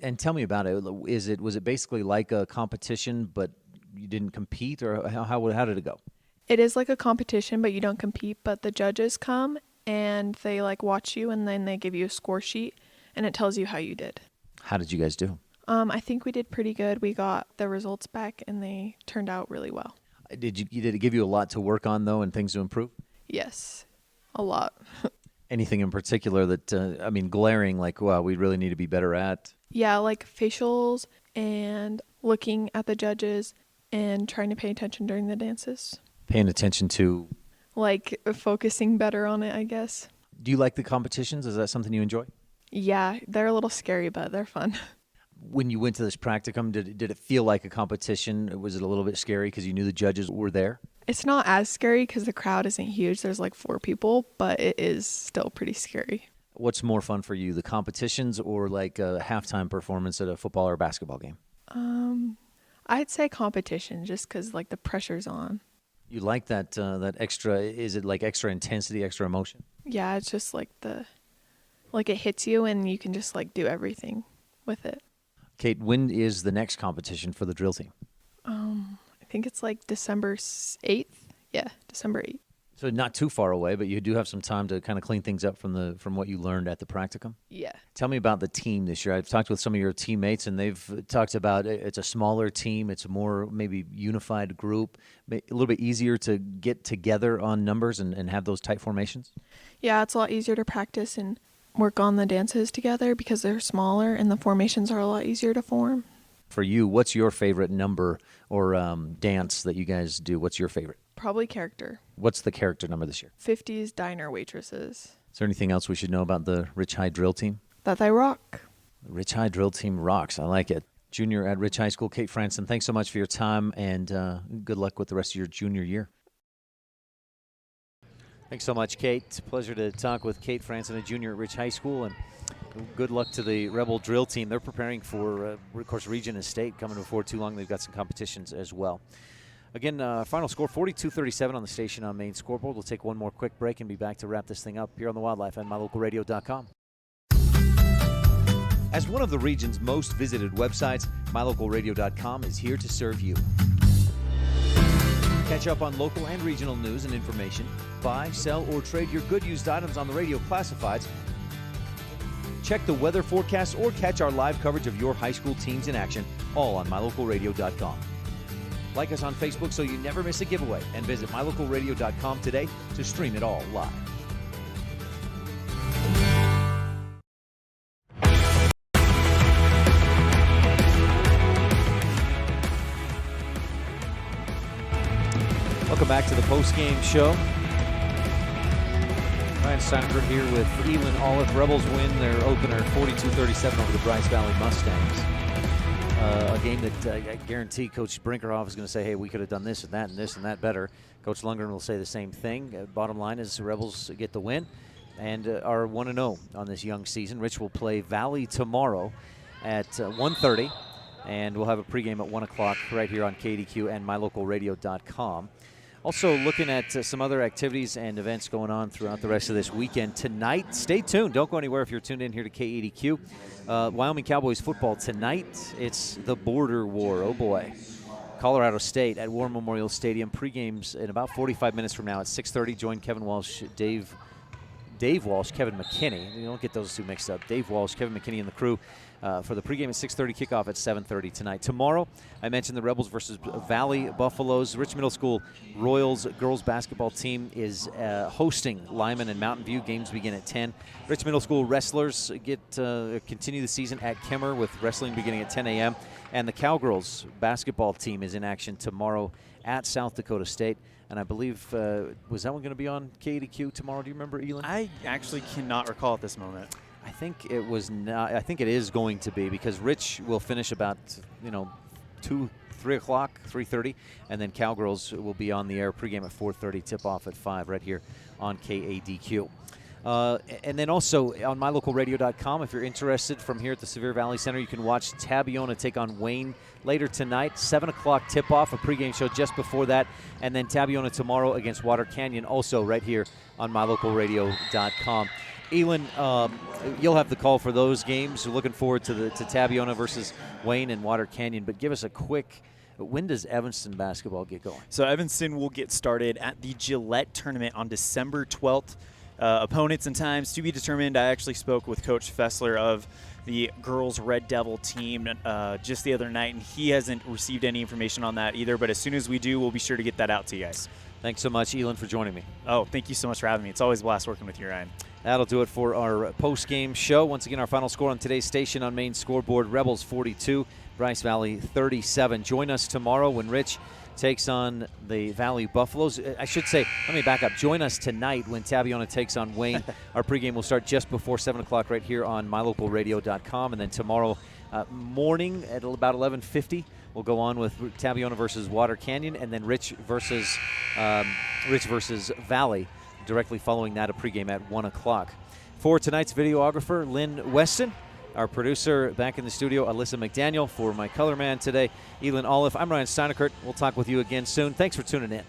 And tell me about it. Was it basically like a competition, but you didn't compete, or how did it go? It is like a competition, but you don't compete. But the judges come and they watch you, and then they give you a score sheet, and it tells you how you did. How did you guys do? I think we did pretty good. We got the results back, and they turned out really well. Did it give you a lot to work on, though, and things to improve? Yes, a lot. Anything in particular that, glaring, wow, we really need to be better at? Yeah, like facials and looking at the judges and trying to pay attention during the dances. Paying attention to? Focusing better on it, I guess. Do you like the competitions? Is that something you enjoy? Yeah, they're a little scary, but they're fun. When you went to this practicum, did it feel like a competition? Was it a little bit scary because you knew the judges were there? It's not as scary because the crowd isn't huge. There's 4 people, but it is still pretty scary. What's more fun for you, the competitions or a halftime performance at a football or basketball game? I'd say competition just because the pressure's on. You like that extra, is it extra intensity, extra emotion? Yeah, it's just it hits you and you can just do everything with it. Kate, when is the next competition for the drill team? I think it's December 8th. Yeah, December 8th. So not too far away, but you do have some time to kind of clean things up from what you learned at the practicum? Yeah. Tell me about the team this year. I've talked with some of your teammates, and they've talked about it's a smaller team. It's a more maybe unified group, a little bit easier to get together on numbers and have those tight formations? Yeah, it's a lot easier to practice and work on the dances together because they're smaller and the formations are a lot easier to form. For you, what's your favorite number or dance that you guys do? What's your favorite? Probably character. What's the character number this year? 50s diner waitresses. Is there anything else we should know about the Rich High drill team? That they rock. The Rich High drill team rocks. I like it. Junior at Rich High School, Kate Franson, thanks so much for your time, and good luck with the rest of your junior year. Thanks so much, Kate. It's a pleasure to talk with Kate Franson, a junior at Rich High School, and good luck to the Rebel drill team. They're preparing for, of course, Region and State coming before too long. They've got some competitions as well. Again, final score, 42-37 on the station on main scoreboard. We'll take one more quick break and be back to wrap this thing up here on the Wildlife and mylocalradio.com. As one of the region's most visited websites, mylocalradio.com is here to serve you. Catch up on local and regional news and information. Buy, sell, or trade your good used items on the radio classifieds. Check the weather forecast or catch our live coverage of your high school teams in action, all on mylocalradio.com. Like us on Facebook so you never miss a giveaway, and visit mylocalradio.com today to stream it all live. Welcome back to the post-game show. Ryan STEINECKERT here with Elin Olive. Rebels win their opener 42-37 over the Bryce Valley Mustangs. A game that I guarantee Coach Brinkerhoff is going to say, hey, we could have done this and that better. Coach Lundgren will say the same thing. Bottom line is the Rebels get the win and are 1-0 on this young season. Rich will play Valley tomorrow at 1:30, and we'll have a pregame at 1 o'clock right here on KADQ and mylocalradio.com. Also looking at some other activities and events going on throughout the rest of this weekend. Tonight, stay tuned. Don't go anywhere if you're tuned in here to KADQ. Wyoming Cowboys football tonight. It's the border war. Oh, boy. Colorado State at War Memorial Stadium. Pre-games in about 45 minutes from now at 6:30. Join Kevin Walsh, Dave Walsh, Kevin McKinney. You don't get those two mixed up. Dave Walsh, Kevin McKinney, and the crew for the pregame at 6:30, kickoff at 7:30 tonight. Tomorrow, I mentioned the Rebels versus Valley Buffaloes. Rich Middle School Royals girls basketball team is hosting Lyman and Mountain View. Games begin at 10. Rich Middle School wrestlers continue the season at Kemmer with wrestling beginning at 10 a.m. And the Cowgirls basketball team is in action tomorrow at South Dakota State. And I believe, was that one going to be on KADQ tomorrow? Do you remember, Elon? I actually cannot recall at this moment. I think it was not. I think it is going to be, because Rich will finish about 3 o'clock, 3:30, and then Cowgirls will be on the air pregame at 4:30, tip-off at 5 right here on KADQ. And then also on mylocalradio.com, if you're interested, from here at the Sevier Valley Center, you can watch Tabiona take on Wayne later tonight. 7 o'clock tip-off, a pregame show just before that, and then Tabiona tomorrow against Water Canyon, also right here on mylocalradio.com. Elon, you'll have the call for those games. We're looking forward to Tabiona versus Wayne and Water Canyon, but give us a quick, when does Evanston basketball get going? So Evanston will get started at the Gillette tournament on December 12th. Opponents and times to be determined. I actually spoke with Coach Fessler of the girls Red Devil team just the other night, and he hasn't received any information on that either, but as soon as we do, we'll be sure to get that out to you guys. Thanks so much, Elon, for joining me. Oh, thank you so much for having me. It's always a blast working with you, Ryan. That'll do it for our post-game show. Once again, our final score on today's station on main scoreboard, Rebels 42, Bryce Valley 37. Join us tomorrow when Rich takes on the Valley Buffaloes. I should say, let me back up. Join us tonight when Tabiona takes on Wayne. Our pregame will start just before 7 o'clock right here on mylocalradio.com. And then tomorrow morning at about 11:50, we'll go on with Tabiona versus Water Canyon, and then Rich versus Valley, directly following that, a pregame at 1 o'clock. For tonight's videographer, Lynn Weston. Our producer back in the studio, Alyssa McDaniel. For my color man today, Elon Olive. I'm Ryan Steineckert. We'll talk with you again soon. Thanks for tuning in.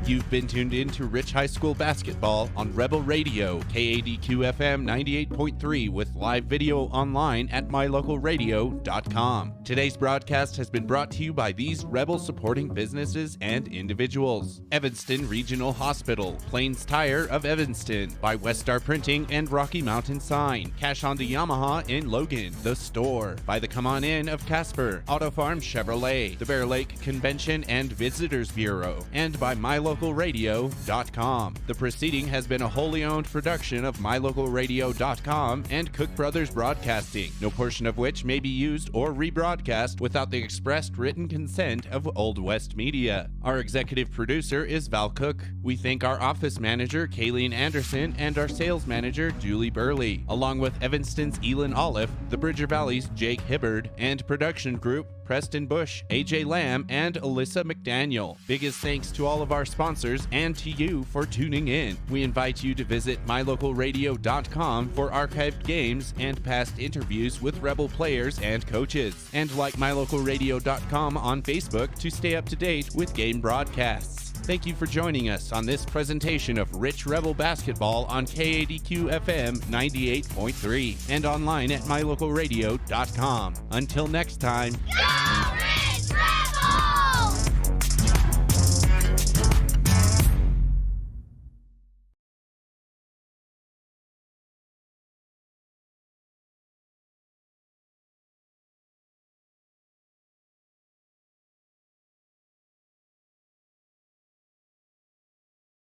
You've been tuned in to Rich High School basketball on Rebel Radio, KADQ FM 98.3, with live video online at mylocalradio.com. Today's broadcast has been brought to you by these Rebel supporting businesses and individuals: Evanston Regional Hospital, Plains Tire of Evanston, by Westar Printing and Rocky Mountain Sign, Cash Honda Yamaha in Logan, The Store, by the Come On In of Casper, Auto Farm Chevrolet, the Bear Lake Convention and Visitors Bureau, and by mylocalradio.com. The proceeding has been a wholly owned production of mylocalradio.com and Cook Brothers Broadcasting, no portion of which may be used or rebroadcast without the expressed written consent of Old West Media. Our executive producer is Val Cook. We thank our office manager, Kayleen Anderson, and our sales manager, Julie Burley, along with Evanston's Elon Olive, the Bridger Valley's Jake Hibbard, and production group Preston Bush, AJ Lamb, and Alyssa McDaniel. Biggest thanks to all of our sponsors and to you for tuning in. We invite you to visit mylocalradio.com for archived games and past interviews with Rebel players and coaches. And like mylocalradio.com on Facebook to stay up to date with game broadcasts. Thank you for joining us on this presentation of Rich Rebel Basketball on KADQ FM 98.3 and online at mylocalradio.com. Until next time.